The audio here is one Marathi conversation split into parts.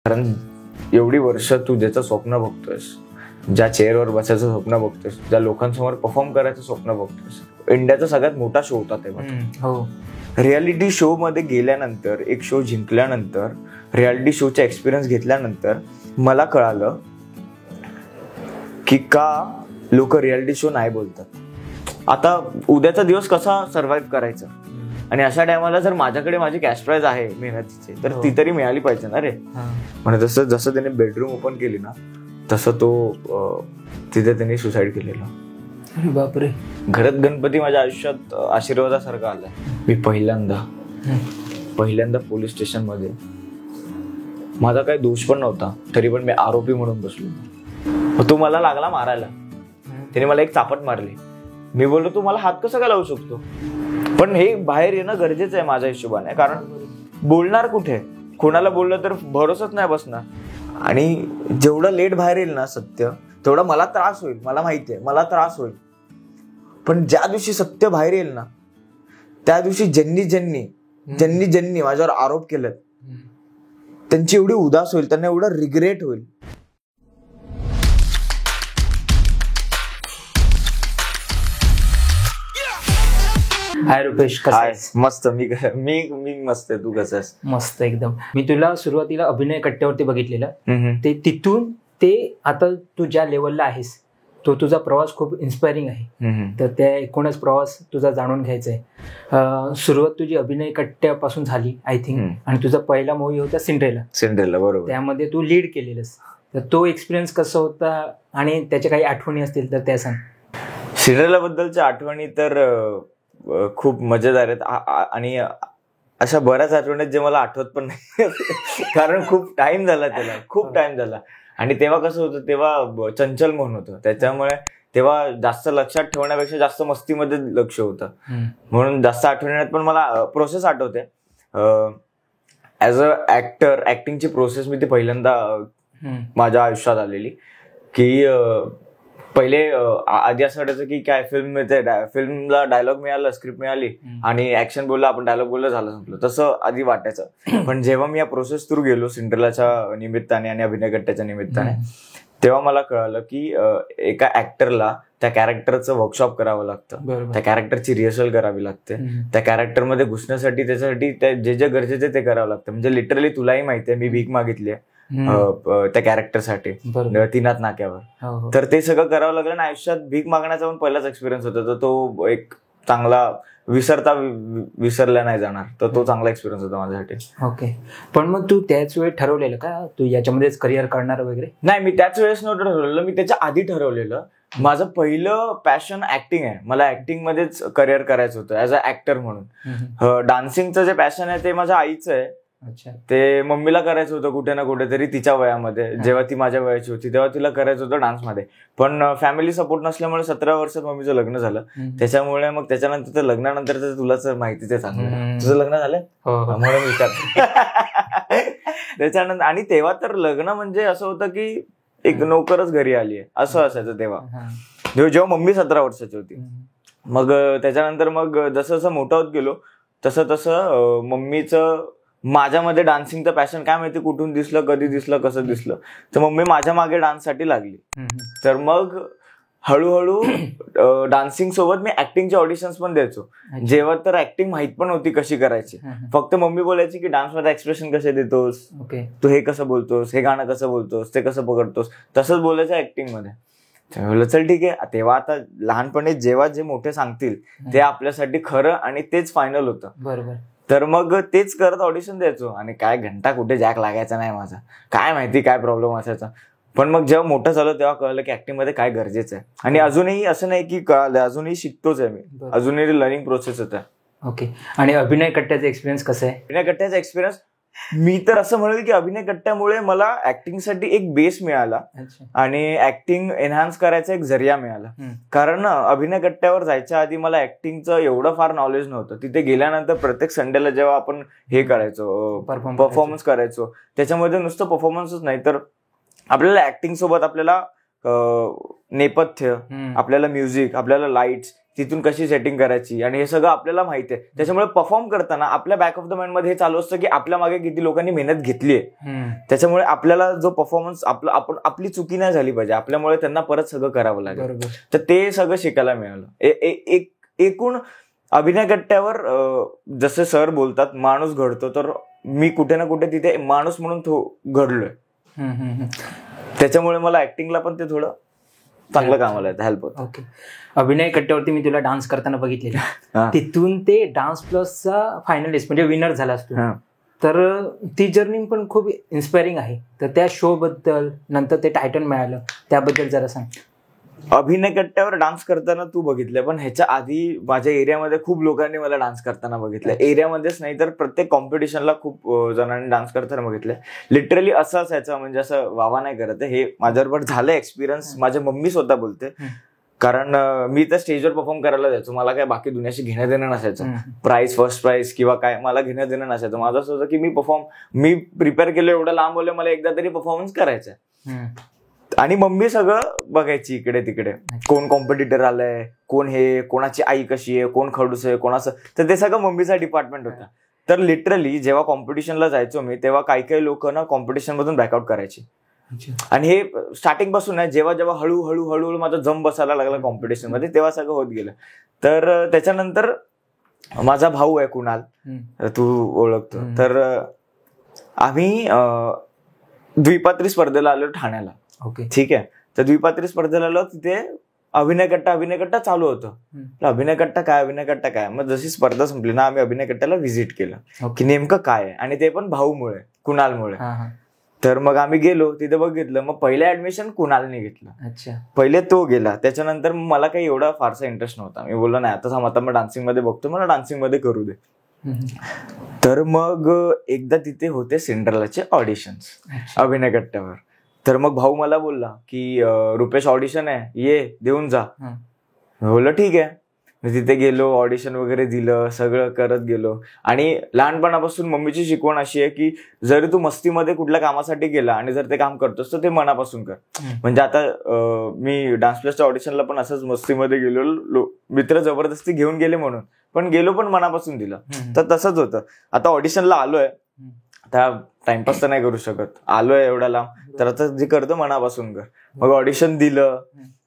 कारण एवढी वर्ष तू ज्याचं स्वप्न बघतोयस, ज्या चेअरवर बसायचं स्वप्न बघतोयस, ज्या लोकांसमोर परफॉर्म करायचं स्वप्न बघतोयस, इंडियाचा सगळ्यात मोठा शो होता तेव्हा. रियालिटी शो मध्ये गेल्यानंतर, एक शो जिंकल्यानंतर, रियालिटी शोचा एक्सपिरियन्स घेतल्यानंतर मला कळालं की का लोक रियालिटी शो नाही बोलतात. आता उद्याचा दिवस कसा सर्व्हाइव्ह करायचा, आणि अशा टायमाला जर माझ्याकडे माझी कॅश प्राइज आहे मेहनतीची, तर ती तरी मिळाली पाहिजे ना रे. म्हणजे जसं त्याने बेडरूम ओपन केली ना, तसं तो तिथे त्यांनी सुसाईड केलेलं. बापरे. घरात गणपती माझ्या आयुष्यात आशीर्वादासारखा आलाय. मी पहिल्यांदा पोलीस स्टेशन मध्ये, माझा काही दोष पण नव्हता, तरी पण मी आरोपी म्हणून बसलो. तो मला लागला मारायला, त्याने मला एक चापट मारली. मी बोललो तू मला हात कसा काय लावू शकतो, पण हे बाहेर येणं गरजेचं आहे माझ्या हिशोबाने. कारण बोलणार कुठे, कोणाला बोललं तर भरोसाच नाही बसणार. आणि जेवढं लेट बाहेर येईल ना सत्य, तेवढा मला त्रास होईल. मला माहिती आहे मला त्रास होईल. पण ज्या दिवशी सत्य बाहेर येईल ना, त्या दिवशी ज्यांनी माझ्यावर आरोप केलेत, त्यांची एवढी उदास होईल, त्यांना एवढं रिग्रेट होईल. हाय रुपेश, कसा आहेस? मस्त. मी मस्त आहे. तू कसं आहेस? मस्त एकदम. मी तुला सुरुवातीला अभिनय कट्ट्यावरती बघितलेलं, ते तिथून ते आता तू ज्या लेवलला आहेस, तो तुझा प्रवास खूप इन्स्पायरिंग आहे. तर त्या एकूणच प्रवास तुझा जाणून घ्यायचा आहे. सुरुवात तुझी अभिनय कट्ट्यापासून झाली आय थिंक, आणि तुझा पहिला मूवी होता सिंड्रेला. बरोबर. त्यामध्ये तू लीड केलेलंस. तर तो एक्सपिरियन्स कसा होता आणि त्याच्या काही आठवणी असतील तर त्या सांग. सिंड्रेला बद्दलच्या आठवणी तर खूप मजेदार आहेत, आणि अशा बऱ्याच आठवणी जे मला आठवत पण नाही कारण खूप टाइम झाला. आणि तेव्हा कसं होतं, तेव्हा चंचल म्हणून होतं, त्याच्यामुळे तेव्हा जास्त लक्षात ठेवण्यापेक्षा जास्त मस्तीमध्ये लक्ष होतं, म्हणून जास्त आठवण्यात. पण मला प्रोसेस आठवते. ऍज अ ऍक्टर, ऍक्टिंगची प्रोसेस मी ती पहिल्यांदा माझ्या आयुष्यात आलेली. की पहिले आधी असं वाटायचं की काय फिल्मला डायलॉग मिळाला, स्क्रिप्ट मिळाली आणि ऍक्शन बोलला, आपण डायलॉग बोललं, झालं संपलं, तसं आधी वाटायचं. पण जेव्हा मी या प्रोसेस थ्रू गेलो सिंड्रेलाच्या निमित्ताने आणि अभिनय कट्ट्याच्या निमित्ताने, तेव्हा मला कळालं की एका ऍक्टरला त्या कॅरेक्टरचं वर्कशॉप करावं लागतं, त्या कॅरेक्टरची रिहर्सल करावी लागते, त्या कॅरेक्टरमध्ये घुसण्यासाठी त्याच्यासाठी जे जे गरजेचं ते करावं लागतं. म्हणजे लिटरली तुलाही माहिती आहे, मी भीक मागितली आहे त्या कॅरेक्टरसाठी तीनाथ नाक्यावर. तर ते सगळं करावं लागलं. आणि आयुष्यात भीक मागण्याचा पण पहिलाच एक्सपिरियन्स होता, तर तो एक चांगला विसरला नाही जाणार, तर तो चांगला एक्सपिरियन्स होता माझ्यासाठी. ओके. पण मग तू त्याच वेळेस ठरवलेलं का तू याच्यामध्येच करिअर करणार वगैरे? नाही, मी त्याच वेळेस नव्हतं ठरवलेलं, मी त्याच्या आधी ठरवलेलं. माझं पहिलं पॅशन ऍक्टिंग आहे, मला ऍक्टिंग मध्येच करिअर करायचं होतं ऍज अ ऍक्टर म्हणून. डान्सिंगचं जे पॅशन आहे ते माझ्या आईचं आहे. ते मम्मीला करायचं होतं कुठे ना कुठेतरी तिच्या वयामध्ये, जेव्हा ती माझ्या वयाची होती तेव्हा तिला करायचं होतं डान्समध्ये. पण फॅमिली सपोर्ट नसल्यामुळे 17 वर्षात मम्मीचं लग्न झालं. त्याच्यामुळे मग त्याच्यानंतर तुला तुलाच माहितीच आहे चांगलं, तुझं लग्न झालं म्हणून विचार त्याच्यानंतर. आणि तेव्हा तर लग्न म्हणजे असं होतं की एक नोकरच घरी आली आहे असं असायचं तेव्हा, जेव्हा मम्मी 17 वर्षाची होती. मग त्याच्यानंतर मग जसं जसं मोठा होत गेलो तसं तसं मम्मीचं माझ्यामध्ये डान्सिंगचं पॅशन काय माहिती कुठून दिसलं, कधी दिसलं, कसं दिसलं, तर मम्मी माझ्या मागे डान्ससाठी लागली. तर मग हळूहळू डान्सिंग सोबत मी ऍक्टिंगचे ऑडिशन्स पण द्यायचो. जेव्हा तर ऍक्टिंग माहित पण होती कशी करायची, फक्त मम्मी बोलायची की डान्समध्ये एक्सप्रेशन कसे देतोस, तू हे कसं बोलतोस, हे गाणं कसं बोलतोस, ते कसं पकडतोस, तसंच बोलायचं ऍक्टिंग मध्ये. चल ठीक आहे. तेव्हा आता लहानपणी जेव्हा जे मोठे सांगतील ते आपल्यासाठी खरं आणि तेच फायनल होतं. बरोबर. तर मग तेच करत ऑडिशन द्यायचो. आणि काय घंटा कुठे जॅक लागायचा नाही माझा, काय माहिती काय प्रॉब्लेम असायचा. पण मग जेव्हा मोठं झालं तेव्हा कळलं की ऍक्टिंग मध्ये काय गरजेचं आहे. आणि अजूनही असं नाही की कळालं, अजूनही शिकतोच आहे मी, अजूनही लर्निंग प्रोसेस होता. ओके. आणि अभिनय कट्ट्याचा एक्सपिरियन्स कसं आहे? अभिनय कट्ट्याचा एक्सपिरियन्स मी तर असं म्हणेल की अभिनय कट्ट्यामुळे मला ऍक्टिंगसाठी एक बेस मिळाला आणि ऍक्टिंग एनहान्स करायचा एक जरिया मिळाला. कारण अभिनय कट्ट्यावर जायच्या आधी मला ऍक्टिंगचं एवढं फार नॉलेज नव्हतं. तिथे गेल्यानंतर प्रत्येक संडेला जेव्हा आपण हे करायचो, परफॉर्मन्स करायचो, त्याच्यामध्ये नुसतं परफॉर्मन्सच नाही तर आपल्याला ऍक्टिंग सोबत आपल्याला नेपथ्य, आपल्याला म्युझिक, आपल्याला लाईट्स, तिथून कशी सेटिंग करायची आणि हे सगळं आपल्याला माहिती आहे. त्याच्यामुळे परफॉर्म करताना आपल्या बॅक ऑफ द माइंड मध्ये हे चालू असतं की आपल्या मागे किती लोकांनी मेहनत घेतली आहे. त्याच्यामुळे आपल्याला जो परफॉर्मन्स आपली चुकी नाही झाली पाहिजे, आपल्यामुळे त्यांना परत सगळं करावं लागेल. तर ते सगळं शिकायला मिळालं. एकूण अभिनय कट्ट्यावर जसे सर बोलतात माणूस घडतो, तर मी कुठे ना कुठे तिथे माणूस म्हणून घडलोय. त्याच्यामुळे मला ऍक्टिंगला पण ते थोडं चांगलं कामाला येतं, हेल्प होतं. ओके. अभिनय कट्ट्यावरती मी तुला डान्स करताना बघितलेलं, तिथून ते डान्स प्लसचा फायनलिस्ट म्हणजे विनर झाला असतो. तर ती जर्नी पण खूप इन्स्पायरिंग आहे. तर त्या शो बद्दल, नंतर ते टायटल मिळालं त्याबद्दल जरा सांग. अभिनय कट्ट्यावर डान्स करताना तू बघितलंय, पण ह्याच्या आधी माझ्या एरियामध्ये खूप लोकांनी मला डान्स करताना बघितलंय. एरियामध्येच नाही तर प्रत्येक कॉम्पिटिशनला खूप जणांनी डान्स करताना बघितलंय. लिटरली असं असायचं, म्हणजे असं वावा नाही करत, हे माझ्याबरोबर झालं एक्सपिरियन्स. माझी मम्मी स्वतः बोलते, कारण मी तर स्टेजवर परफॉर्म करायला जायचो, मला काय बाकी दुनियाशी घेणं देणं नसायचं. प्राइज, फर्स्ट प्राइज किंवा काय मला घेणं देणं नसायचं. माझं असं होतं की मी प्रिपेअर केलं, एवढं लांब बोलले, मला एकदा तरी परफॉर्मन्स करायचा. आणि मम्मी सगळं बघायची इकडे तिकडे, कोण कॉम्पिटिटर आलंय, कोण हे, कोणाची आई कशी आहे, कोण खडूस आहे, कोणाचं. तर ते सगळं मम्मीचा डिपार्टमेंट होता. तर लिटरली जेव्हा कॉम्पिटिशनला जायचो मी, तेव्हा काही लोक ना कॉम्पिटिशन मधून बॅकआउट करायची. आणि हे स्टार्टिंग पासून आहे, जेव्हा जेव्हा हळूहळू माझा जम बसायला लागला कॉम्पिटिशन मध्ये, तेव्हा सगळं होत गेलं. तर त्याच्यानंतर माझा भाऊ आहे कुणाल, तू ओळखतो. तर आम्ही द्विपात्री स्पर्धेला आलो ठाण्याला. ओके, ठीक आहे. तर द्विपात्री स्पर्धेला आलो, तिथे अभिनय कट्टा चालू होतं. अभिनय कट्टा काय. मग जशी स्पर्धा संपली ना, आम्ही अभिनय कट्ट्याला व्हिजिट केलं की नेमकं काय आहे, आणि ते पण भाऊमुळे, कुणालमुळे. तर मग आम्ही गेलो, तिथे बघितलं. मग पहिलं ऍडमिशन कुणालने घेतलं. अच्छा. पहिले तो गेला. त्याच्यानंतर मला काही एवढा फारसा इंटरेस्ट नव्हता. मी बोललो नाही, आता मग डान्सिंग मध्ये बघतो, मला डान्सिंग मध्ये करू दे. तर मग एकदा तिथे होते सिंड्रेलाचे ऑडिशन्स अभिनय कट्ट्यावर. तर मग भाऊ मला बोलला की रुपेश ऑडिशन आहे, ये देऊन जा. बोललो ठीक आहे. तिथे गेलो, ऑडिशन वगैरे दिलं, सगळं करत गेलो. आणि लहानपणापासून मम्मीची शिकवण अशी आहे की जरी तू मस्तीमध्ये कुठल्या कामासाठी गेला आणि जर ते काम करतोस तर ते मनापासून कर. म्हणजे आता मी डान्स प्लसच्या ऑडिशनला पण असंच मस्तीमध्ये गेलो, मित्र जबरदस्ती घेऊन गेले म्हणून, पण गेलो पण मनापासून दिलं. तर तसंच होतं. आता ऑडिशनला आलोय, आता टाइमपास तर नाही करू शकत, आलोय एवढा लांब, तर आता जे करतो मनापासून कर. मग ऑडिशन दिलं.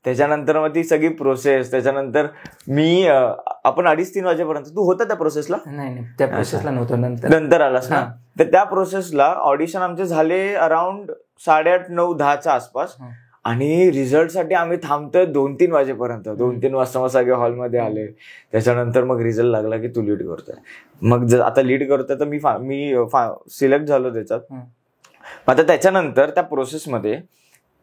त्याच्यानंतर मग ती सगळी प्रोसेस. त्याच्यानंतर आपण 2:30-3 वाजेपर्यंत, तू होता त्या प्रोसेसला? नाही, त्या प्रोसेसला नव्हतो, नंतर आलास ना. तर त्या प्रोसेसला ऑडिशन आमचे झाले अराउंड 8:30, 9, 10च्या आसपास. आणि रिझल्टसाठी आम्ही थांबतोय 2-3 वाजेपर्यंत. 2-3 वाजता मग सगळे हॉलमध्ये आले. त्याच्यानंतर मग रिझल्ट लागला की तू लीड करतोय. मग आता लीड करतोय तर मी सिलेक्ट झालो त्याच्यात. आता त्याच्यानंतर त्या प्रोसेसमध्ये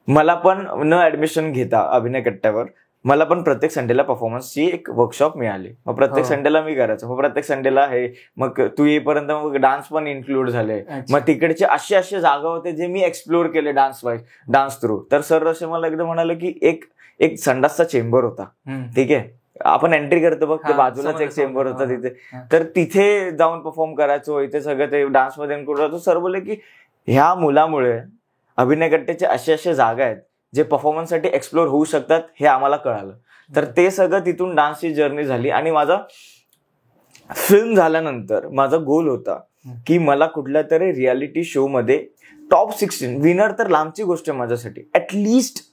मला पण न ऍडमिशन घेता अभिनय कट्ट्यावर मला पण प्रत्येक संडेला परफॉर्मन्सची एक वर्कशॉप मिळाली. मग प्रत्येक संडेला मी करायचो. मग प्रत्येक संडेला हे, मग तू येईपर्यंत मग डान्स पण इन्क्लूड झाले. मग तिकडचे असे जागा होते जे मी एक्सप्लोर केले डान्स थ्रू. तर सर असे मला एकदा म्हणाले की एक संडासचा चेंबर होता. ठीक आहे, आपण एंट्री करतो बघ, ते बाजूलाच एक चेंबर होता तिथे. तर तिथे जाऊन परफॉर्म करायचो. इथे सगळं ते डान्समध्ये इन्क्लूड होतो. सर बोलले की ह्या मुलामुळे अभिनय कट्ट्याचे असे जागा आहेत जे परफॉर्मन्ससाठी एक्सप्लोर होऊ शकतात, हे आम्हाला कळालं. तर ते सगळं तिथून डान्सची जर्नी झाली. आणि माझा फिल्म झाल्यानंतर माझा गोल होता की मला कुठल्या तरी रियालिटी शो मध्ये टॉप 16, विनर तर लांबची गोष्ट आहे माझ्यासाठी, ऍटलिस्ट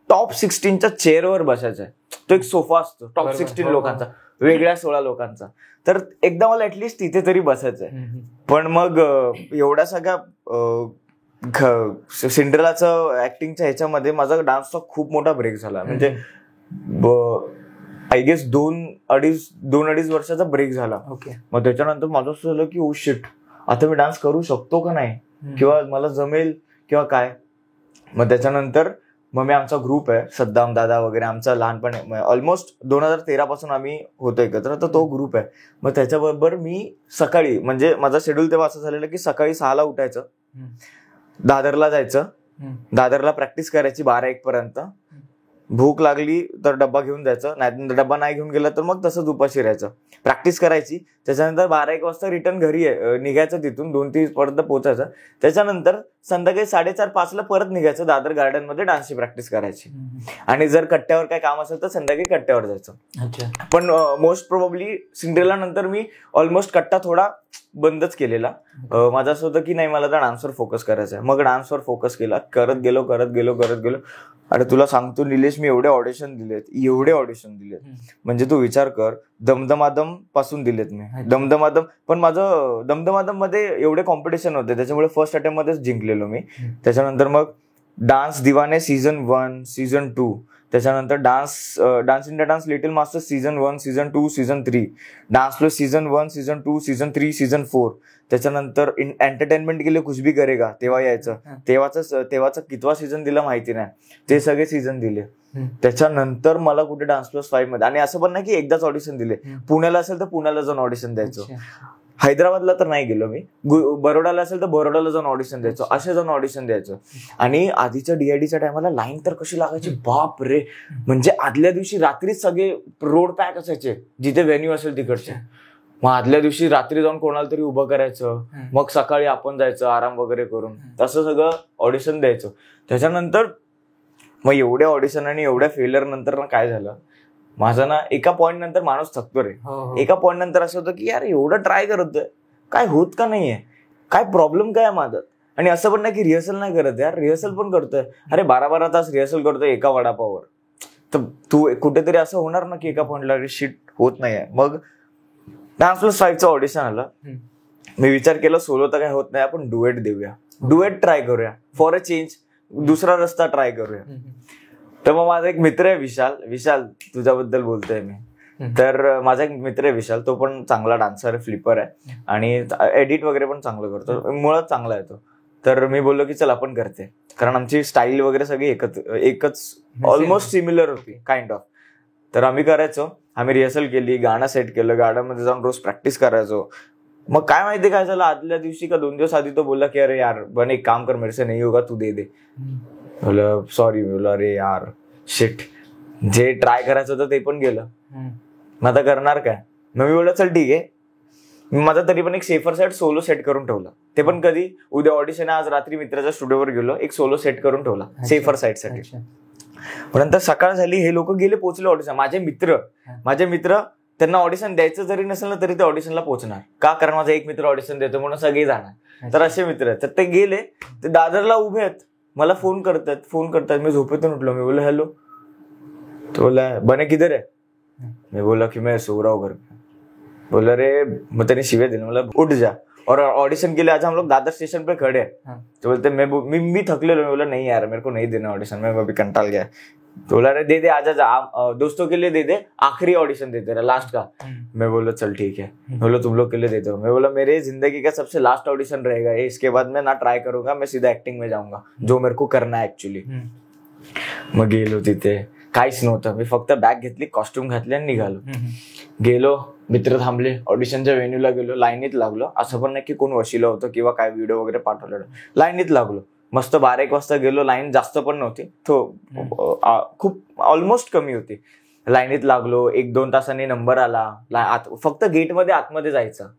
टॉप 16च्या चेअरवर बसायचं आहे. तो एक सोफा असतो टॉप 16 लोकांचा, वेगळ्या 16 लोकांचा. तर एकदा मला ऍटलिस्ट तिथे तरी बसायचं आहे. पण मग एवढ्या सगळ्या सिंड्रेलाचं ऍक्टिंगच्या ह्याच्यामध्ये माझा डान्सचा खूप मोठा ब्रेक झाला. म्हणजे आय गेस 2-2.5 वर्षाचा ब्रेक झाला. मग त्याच्यानंतर माझं असं झालं की ओ शिट, आता मी डान्स करू शकतो का नाही, किंवा मला जमेल किंवा काय. मग त्याच्यानंतर मी आमचा ग्रुप आहे सद्दाम दादा वगैरे, आमचा लहानपणी ऑलमोस्ट 2013 पासून आम्ही होतो एकत्र. तर तो ग्रुप आहे. मग त्याच्याबरोबर मी सकाळी, म्हणजे माझा शेड्यूल तेव्हा असं झालेलं की सकाळी 6ला उठायचं, दादरला जायचं, दादरला प्रॅक्टिस करायची 12-1 पर्यंत. भूक लागली तर डब्बा घेऊन जायचं, नाही डब्बा नाही घेऊन गेला तर मग तसंच उपाशी राहायचं. प्रॅक्टिस करायची, त्याच्यानंतर 12-1 वाजता रिटर्न घरी निघायचं, तिथून 2-3 पर्यंत पोहोचायचं. त्याच्यानंतर संध्याकाळी 4:30-5ला परत निघायचं, दादर गार्डन मध्ये डान्सची प्रॅक्टिस करायची. आणि जर कट्ट्यावर काय काम असेल तर संध्याकाळी कट्ट्यावर जायचं. पण मोस्ट प्रोबेबली सिंड्रेला नंतर मी ऑलमोस्ट कट्टा थोडा बंदच केलेला. माझं असं होतं की नाही, मला तर डान्सवर फोकस करायचा आहे. मग डान्सवर फोकस केला, करत गेलो. अरे तुला सांगतो निलेश, मी एवढे ऑडिशन दिलेत म्हणजे तू विचार कर. दमदमादम पासून दिलेत मी, दमदमादम. पण माझं दमदमादम मध्ये एवढे कॉम्पिटिशन होते, त्याच्यामुळे फर्स्ट अटेम्प्ट मध्येच जिंकलेलो मी. त्याच्यानंतर मग डान्स दिवाने सीझन 1, सीझन 2, त्याच्यानंतर dance India dance little master season 1, season 2, season 3, dance plus season 1, season 2, season 3, season 4. त्याच्यानंतर एंटरटेनमेंट केले कुछ भी करेगा, तेव्हा यायचं. तेव्हाचा कितवा सीझन दिला माहिती नाही, ते सगळे सीझन दिले. त्याच्यानंतर मला कुठे डान्स प्लस 5 मध्ये, आणि असं पण नाही की एकदाच ऑडिशन दिले. पुण्याला असेल तर पुण्याला जाऊन ऑडिशन द्यायचो, हैदराबादला तर नाही गेलो मी, बरोडाला असेल तर बरोडाला जाऊन ऑडिशन द्यायचो, असे जाऊन ऑडिशन द्यायचो. आणि आधीच्या DIDच्या टायमाला लाईन तर कशी लागायची बाप रे. म्हणजे आदल्या दिवशी रात्रीच सगळे रोड पॅक असायचे जिथे व्हेन्यू असेल तिकडचे. मग आदल्या दिवशी रात्री जाऊन कोणाला तरी उभं करायचं, मग सकाळी आपण जायचं आराम वगैरे करून, तसं सगळं ऑडिशन द्यायचं. त्याच्यानंतर मग एवढ्या ऑडिशन आणि एवढ्या फेलियर नंतर ना काय झालं, माझं ना एका पॉइंट नंतर माणूस थकतो रे. एका पॉइंट नंतर असं होतं की यार एवढं ट्राय करतोय, काय होत का नाहीये, काय प्रॉब्लेम काय माझं. आणि असं पण नाही की रिहर्सल नाही करत, यार रिहर्सल पण करतोय. अरे 12-12 तास रिहर्सल करतोय एका वडापावर, तर तू कुठेतरी असं होणार ना की एका पॉइंटला शिट होत नाहीये. मग डान्स प्लस 5चं ऑडिशन आलं. मी विचार केला सोलो तर काय होत नाही, आपण डुएट देऊया, डुएट ट्राय करूया, फॉर अ चेंज दुसरा रस्ता ट्राय करूया. तर मग माझा एक मित्र आहे विशाल, तुझ्याबद्दल बोलतोय मी. तर माझा एक मित्र आहे विशाल, तो पण चांगला डान्सर आहे, फ्लिपर आहे आणि एडिट वगैरे पण चांगलं करतो, मुळात चांगला आहे तो. तर मी बोललो की चल आपण करते, कारण आमची स्टाईल वगैरे सगळी एकच ऑलमोस्ट सिमिलर होती काइंड ऑफ. तर आम्ही करायचो, आम्ही रिहर्सल केली, गाणं सेट केलं, गार्डनमध्ये जाऊन रोज प्रॅक्टिस करायचो. मग काय माहिती काय झालं, आदल्या दिवशी का 2 दिवस आधी तो बोलला की अरे यार बन एक काम कर, मेरे से नहीं होगा, तू दे दे. बोला सॉरी. बोला अरे यार शिट, जे ट्राय करायचं होतं ते पण गेलं, मग आता करणार काय. मग मी बोलला चल ठीक आहे. मी माझा तरी पण एक सेफर साईड सोलो सेट करून ठेवला, ते पण कधी उद्या ऑडिशन, आज रात्री मित्राच्या स्टुडिओवर गेलो, एक सोलो सेट करून ठेवला सेफर साईड साठी. नंतर सकाळ झाली, हे लोक गेले, पोहोचले ऑडिशन. माझे मित्र त्यांना ऑडिशन द्यायचं जरी नसेल ना तरी ते ऑडिशनला पोहोचणार का, कारण माझा एक मित्र ऑडिशन देतो म्हणून सगळे जाणार. तर असे मित्र आहेत. तर ते गेले, ते दादरला उभे आहेत, मला फोन करतात. मी झोपेतून उठलो, मी बोला हॅलो. तो बोला बने किधर है. मैं बोला कि मैं सो रहा हूँ घर पे. बोला रे, मग त्याने शिव्या दिल्या, मला उठ जा और ऑडिशन के लिए आज हम लोग दादर स्टेशन पे खड़े हैं. तो बोलते मैं थकलेलो. मैं बोला नहीं यार मेरे को नहीं देना ऑडिशन, मैं अभी कंटाल गया. तो बोला रे दे दे, आजा दोस्तों के लिए दे दे, आखिरी ऑडिशन दे तेरा लास्ट का. मैं बोला चल ठीक है. बोलो तुम लोग के लिए देते हो. मैं बोला मेरे जिंदगी का सबसे लास्ट ऑडिशन रहेगा ये, इसके बाद मैं ना ट्राय करूंगा, मैं सीधा ऍक्टिंग में जाऊंगा, जो मेरे को करना है ऍक्च्युली. मग गेलो तिथे, काहीच नव्हतं. मी फक्त बॅग घेतली, कॉस्ट्युम घातले आणि निघालो. गेलो, मित्र थांबले, ऑडिशनच्या व्हेन्यूला गेलो, लाईनीत लागलो. असं पण नाही की कोण वशिलं होतं किंवा काय व्हिडिओ वगैरे पाठवलेलं, लाईनीत लागलो. मस्त 12-1 वाजता गेलो, लाईन जास्त पण नव्हती, खूप ऑलमोस्ट कमी होती. लाईनीत लागलो, 1-2 तासांनी नंबर आला. फक्त गेटमध्ये आतमध्ये जायचं.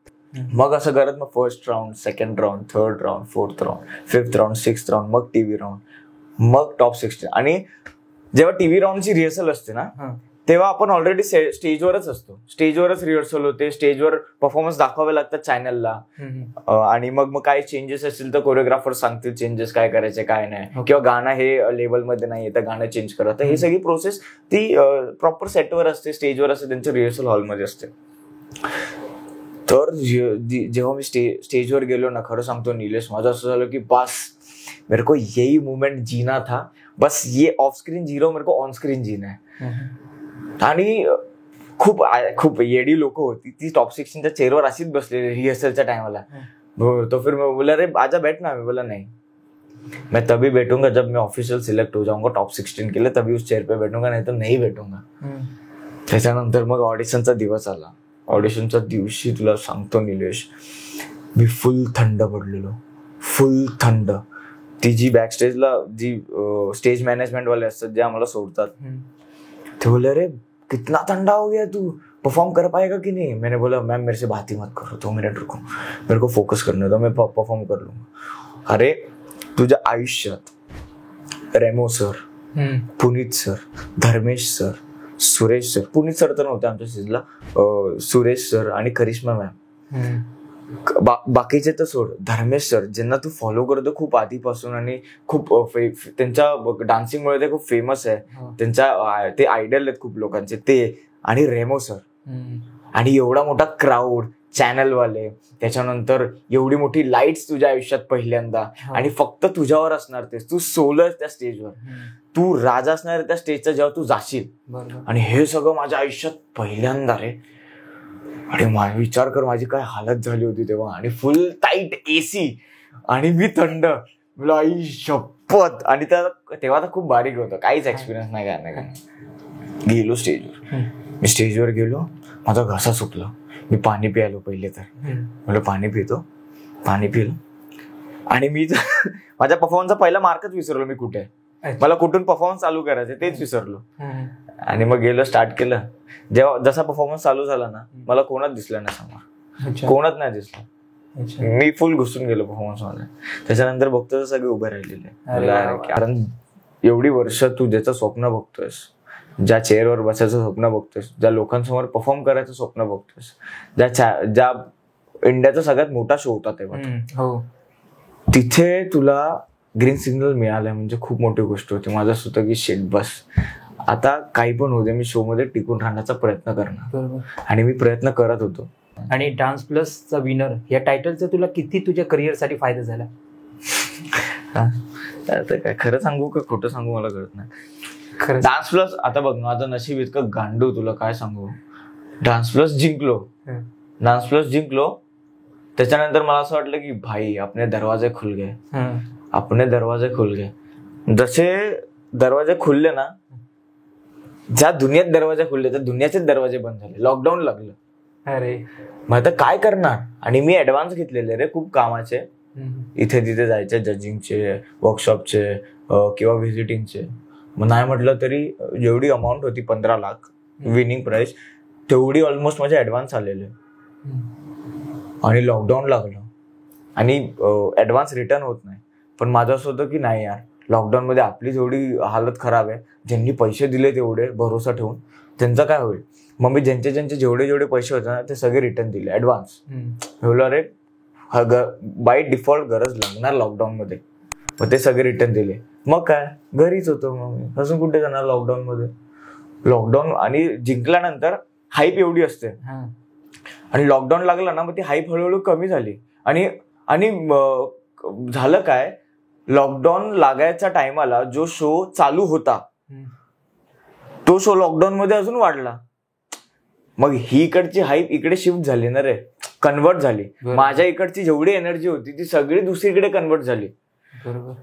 मग असं करत मग first round, second round, third round, fourth round, fifth round, sixth round, मग टीव्ही राऊंड, मग टॉप 16. आणि जेव्हा टीव्ही राऊंडची रिहर्सल असते ना तेव्हा आपण ऑलरेडी स्टेजवरच असतो, स्टेजवरच रिहर्सल होते, स्टेजवर परफॉर्मन्स दाखवावे लागतात चॅनलला. आणि मग काय चेंजेस असतील तर कोरिओग्राफर सांगतील चेंजेस काय करायचे काय नाही, किंवा गाणं हे लेवलमध्ये नाही तर गाणं चेंज करा. तर ही सगळी प्रोसेस ती प्रॉपर सेटवर असते, स्टेजवर असते, त्यांच्या रिहर्सल हॉलमध्ये असते. तर जेव्हा मी स्टेजवर गेलो ना, खरं सांगतो निलेश, माझं असं झालं की बस मेरे को यही मोमेंट जीना था, बस ये ऑफ स्क्रीन जीरो मेरे को ऑन स्क्रीन जीना है. आणि खूप येडी लोक होती ती टॉप 16च्या चेअरवर अशीच बसलेली रिहर्सलच्या टाइमला. तो फिर मैं बोला रे आजा बैठना. मैं बोला नहीं, मैं तभी बैठूंगा जब मैं ऑफिशियल सिलेक्ट हो जाऊंगा टॉप 16 के लिए, तभी उस चेयर पे बैठूंगा, नहीं तो नहीं बैठूंगा. त्याच्यानंतर मग ऑडिशनचा दिवस आला. ऑडिशनच्या दिवशी तुला सांगतो निलेश, मी फुल थंड पडलेलो, फुल थंड. ती जी बॅक स्टेजला जी स्टेज मॅनेजमेंट वाले असतात जे आम्हाला सोडतात, ते बोले अरे कितना ठंडा हो गया तू, परफॉर्म कर पाएगा कि नहीं. मैंने बोला मैम मेरे से बात ही मत करो, 2 मिनट रुको, मेरे को फोकस करने दो, मैं परफॉर्म कर लूंगा. अरे तुझ्या आयुष्यात Remo sir, Puneet sir, Dharmesh sir, Suresh sir, Puneet sir तर नव्हते आमच्या स्टेजला, सुरेश सर आणि करिश्मा मॅम, बाकीचे तर सोड, धर्मेश सर ज्यांना तू फॉलो करतो खूप आधीपासून आणि खूप त्यांच्या डान्सिंगमुळे ते खूप फेमस आहे, त्यांच्या ते आयडल आहेत खूप लोकांचे ते, आणि रेमो सर, आणि एवढा मोठा क्राऊड, चॅनलवाले, त्याच्यानंतर एवढी मोठी लाईट्स तुझ्या आयुष्यात पहिल्यांदा, आणि फक्त तुझ्यावर असणार तेच, तू सोलो त्या स्टेजवर, तू राजा असणार त्या स्टेजचा जेव्हा तू जाशील, आणि हे सगळं माझ्या आयुष्यात पहिल्यांदा रे. आणि विचार कर माझी काय हालत झाली होती तेव्हा, आणि फुल टाईट एसी, आणि मी थंड, मला आई शपथ. आणि तेव्हा तर खूप बारीक होतं, काहीच एक्सपिरियन्स नाही काय. गेलो स्टेजवर, मी स्टेजवर गेलो, माझा घसा सुकला, मी पाणी प्यायलो पहिले तर, मला पाणी पिलं, आणि मी माझ्या परफॉर्मन्सचा पहिला मार्कच विसरलो, मी कुठे, मला कुठून परफॉर्मन्स चालू करायचं तेच विसरलो. आणि मग गेलो, स्टार्ट केलं. जेव्हा जसा परफॉर्मन्स चालू झाला ना, मला कोणाच दिसलं नाही समोर, कोणाच नाही दिसलं, मी फुल घुसून गेलो परफॉर्मन्स मध्ये. त्याच्यानंतर बघतो सगळे उभे राहिलेले, कारण एवढी वर्ष तू ज्याचं स्वप्न बघतोयस, ज्या चेअरवर बसायचं स्वप्न बघतोयस, ज्या लोकांसमोर परफॉर्म करायचं स्वप्न बघतोयस, ज्या इंडियाचा सगळ्यात मोठा शो होता तेव्हा, तिथे तुला ग्रीन सिग्नल मिळालं म्हणजे खूप मोठी गोष्ट होती. माझं असं होतं की शेट बस, आता काही पण होते, मी शो मध्ये टिकून राहण्याचा प्रयत्न करणार, आणि मी प्रयत्न करत होतो. आणि डान्स प्लसचा विनर या टायटलचा तुला किती तुझ्या करिअरसाठी फायदा झाला? आता काय खरं सांगू का खोटं सांगू मला कळत नाही. डान्स प्लस, आता बघ माझं नशीब इतकं गांडू, तुला काय सांगू. डान्स प्लस जिंकलो, त्याच्यानंतर मला असं वाटलं की भाई अपने दरवाजे खुल गए. जसे दरवाजे खुलले ना, ज्या दुनियेत दरवाजे खुलले त्या दुनियाचेच दरवाजे बंद झाले, लॉकडाऊन लागलं. अरे मग आता काय करणार. आणि मी ऍडव्हान्स घेतलेले रे खूप कामाचे, इथे तिथे जायचे, जजिंगचे, वर्कशॉपचे किंवा व्हिजिटिंगचे. मग नाही म्हटलं तरी जेवढी अमाऊंट होती 15 लाख विनिंग प्राइस, तेवढी ऑलमोस्ट माझे ऍडव्हान्स आलेले. आणि लॉकडाऊन लागलं आणि ऍडव्हान्स रिटर्न होत नाही. पण माझं असं होतं की नाही यार, लॉकडाऊन मध्ये आपली जेवढी हालत खराब आहे, ज्यांनी पैसे दिले तेवढे भरोसा ठेवून, त्यांचं काय होईल. मग मी ज्यांचे जेवढे पैसे होते ना ते सगळे रिटर्न दिले ऍडव्हान्स. बोललो अरे बाय डिफॉल्ट गरज लागणार लॉकडाऊन मध्ये, मग ते सगळे रिटर्न दिले. मग काय घरीच होतो, मग मी अजून कुठे जाणार लॉकडाऊन मध्ये. लॉकडाऊन आणि जिंकल्यानंतर हाईप एवढी असते, आणि लॉकडाऊन लागला ना मग ती हाईप हळूहळू कमी झाली. आणि झालं काय, लॉकडाऊन लागायच्या टायमाला जो शो चालू होता तो शो लॉकडाऊन मध्ये अजून वाढला. मग ही इकडची हाईप इकडे शिफ्ट झाली ना रे, कन्वर्ट झाली. माझ्या इकडची जेवढी एनर्जी होती ती सगळी दुसरीकडे कन्वर्ट झाली.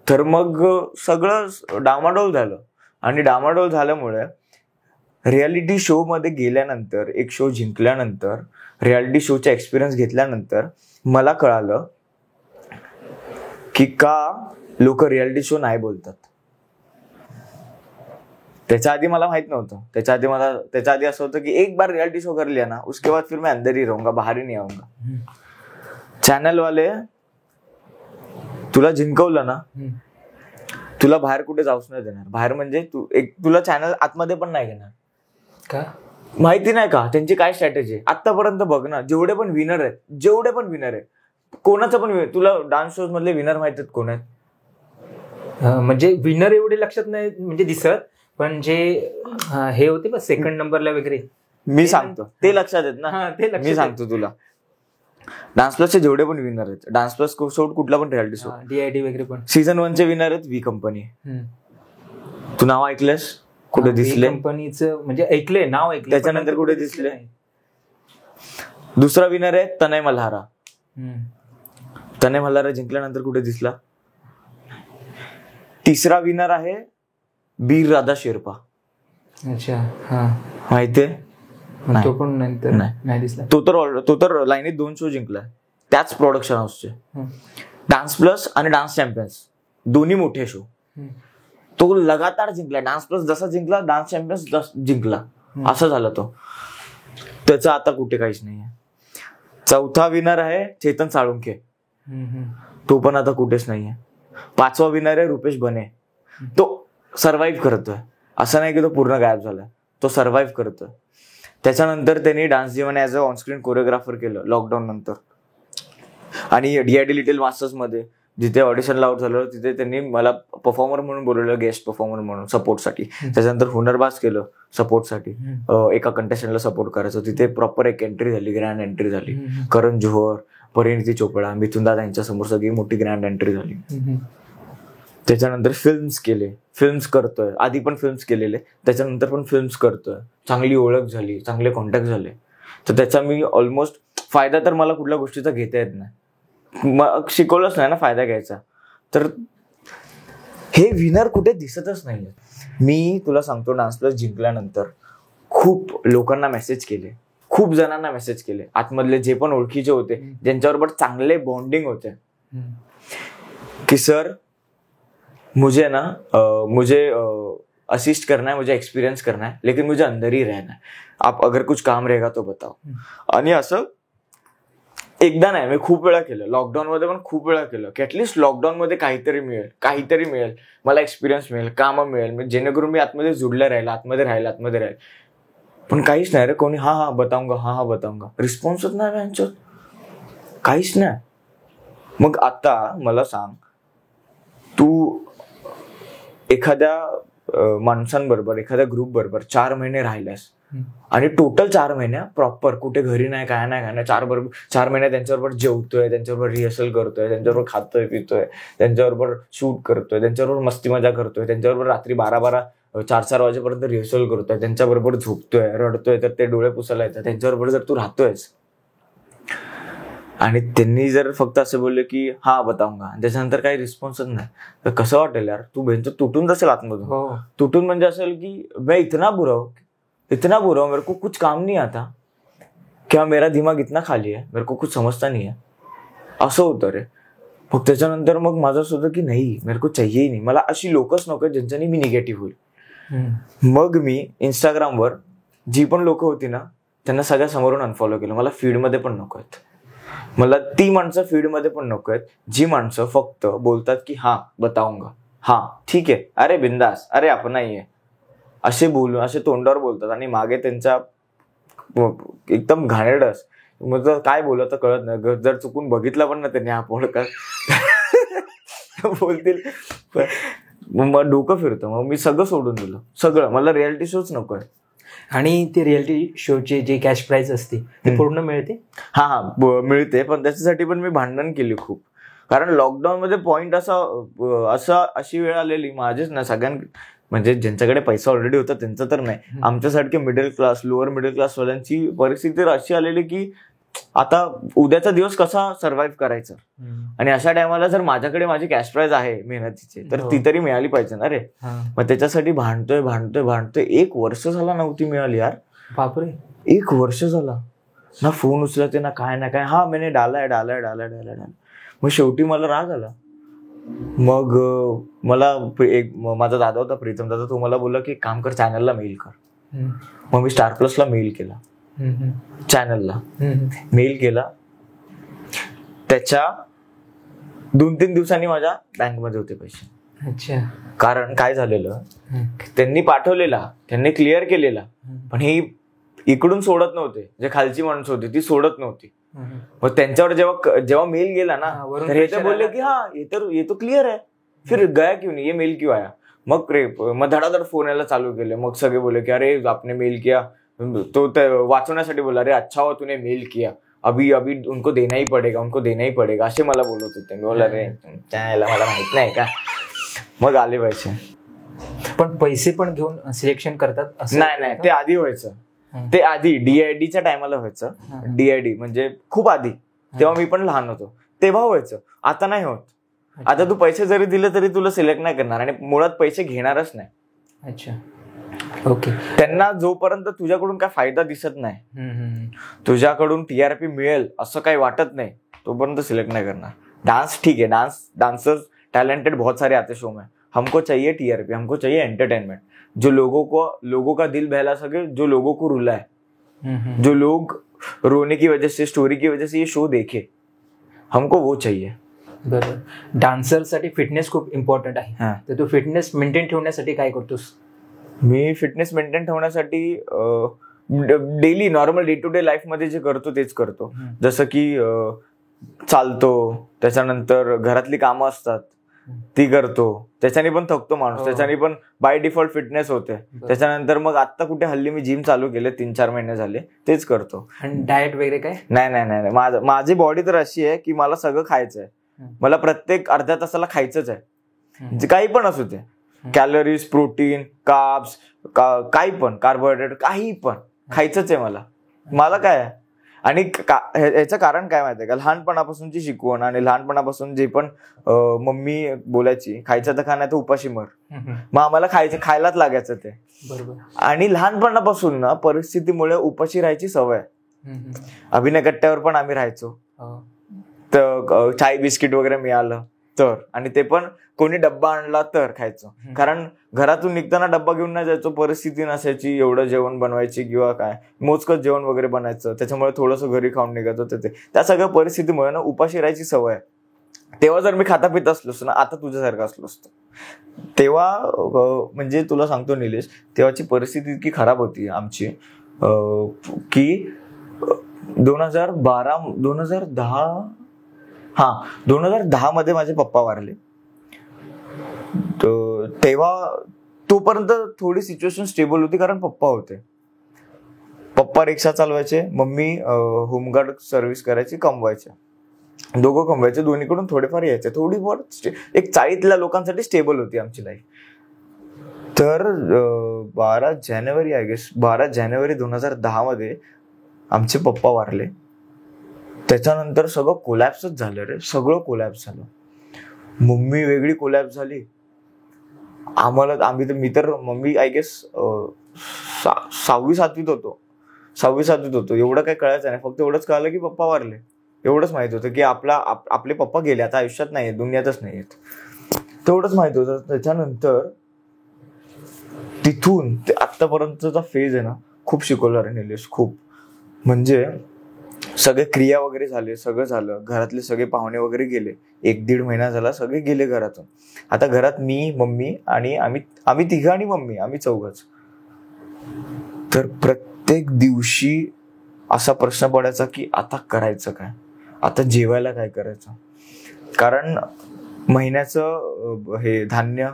तर मग सगळं डामाडोल झालं. आणि डामाडोल झाल्यामुळे रियालिटी शो मध्ये गेल्यानंतर, एक शो जिंकल्यानंतर, रियालिटी शोचा एक्सपिरियन्स घेतल्यानंतर मला कळालं की का लोक रियालिटी शो नाही बोलतात. त्याच्या आधी मला माहित नव्हतं. त्याच्या आधी असं होतं की एक बार रियालिटी शो कर लिया ना, उसके बाद फिर मैं अंदर ही रहूंगा, बाहर ही नहीं आऊंगा. चॅनल वाले तुला जिंकवलं ना, तुला बाहेर कुठे जाऊच नाही देणार. बाहेर म्हणजे तुला चॅनल आतमध्ये पण नाही घेणार. का माहिती नाही का त्यांची काय स्ट्रॅटेजी आहे. आतापर्यंत बघ ना, जेवढे पण विनर आहेत, कोणाचं पण, तुला डान्स शोज मधले विनर माहित आहेत कोण आहेत? म्हणजे विनर एवढे लक्षात नाही म्हणजे दिसत, पण जे हे होते बस सेकंड नंबरला वगैरे, मी सांगतो ते लक्षात आहेत ना. मी सांगतो तुला, डान्स प्लसचे जेवढे पण विनर आहेत, डान्स प्लस सोड कुठला पण रियालिटी शो, DID वगैरे पण, सीझन 1 चे विनर आहेत व्ही कंपनी. तू नाव ऐकलंस? कुठे दिसले? कंपनीचं म्हणजे ऐकलंय, नाव ऐकलं, त्याच्यानंतर कुठे दिसले? दुसरा विनर आहे तनय मल्हारा. तनय मल्हारा जिंकल्यानंतर कुठे दिसला? तिसरा विनर आहे बीर राधा शेर्पा. अच्छा, हा माहितीये? तो पण नंतर नाही दिसला. तो तर लाईनीत 2 शो जिंकलाय त्याच प्रोडक्शन हाऊसचे, डान्स प्लस आणि डान्स चॅम्पियन्स. दोन्ही मोठे शो. तो लगातार जिंकला. डान्स प्लस जसा जिंकला, डान्स चॅम्पियन्स जिंकला, असं झालं तो. त्याचं आता कुठे काहीच नाहीये. चौथा विनर आहे चेतन साळुंखे, तो पण आता कुठेच नाहीये. 5वा विनर आहे रुपेश बने, तो सर्व्हाइव्ह करतोय. असं नाही की तो पूर्ण गायब झालाय, तो सर्व्हाइव्ह करतोय. त्याच्यानंतर त्यांनी dance Jeevan as a onscreen choreographer केलं लॉकडाऊन नंतर. आणि DID लिटिल मास्टर्स मध्ये जिथे ऑडिशनला आउट झालं तिथे त्यांनी मला परफॉर्मर म्हणून बोलवलं, गेस्ट परफॉर्मर म्हणून सपोर्टसाठी. त्याच्यानंतर हुनरबाज केलं सपोर्टसाठी, एका कंटेस्टंटला सपोर्ट करायचं. तिथे प्रॉपर एक एंट्री झाली, ग्रँड एंट्री झाली. करण जोहर, परिणिती चोपडा, मिथुन दादा यांच्या समोर सगळी मोठी ग्रँड एंट्री झाली. त्याच्यानंतर फिल्म्स केले, फिल्म्स करतोय. आधी पण फिल्म्स केलेले, त्याच्यानंतर पण फिल्म्स करतोय. चांगली ओळख झाली, चांगले कॉन्टॅक्ट झाले. तर त्याचा मी ऑलमोस्ट फायदा तर मला कुठल्या गोष्टीचा घेता येत नाही, मग शिकवलंच नाही ना फायदा घ्यायचा. तर हे विनर कुठे दिसतच नाही. मी तुला सांगतो, डान्स प्लस जिंकल्यानंतर खूप लोकांना मेसेज केले, खूप जणांना मेसेज केले, आतमधले जे पण ओळखीचे होते, ज्यांच्याबरोबर चांगले बॉन्डिंग होते, की सर मुझे असिस्ट करना है, मुझे एक्सपीरियंस करना है, लेकिन मुझे अंदर ही रहना है. आप अगर कुछ काम रहेगा तो बताओ. आणि असं एकदा नाही, मी खूप वेळा केलं. लॉकडाऊन मध्ये पण खूप वेळा केलं की ऍटलीस्ट लॉकडाऊन मध्ये काहीतरी मिळेल, मला एक्सपिरियन्स मिळेल, कामं मिळेल, जेणेकरून मी आतमध्ये जुडलं राहील, आतमध्ये राहील. पण काहीच नाही रे. कोणी हा बताऊंगा, रिस्पॉन्सच नाही यांच्यात, काहीच नाही. मग आता मला सांग, तू एखाद्या माणसांबरोबर, एखाद्या ग्रुप बरोबर 4 महिने राहिलास आणि टोटल 4 महिन्या प्रॉपर कुठे घरी नाही, काय नाही, 4 महिने त्यांच्याबरोबर जेवतोय, त्यांच्याबरोबर रिहर्सल करतोय, त्यांच्याबरोबर खातोय पितोय, त्यांच्याबरोबर शूट करतोय, त्यांच्याबरोबर मस्ती मजा करतोय, त्यांच्याबरोबर रात्री 12-12 4-4 वाजेपर्यंत रिहर्सल करतोय, त्यांच्याबरोबर झोपतोय, रडतोय तर ते डोळे पुसायला येतात, त्यांच्याबरोबर जर तू राहतोयस आणि त्यांनी जर फक्त असं बोलले की हा बताऊंगा, त्याच्यानंतर काही रिस्पॉन्सच नाही, तर कसं वाटेल यार. तू बेंच तुटून जाशील आतमधून. तुटून म्हणजे असेल की मैं इतना बुरा हूं, मेरे को कुछ काम नहीं आता, क्या मेरा दिमाग इतना खाली है, मेरे को कुछ समजता नहीं है, असं होतं रे. मग त्याच्यानंतर मग माझं असं होतं की नाही, मेरे को चाहिए ही नाही. मला अशी लोकच नको ज्यांच्यानी मी निगेटिव्ह होईल. मग मी इंस्टाग्रामवर जी पण लोक होती ना, त्यांना सगळ्या समोरून अनफॉलो केलं. मला फीडमध्ये पण नको आहेत, मला ती माणसं फीडमध्ये पण नको आहेत जी माणसं फक्त बोलतात की हा बताऊंगा, हा ठीक आहे, अरे बिंदास, अरे आपण नाहीये, असे तोंडावर बोलतात आणि मागे त्यांच्या एकदम घाणेरडस. मग काय बोलत कळत नाही. जर चुकून बघितलं पण ना त्यांनी हा पॉडकास्ट बोलतील, मग डोकं फिरतं. मग मी सगळं सोडून दिलं, सगळं. मला रियालिटी शोच नको आहे. आणि ते रियालिटी शोचे जे कॅश प्राइज असते ते पूर्ण मिळते. हा मिळते, पण त्याच्यासाठी पण मी भांडण केली खूप. कारण लॉकडाऊन मध्ये पॉइंट अशी वेळ आलेली माझेच ना, म्हणजे ज्यांच्याकडे पैसा ऑलरेडी होता त्यांचं तर नाही, आमच्यासारखे middle class, lower middle class वाल्यांची परिस्थिती अशी आलेली की आता उद्याचा दिवस कसा सर्व्हाइव्ह करायचा. आणि अशा टायमाला जर माझ्याकडे माझी कॅश प्राइज आहे मेहनतीची, तर ती तरी मिळाली पाहिजे ना रे. मग त्याच्यासाठी भांडतोय 1 वर्ष झाला नव्हती मिळाली यार. बापरे, 1 वर्ष झाला ना, फोन उचलते ना काय ना काय. हा मैंने डाला. मग शेवटी मला राग आला. मग मला माझा दादा होता प्रीतम दादा, तो मला बोलला की काम कर, चॅनलला मेल कर. मग मी स्टार प्लसला मेल केला, चॅनलला मेल केला. त्याच्या 2-3 दिवसांनी माझ्या बँकमध्ये होते पैसे. अच्छा. कारण काय झालेलं, त्यांनी पाठवलेला, त्यांनी क्लिअर केलेला, पण ही इकडून सोडत नव्हते. जे खालची माणसं होती ती सोडत नव्हती. मग त्यांच्यावर जेव्हा मेल गेला ना, तर हे तर बोलले की हा ये तो क्लियर है, फिर गया क्यों नहीं, ये मेल क्यों आया. मग धडाधड फोन यायला चालू केले. मग सगळे बोलले की अरे आपने मेल किया. तो वाचवण्यासाठी बोला, अरे अच्छा हुआ तूने मेल किया, अभी उनको देना ही पडेगा, असे मला बोलत होते. मी बोला रे त्याला मला माहित नाही का. मग आले पैसे. पण पैसे पण घेऊन सिलेक्शन करतात? नाही, ते आधी व्हायचं. ते आधी DIDच्या टायमाला व्हायचं. DID म्हणजे खूप आधी, तेव्हा मी पण लहान होतो तेव्हा व्हायचं. आता नाही होत. आता तू पैसे जरी दिले तरी तुला सिलेक्ट नाही करणार आणि मुळात पैसे घेणारच नाही. अच्छा, ओके. त्यांना जोपर्यंत तुझ्याकडून काय फायदा दिसत नाही, तुझ्याकडून TRP मिळेल असं काही वाटत नाही, तोपर्यंत सिलेक्ट नाही करणार. डान्स ठीक आहे, डान्सर्स टैलेंटेड बहुत सारे आते शो में, हमको चाहिए TRP, हमको चाहिए एंटरटेनमेंट, जो लोगों का दिल बहला सके, जो लोगों को रुलाए, जो लोग रोने की वजह से, स्टोरी की वजह से ये शो देखे, हमको वो चाहिए. बरोबर. डान्सरसाठी फिटनेस खूप इम्पॉर्टंट आहे. तर तू फिटनेस मेंटेन ठेवण्यासाठी काय करतोस? मी फिटनेस मेंटेन ठेवण्यासाठी daily normal day to day life मध्ये जे करतो तेच करतो. जसं की चालतो, त्याच्यानंतर घरातली कामं असतात ती करतो, त्याच्याने पण थकतो माणूस, त्याच्याने पण बाय डिफॉल्ट फिटनेस होते. त्याच्यानंतर मग आता कुठे हल्ली मी जिम चालू केले, 3-4 महिने झाले, तेच करतो. आणि डाएट वगैरे काय? नाही, माझी बॉडी तर अशी आहे की मला सगळं खायचंय. मला प्रत्येक अर्ध्या तासाला खायचंच आहे, काही पण असू ते, कॅलरीज, प्रोटीन, कार्ब्स, काही पण, कार्बोहायड्रेट, काही पण खायचंच आहे मला काय आहे. आणि ह्याचं कारण काय माहितीये का, लहानपणापासूनची शिकवण आणि लहानपणापासून जे पण मम्मी बोलायची, खायचं तर खा नाही तर उपाशी मर, मग आम्हाला खायलाच लागायचं ते. बरोबर. आणि लहानपणापासून ना परिस्थितीमुळे उपाशी राहायची सवय. अभिनय कट्ट्यावर पण आम्ही राहायचो, तर चाय बिस्किट वगैरे मिळालं तर, आणि ते पण कोणी डब्बा आणला तर खायचो, कारण घरातून निघताना डब्बा घेऊन नाही जायचो, परिस्थिती नसायची एवढं जेवण बनवायची किंवा काय, मोजकच जेवण वगैरे बनायचं, त्याच्यामुळे थोडंसं घरी खाऊन निघायचं. त्या सगळ्या परिस्थितीमुळे ना उपाशी राहायची सवय. तेव्हा जर मी खाता पित असलो असतो ना, आता तुझ्यासारखं असलो असतो. तेव्हा म्हणजे तुला सांगतो निलेश, तेव्हाची परिस्थिती इतकी खराब होती आमची की 2010 मध्ये माझे पप्पा वारले. तेव्हा तोपर्यंत थोडी सिच्युएशन स्टेबल होती, कारण पप्पा होते. पप्पा रिक्षा चालवायचे, मम्मी होमगार्ड सर्व्हिस करायची, कमवायचे, दोघं कमवायचे, दोन्हीकडून थोडेफार यायचे, थोडी बहुत एक 40 लोकांसाठी स्टेबल होती आमची लाईफ. तर 12 जानेवारी 2010 मध्ये आमचे पप्पा वारले. त्याच्यानंतर सगळं कोलॅप्सच झालं रे, सगळं कोलॅप्स झालं. मम्मी वेगळी कोलॅप्स झाली. मम्मी आय गेस 6वी-7वीत होतो. एवढं काही कळायचं नाही, फक्त एवढंच कळालं की पप्पा वारले, एवढंच माहित होतं की आपले पप्पा गेले, आता आयुष्यात नाहीये, दुनियातच नाहीयेत, तेवढंच माहित होतं. त्याच्यानंतर तिथून ते आतापर्यंतचा फेज आहे ना, खूप शिकवलं रे निलेश, खूप. म्हणजे सगळे क्रिया वगैरे झाले, सगळं झालं, घरातले सगळे पाहुणे वगैरे गेले, 1-1.5 महिना झाला, सगळे गेले घरातून. आता घरात मी, मम्मी आणि आम्ही तिघं आणि मम्मी, आम्ही चौघच. तर प्रत्येक दिवशी असा प्रश्न पडायचा की आता करायचं काय, आता जेवायला काय करायचं, कारण महिन्याचं हे धान्य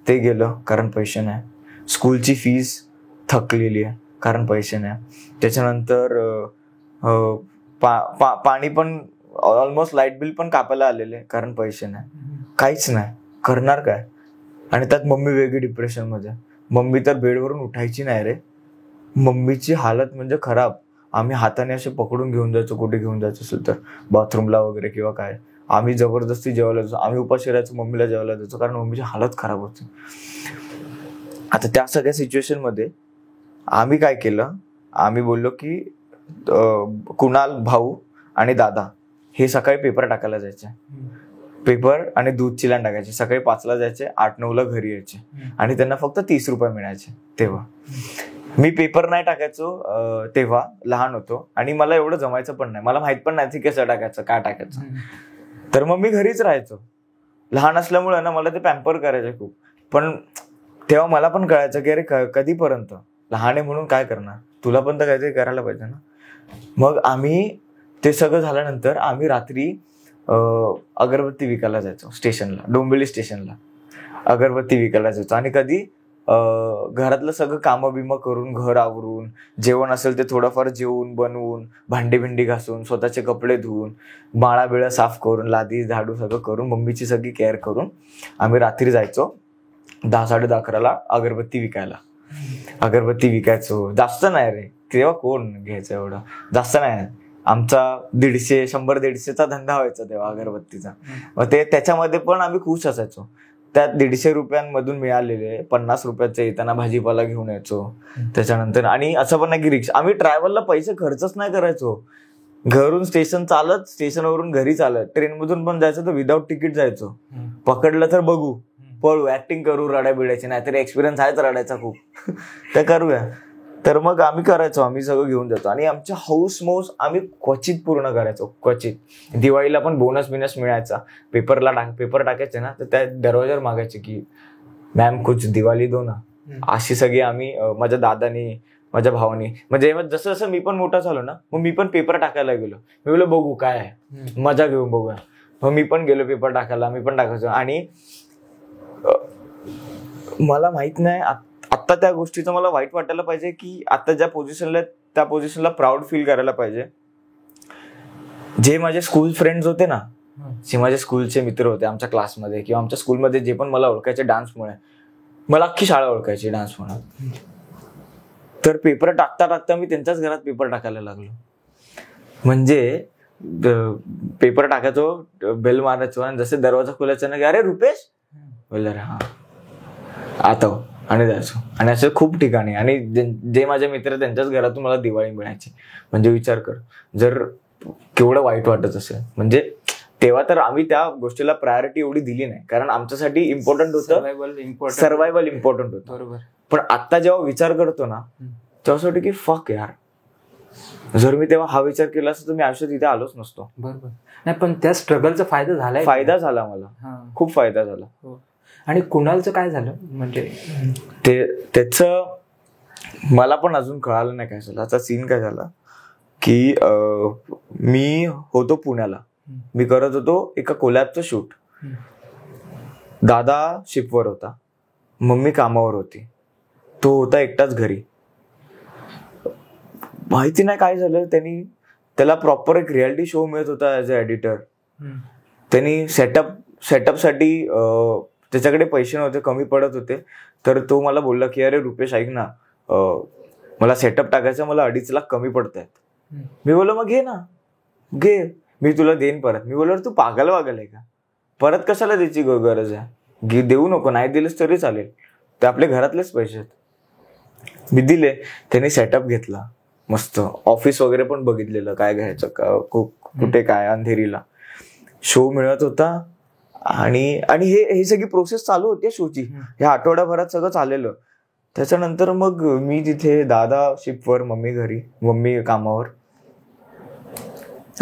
ते गेलं कारण पैसे नाही, स्कूलची फीस थकलेली आहे कारण पैसे नाही, त्याच्यानंतर पाणी पण ऑलमोस्ट, लाईट बिल पण कापायला आलेले कारण पैसे नाही, काहीच नाही, करणार काय. आणि त्यात मम्मी वेगळी डिप्रेशन मध्ये. मम्मी तर बेडवरून उठायची नाही रे, मम्मीची हालत म्हणजे खराब. आम्ही हाताने असे पकडून घेऊन जायचो, कुठे घेऊन जायचं असेल तर बाथरूमला वगैरे किंवा काय, आम्ही जबरदस्ती जेवायला जायचो, आम्ही उपाशी राहायचो, मम्मीला जेवायला जायचो, कारण मम्मीची हालत खराब होती. आता त्या सगळ्या सिच्युएशन मध्ये आम्ही काय केलं, आम्ही बोललो की कुणाल भाऊ आणि दादा हे सकाळी पेपर टाकायला जायचे, पेपर आणि दूध चिलान टाकायचे, सकाळी 5ला जायचे, 8-9ला घरी यायचे, आणि त्यांना फक्त 30 रुपये मिळायचे. तेव्हा मी पेपर नाही टाकायचो, तेव्हा लहान होतो आणि मला एवढं जमायचं पण नाही, मला माहित पण नाही कसं टाकायचं, काय टाकायचं. तर मग मी घरीच राहायचो. लहान असल्यामुळे ना मला ते पॅम्पर करायचे खूप. पण तेव्हा मला पण कळायचं की अरे कधीपर्यंत, लहान आहे म्हणून काय करणार, तुला पण तर काहीतरी करायला पाहिजे ना. मग आम्ही ते सगळं झाल्यानंतर आम्ही रात्री अगरबत्ती विकायला जायचो स्टेशनला, डोंबिवली स्टेशनला अगरबत्ती विकायला जायचो. आणि कधी घरातलं सगळं कामं बिमं करून, घर आवरून, जेवण असेल ते थोडंफार जेवून बनवून, भांडी भिंडी घासून, स्वतःचे कपडे धुवून, माळा बिळा साफ करून, लादी झाडू सगळं करून, मम्मीची सगळी केअर करून आम्ही रात्री जायचो 10-11:30 अगरबत्ती विकायला. अगरबत्ती विकायचो, जास्त नाही रे तेव्हा, कोण घ्यायचं एवढं, जास्त नाही, आमचा 100-150चा धंदा व्हायचा तेव्हा अगरबत्तीचा. मग ते त्याच्यामध्ये पण आम्ही खुश असायचो. त्यात 150 रुपयांमधून मिळालेले 50 रुपयाचे येताना भाजीपाला घेऊन यायचो. त्याच्यानंतर आणि असं पण नाही की रिक्षा, आम्ही ट्रॅव्हलला पैसे खर्चच नाही करायचो. घरून स्टेशन चालत, स्टेशनवरून घरी चालत, ट्रेनमधून पण जायचं तर विदाऊट तिकीट जायचो. पकडलं तर बघू, पळू, ऍक्टिंग करू, रड्या बिडायची, नाहीतरी एक्सपिरियन्स आहेच रडायचा खूप. तर करूया. तर मग आम्ही करायचो, आम्ही सगळं घेऊन जातो. आणि आमचे हाऊस मौस आम्ही क्वचित पूर्ण करायचो, क्वचित. दिवाळीला पण बोनस बिनस मिळायचा. पेपर टाकायचे ना, तर त्या दरवाजावर मागायचे की मॅम कुछ दिवाळी दो ना. अशी सगळी आम्ही, माझ्या दादानी, माझ्या भावानी, म्हणजे जसं जसं मी पण मोठा झालो ना, मग मी पण पेपर टाकायला गेलो. मी बोललो बघू काय आहे, मजा घेऊन बघूया. मग मी पण गेलो पेपर टाकायला, मी पण टाकायचो. आणि मला माहित नाही आता त्या गोष्टीचं मला वाईट वाटायला पाहिजे की आता ज्या पोझिशनला, त्या पोझिशनला प्राऊड फील करायला पाहिजे. जे माझे स्कूल फ्रेंड्स होते ना, जे माझे स्कूलचे मित्र होते आमच्या क्लासमध्ये किंवा आमच्या स्कूलमध्ये, जे पण मला ओळखायचे डान्समुळे, मला अख्खी शाळा ओळखायची डान्समुळे. तर पेपर टाकता टाकता मी त्यांच्याच घरात पेपर टाकायला लागलो. म्हणजे पेपर टाकायचो, बेल मारायचो, आणि जसे दरवाजा खोलायचा ना की अरे रुपेश, बोल अरे हा आता, आणि जायचो. आणि असे खूप ठिकाणी. आणि जे माझे मित्र त्यांच्याच घरातून मला दिवाळी मिळायची. म्हणजे विचार कर, जर केवढं वाईट वाटत असेल. म्हणजे तेव्हा तर आम्ही त्या गोष्टीला प्रायोरिटी एवढी दिली नाही, कारण आमच्यासाठी इम्पॉर्टंट होतं, सर्व्हायवल इम्पॉर्टंट होतं. बरोबर. पण आता जेव्हा विचार करतो ना, तेव्हा असं वाटतं की फक यार, जर मी तेव्हा हा विचार केला असता तर मी आयुष्यात इथे आलोच नसतो. बरोबर. नाही, पण त्या स्ट्रगलचा फायदा झाला मला, खूप फायदा झाला. आणि कुणालचं काय झालं, म्हणजे त्याचं मला पण अजून कळालं नाही काय झालं. आता सीन काय झाला की मी होतो पुण्याला, मी करत होतो एका कोलॅबचं शूट. दादा शिपवर होता, मम्मी कामावर होती, तो होता एकटाच घरी. माहिती नाही काय झालं, त्याला प्रॉपर एक रियालिटी शो मिळत होता ऍज अ एडिटर. त्यांनी सेटअपसाठी त्याच्याकडे पैसे नव्हते, कमी पडत होते. तर तो मला बोलला की अरे रुपेश ऐक ना, मला सेटअप टाकायचं, मला 2.5 लाख कमी पडतायत. मी बोललो मग घे ना, घे, मी तुला देईन परत. मी बोललो तू पागल आहे का, परत कशाला त्याची गरज आहे, देऊ नको, नाही दिलेस तरी चालेल, ते आपले घरातलेच पैसे आहेत. मी दिले. त्यांनी सेटअप घेतला मस्त, ऑफिस वगैरे पण बघितलेलं, काय घ्यायचं, कुठे काय, अंधेरीला शो मिळत होता. आणि हे सगळी प्रोसेस चालू होती शोची. ह्या आठवड्याभरात सगळं चाललेलं. त्याच्यानंतर मग मी तिथे, दादा शिपवर, मम्मी घरी, मम्मी कामावर.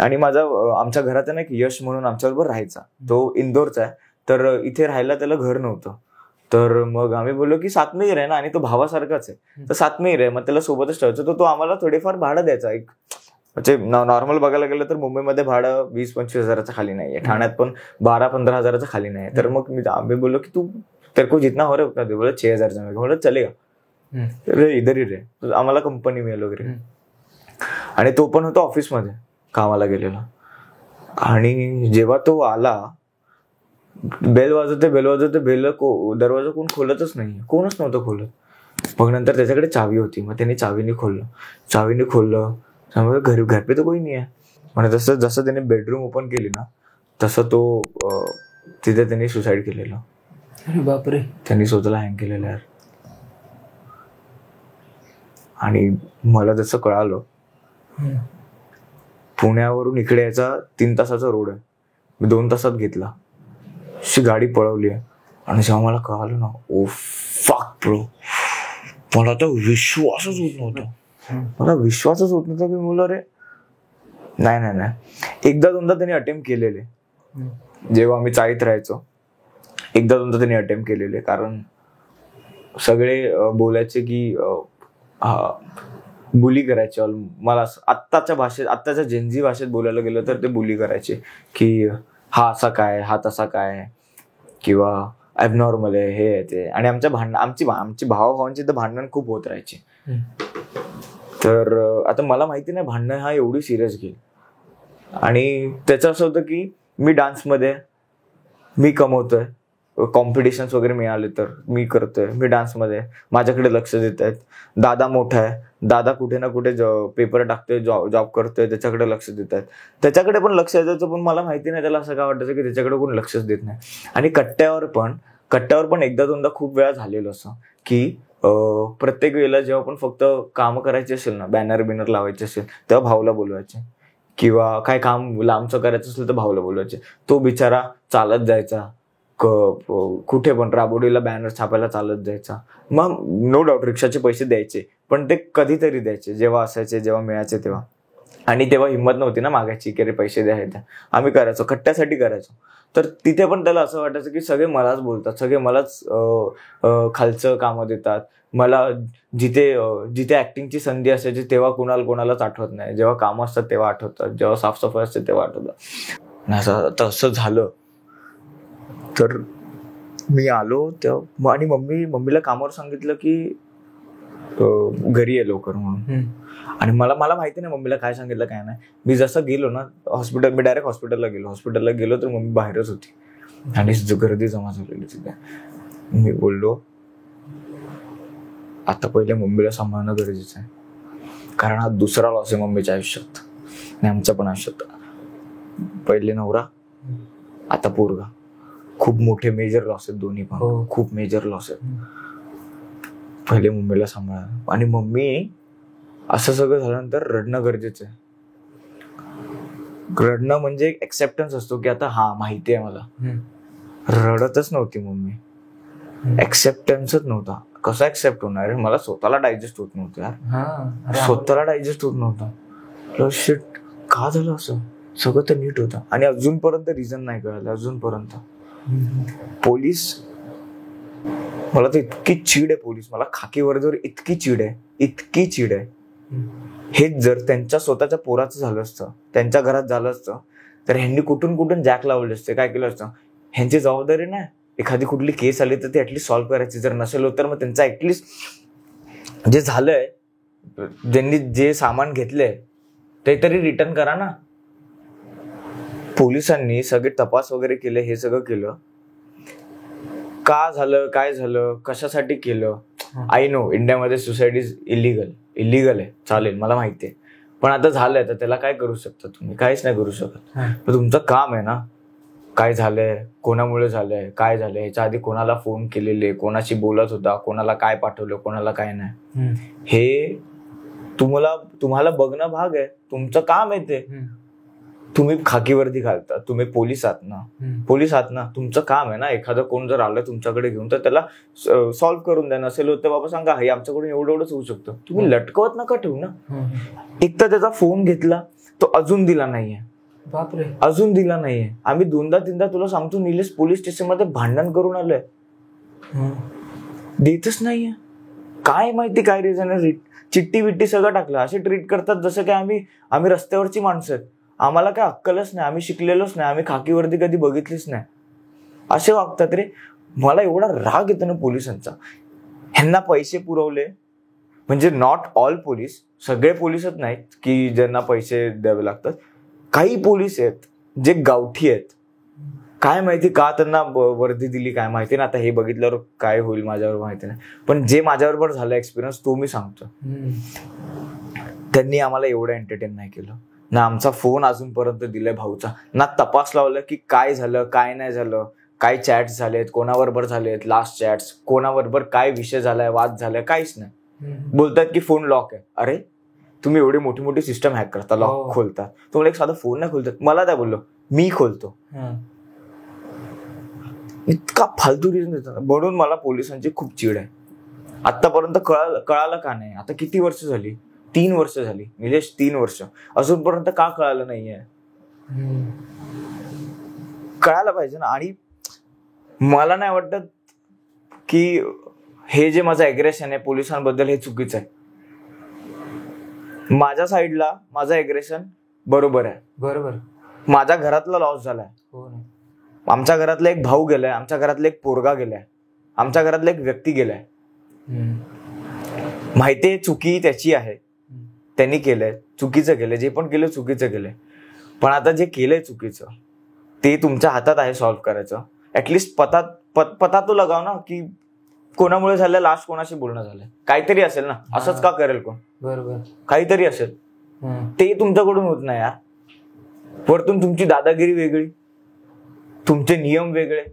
आणि आमच्या घरात ना एक यश म्हणून आमच्याबरोबर राहायचा, तो इंदोरचा आहे. तर इथे राहायला त्याला घर नव्हतं. तर मग आम्ही बोललो की साथ में ही रहे ना, आणि तो भावासारखाच आहे, तर साथ में ही रहे, मग त्याला सोबतच ठेवायचं. तर तो आम्हाला थोडेफार भाडं द्यायचा. एक म्हणजे नॉर्मल बघायला गेलं तर मुंबईमध्ये भाडं 20-25 हजाराच्या खाली नाहीये, ठाण्यात पण 12-15 हजाराच्या खाली नाहीये. तर मग आम्ही बोललो की तू तेरे को जितना हो रहा है, बोला 6,000 बोला चलेगा, इधर ही रे, आम्हाला कंपनी मिळेल वगैरे. आणि तो पण होता ऑफिसमध्ये कामाला गेलेला. आणि जेव्हा तो आला, बेल वाजवते दरवाजा कोण खोलतच नाही, कोणच नव्हतं खोलत. मग नंतर त्याच्याकडे चावी होती, मग त्याने चावीने खोललं. घर पे तो कोई नाही आहे. म्हणजे जसं त्याने बेडरूम ओपन केली ना, तसं तो तिथे त्यांनी सुसाईड केलेलं. अरे बापरे. त्यांनी स्वतःला हँग केलेलं यार. आणि मला जसं कळालं, पुण्यावरून इकडे यायचा 3 तासाचा रोड आहे, मी 2 तासात घेतला. अशी गाडी पळवली आहे. आणि जेव्हा मला कळालं ना, ओ फक ब्रो, मला तर विश्वासच होत नव्हता. की मुलं रे, नाही. एकदा दोनदा त्यांनी अटेम्प्ट केलेले, जेव्हा आम्ही चाळीत राहायचो, एकदा दोनदा त्यांनी अटेम्प्ट केलेले. कारण सगळे बोलायचे की बुली करायचे मला. आत्ताच्या जेनझी भाषेत बोलायला गेलं तर ते बुली करायचे की हा असा काय, हा तसा काय, किंवा ॲबनॉर्मल आहे, हे आहे ते. आणि आमची भावाभावांची तर भांडण खूप होत राहायची. तर आता मला माहिती नाही भांडणं हा एवढी सिरियस घेईल. आणि त्याचं असं होतं की मी डान्समध्ये, मी कमवतोय, कॉम्पिटिशन्स वगैरे मिळाले तर मी करतोय, मी डान्समध्ये, माझ्याकडे लक्ष देत आहेत. दादा मोठा आहे, दादा कुठे ना कुठे पेपर टाकतोय, जॉब करतोय, त्याच्याकडे लक्ष देत आहेत. त्याच्याकडे पण लक्ष द्यायचं, पण मला माहिती नाही त्याला असं काय वाटायचं की त्याच्याकडे कोण लक्षच देत नाही. आणि कट्ट्यावर पण एकदा दोनदा खूप वेळा झालेलं असं की प्रत्येक वेळेला जेव्हा पण फक्त कामं करायची असेल ना, बॅनर लावायचे असेल, तेव्हा भाऊला बोलवायचे किंवा काय काम लांबचं करायचं असेल तर भाऊला बोलायचे. तो बिचारा चालत जायचा, कुठे पण राबोडीला बॅनर छापायला चालत जायचा. मग नो डाऊट रिक्षाचे पैसे द्यायचे, पण ते कधीतरी द्यायचे, जेव्हा असायचे, जेव्हा मिळायचे तेव्हा. आणि तेव्हा हिंमत नव्हती ना मागायची की रे पैसे द्या. आम्ही करायचो, कट्ट्यासाठी करायचो. तर तिथे पण त्याला असं वाटायचं की सगळे मलाच बोलतात, सगळे मलाच खालचं कामं देतात. मला जिथे ऍक्टिंगची संधी असायची तेव्हा कोणालाच आठवत नाही, जेव्हा कामं असतात तेव्हा आठवतात, जेव्हा साफसफाई असते तेव्हा आठवतात. तसं झालं. तर मी आलो तेव्हा आणि मम्मीला कामावर सांगितलं की घरी ये लवकर म्हणून. आणि मला माहिती नाही मम्मीला काय सांगितलं काय नाही. मी जसं गेलो ना मी डायरेक्ट हॉस्पिटलला गेलो तर मम्मी बाहेरच होती आणि गर्दी जमा झालेली तिथे. मी बोललो आता पहिले मम्मीला सांभाळणं गरजेचं आहे, कारण हा दुसरा लॉस आहे मम्मीच्या आयुष्यात आणि आमच्या पण आयुष्यात. पहिले नवरा, आता पोरगा. खूप मोठे मेजर लॉस आहेत दोन्ही पण, खूप मेजर लॉस आहेत. पहिले मम्मीला सांभाळा. आणि मम्मी असं सगळं झाल्यानंतर रडणं गरजेचं आहे. रडणं म्हणजे एक एक्सेप्टन्स असतो की आता हा माहिती आहे मला. रडतच नव्हती मम्मी, एक्सेप्टन्सच नव्हता. कसं एक्सेप्ट होणार आहे, मला स्वतःला डायजेस्ट होत नव्हतं यार, स्वतःला डायजेस्ट होत नव्हतं. शिट, का झालं असं? सगळं तर नीट होतं आणि अजूनपर्यंत रिझन नाही कळलं अजूनपर्यंत. पोलीस, मला तर इतकी चीड आहे पोलीस, मला खाकी वर्दीवर इतकी चीड आहे. हेच जर त्यांच्या स्वतःच्या पोराचं झालं असतं, त्यांच्या घरात झालं असतं, तर ह्यांनी कुठून जॅक लावले असते, काय केलं असतं. ह्यांची जबाबदारी नाही, एखादी कुठली केस आली तर ती ऍटलीस्ट सॉल्व्ह करायची. जर नसेल होत तर मग त्यांचा ऍटलीस्ट जे झालंय, ज्यांनी जे सामान घेतलंय ते तरी रिटर्न करा ना. पोलिसांनी सगळे तपास वगैरे केले, हे सगळं केलं. का झालं, काय झालं, कशासाठी केलं. आय नो इंडियामध्ये सुसाईड इज इलिगल आहे, चालेल, मला माहिती आहे. पण आता झालंय तर त्याला काय करू शकता तुम्ही? काहीच नाही करू शकत. पण तुमचं काम आहे ना, काय झालंय, कोणामुळे झालंय, काय झालंय, ह्याच्या आधी कोणाला फोन केलेले, कोणाशी बोलत होता, कोणाला काय पाठवलं, कोणाला काय नाही, हे तुम्हाला बघणं भाग आहे. तुमचं काम आहे ते. तुम्ही खाकीवर्दी घालता, तुम्ही पोलीस आहात ना, तुमचं काम आहे ना. एखादं कोण जर आलं तुमच्याकडे घेऊन तर त्याला सॉल्व्ह करून द्या. नसेल होतं बाबा सांगा हे आमच्याकडून एवढंच होऊ शकतं. तुम्ही लटकवत नका ठेवू ना. एक तर त्याचा फोन घेतला, तो अजून दिला नाहीये. बापरे, अजून दिला नाहीये. आम्ही 2दा-3दा तुला सांगतो निलेश पोलीस स्टेशन मध्ये भांडण करून आलोय, देतच नाहीये. काय माहिती काय रिझन आहे. चिट्टी विट्टी सगळं टाकलं. असे ट्रीट करतात जसं काय आम्ही रस्त्यावरची माणसं आहेत. आम्हाला काय अक्कलच नाही, आम्ही शिकलेलोच नाही, आम्ही खाकीवर्दी कधी बघितलीच नाही. असे वागतात रे. मला एवढा राग येतो ना पोलिसांचा. ह्यांना पैसे पुरवले म्हणजे नॉट ऑल पोलीस, सगळे पोलीसच नाहीत की ज्यांना पैसे द्यावे लागतात. काही पोलीस आहेत जे गावठी आहेत. काय माहिती का त्यांना वर्दी दिली, काय माहिती ना. आता हे बघितल्यावर काय होईल माझ्यावर माहिती नाही, पण जे माझ्याबरोबर झालं एक्सपिरियन्स तो मी सांगतो. त्यांनी आम्हाला एवढं एंटरटेन नाही केलं ना. आमचा फोन अजूनपर्यंत दिलाय भाऊचा, ना तपास लावला की काय झालं, काय नाही झालं, काय चॅट्स झालेत, कोणाबरोबर झालेत लास्ट चॅट्स, कोणाबरोबर काय विषय झालाय, वाद झालाय, काहीच नाही. बोलतात की फोन लॉक आहे. अरे तुम्ही एवढी मोठी सिस्टम हॅक करता, लॉक खोलता, तुम्हाला एक साधा फोन नाही खोलतात. मला काय बोललो, मी खोलतो. इतका फालतू रिझन देतात. म्हणून मला पोलिसांची खूप चीड आहे. आतापर्यंत कळालं का नाही. आता किती वर्ष झाली, 3 वर्ष झाली निलेश, 3 वर्ष. अजूनपर्यंत का कळालं नाहीये. कळायला पाहिजे ना. आणि मला नाही वाटत की हे जे माझं ॲग्रेशन आहे पोलिसांबद्दल हे चुकीचं आहे. माझ्या साईडला माझं ॲग्रेशन बरोबर आहे. बरोबर. माझ्या घरातला लॉस झालाय. आमच्या घरातला एक भाऊ गेलाय, आमच्या घरातला एक पोरगा गेलाय, आमच्या घरातला एक व्यक्ती गेलाय. माहितीये चुकी त्याची आहे, त्यांनी केलंय, चुकीचं केलंय, जे पण केलं चुकीचं केलंय. पण आता जे केलंय चुकीचं ते तुमच्या हातात आहे सॉल्व्ह करायचं. ऍटलिस्ट पता तो लगाव ना की कोणामुळे झालं, लास्ट कोणाशी बोलणं झालंय, काहीतरी असेल ना. असंच का करेल कोण. बरोबर, काहीतरी असेल. ते तुमच्याकडून होत नाही यार. वरतून तुमची दादागिरी वेगळी, तुमचे नियम वेगळे.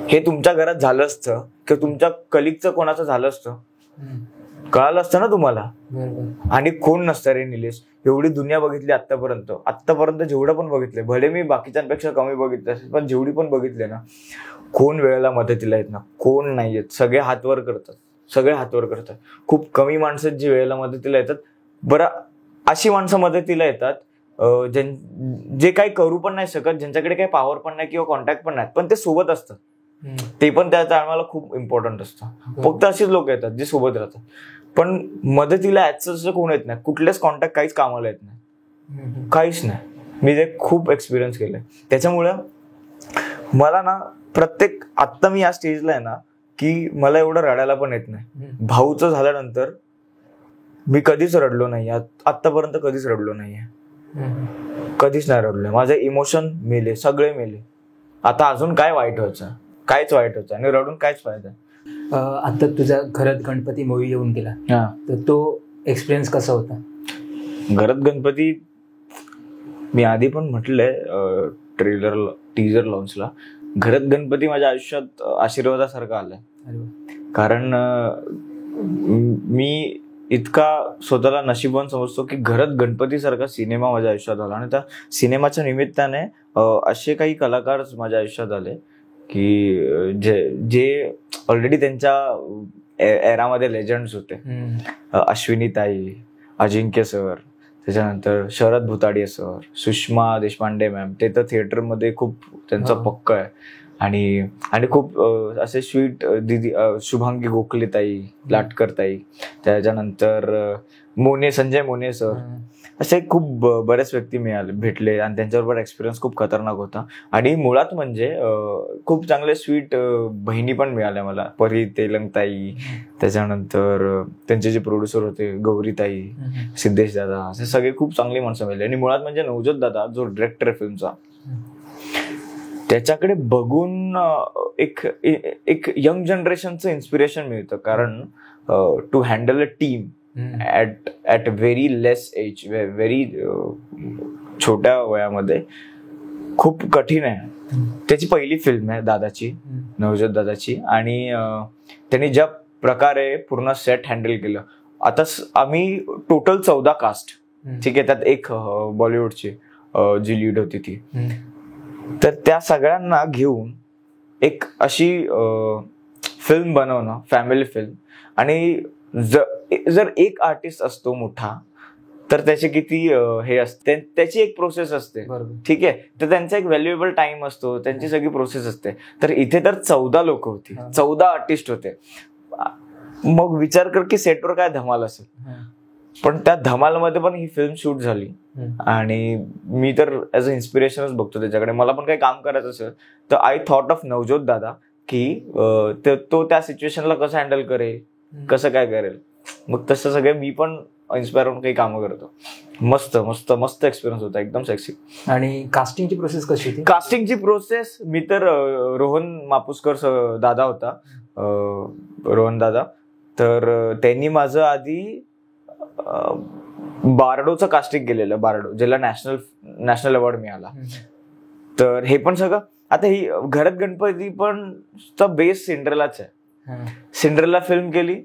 हे तुमच्या घरात झालं असतं किंवा तुमच्या कलिगचं कोणाचं झालं असतं कळालं असतं ना तुम्हाला. बरोबर. आणि कोण नसतं रे निलेश, एवढी दुनिया बघितली आतापर्यंत जेवढं पण बघितलंय, भले मी बाकीच्यांपेक्षा कमी बघितलं असेल, पण जेवढी पण बघितले ना, कोण वेळेला मदतीला येत ना, कोण नाही येत. सगळे हातवर करतात. खूप कमी माणसं जी वेळेला मदतीला येतात. बरं, अशी माणसं मदतीला येतात जे काही करू पण नाही शकत, ज्यांच्याकडे काही पॉवर पण नाही किंवा कॉन्टॅक्ट पण नाही, पण ते सोबत असतात. ते पण त्या टायमाला खूप इम्पॉर्टंट असतं. फक्त अशीच लोक येतात जे सोबत राहतात, पण मदतीला ऍक्सेस कोण येत नाही. कुठलेच कॉन्टॅक्ट काहीच कामाला येत नाही, काहीच नाही. मी ते खूप एक्सपिरियन्स केलंय. त्याच्यामुळं मला ना आत्ता मी या स्टेजला आहे ना, की मला एवढं रडायला पण येत नाही. भाऊचं झाल्यानंतर मी कधीच रडलो नाही, आतापर्यंत कधीच रडलो नाहीये, कधीच नाही रडलोय. माझे इमोशन मेले, सगळे मेले. आता अजून काय वाईट व्हायचं, काहीच वाईट व्हायचं आणि रडून काहीच फायदा. आता तुझा घरात गणपती मूवी येऊन गेला, तर तो एक्सपिरियन्स कसा होता? घरात गणपती, मी आधी पण म्हटलंय टीजर लॉन्चला, घरात गणपती माझ्या आयुष्यात आशीर्वादासारखा आलाय. कारण मी इतका स्वतःला नशीबवान समजतो की घरात गणपतीसारखा सिनेमा माझ्या आयुष्यात आला. आणि त्या सिनेमाच्या निमित्ताने असे काही कलाकार माझ्या आयुष्यात आले की जे ऑलरेडी त्यांच्या एरामध्ये लेजंड्स होते. अश्विनी ताई, अजिंक्य सर, त्याच्यानंतर शरद भुताडिया सर, सुषमा देशपांडे मॅम, ते तर थिएटरमध्ये खूप त्यांचं पक्क आहे. आणि खूप असे स्वीट दिदी, शुभांगी गोखले ताई, लाटकर ताई, त्याच्यानंतर संजय मोने सर, असे खूप बरेच व्यक्ती भेटले आणि त्यांच्याबरोबर एक्सपिरियन्स खूप खतरनाक होता. आणि मुळात म्हणजे खूप चांगले स्वीट बहिणी पण मिळाल्या मला, परी तेलंग ताई, त्याच्यानंतर त्यांचे जे प्रोड्युसर होते गौरी ताई, सिद्धेश दादा, असे सगळे खूप चांगली माणसं मिळाली. आणि मुळात म्हणजे नवजोत दादा जो डिरेक्टर आहे फिल्मचा, त्याच्याकडे बघून एक यंग जनरेशनचं इन्स्पिरेशन मिळतं. कारण to handle a team at very less age, very छोट्या वयामध्ये खूप कठीण आहे. त्याची पहिली फिल्म आहे दादाची, नवजोत दादाची. आणि त्यांनी ज्या प्रकारे पूर्ण सेट हँडल केलं. आता आम्ही टोटल 14 कास्ट, ठीक आहे, त्यात एक बॉलिवूडची जी लीड होती ती, तर त्या सगळ्यांना घेऊन एक अशी फिल्म बनवणं, फॅमिली फिल्म. आणि जर एक आर्टिस्ट असतो मोठा, तर त्याचे किती हे असते, त्याची एक प्रोसेस असते, ठीक आहे, तर त्यांचा एक व्हॅल्युएबल टाइम असतो, त्यांची सगळी प्रोसेस असते. तर इथे तर 14 लोक होती, 14 आर्टिस्ट होते. मग विचार कर की सेटवर काय धमाल असेल. पण त्या धमालमध्ये पण ही फिल्म शूट झाली. आणि मी तर ऍज अ इन्स्पिरेशनच बघतो त्याच्याकडे. मला पण काही काम करायचं असेल तर आय थॉट ऑफ नवजोत दादा, की तो त्या सिच्युएशनला कसं हँडल करेल, कसं काय करेल. मग तसं सगळे मी पण इन्स्पायर होऊन काही कामं करतो. मस्त मस्त मस्त एक्सपिरियन्स होता, एकदम सेक्सी. आणि कास्टिंगची प्रोसेस कशी होती? कास्टिंगची प्रोसेस, मी तर रोहन मापुसकर दादा होता, रोहन दादा, तर त्यांनी माझं आधी बारडोचं कास्टिंग केलेलं, बारडो ज्याला नॅशनल अवॉर्ड मिळाला. तर हे पण सगळं, आता ही घरात गणपती पण बेस सिंड्रेलाच आहे. सिंड्रेला फिल्म केली,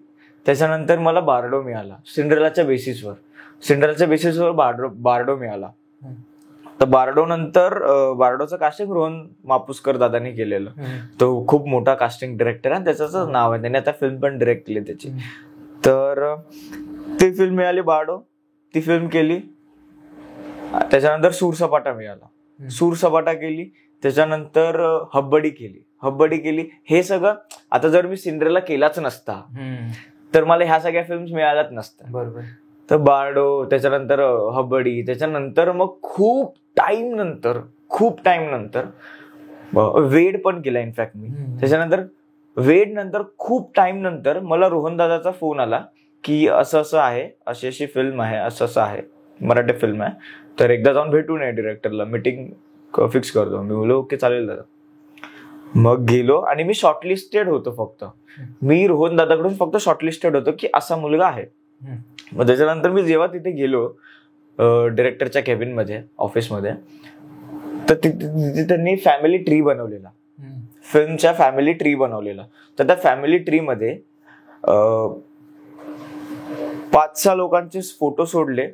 त्याच्यानंतर मला बारडो मिळाला सिंड्रेलाच्या बेसिसवर बारडो मिळाला. तर बारडो नंतर बारडोचं कास्टिंग रोहन मापुसकर दादांनी केलेलं. तो खूप मोठा कास्टिंग डिरेक्टर आहे, त्याचंच नाव आहे, त्याने आता फिल्म पण डिरेक्ट केली त्याची. तर ती फिल्म मिळाली बारडो, ती फिल्म केली. त्याच्यानंतर सूरसपाटा मिळाला, सूरसपाटा केली. त्याच्यानंतर हब्बडी केली. हे सगळं, आता जर मी सिंड्रेला केलाच नसता तर मला ह्या सगळ्या फिल्म्स मिळाल्याच नसत्या. बरोबर. तर बारडो, त्याच्यानंतर हब्बडी, त्याच्यानंतर मग खूप टाइम नंतर वेड पण केला इनफॅक्ट मी. त्याच्यानंतर वेड नंतर खूप टाइम नंतर मला रोहन दादाचा फोन आला की असं आहे, अशी फिल्म आहे, असं आहे, मराठी फिल्म आहे, तर एकदा जाऊन भेटून आहे डिरेक्टरला, मीटिंग फिक्स करतो. मी बोललो ओके चालेल दादा. मग गेलो आणि मी शॉर्टलिस्टेड होतो. फक्त मी रोहन दादाकडून फक्त शॉर्टलिस्टेड होतो की असा मुलगा आहे. मग त्याच्यानंतर मी जेव्हा तिथे गेलो डिरेक्टरच्या केबिन मध्ये, ऑफिसमध्ये, तर तिथे त्यांनी फॅमिली ट्री बनवलेला, फिल्मच्या फॅमिली ट्री बनवलेला. तर त्या फॅमिली ट्री मध्ये 5-6 लोकांचे फोटो सोडले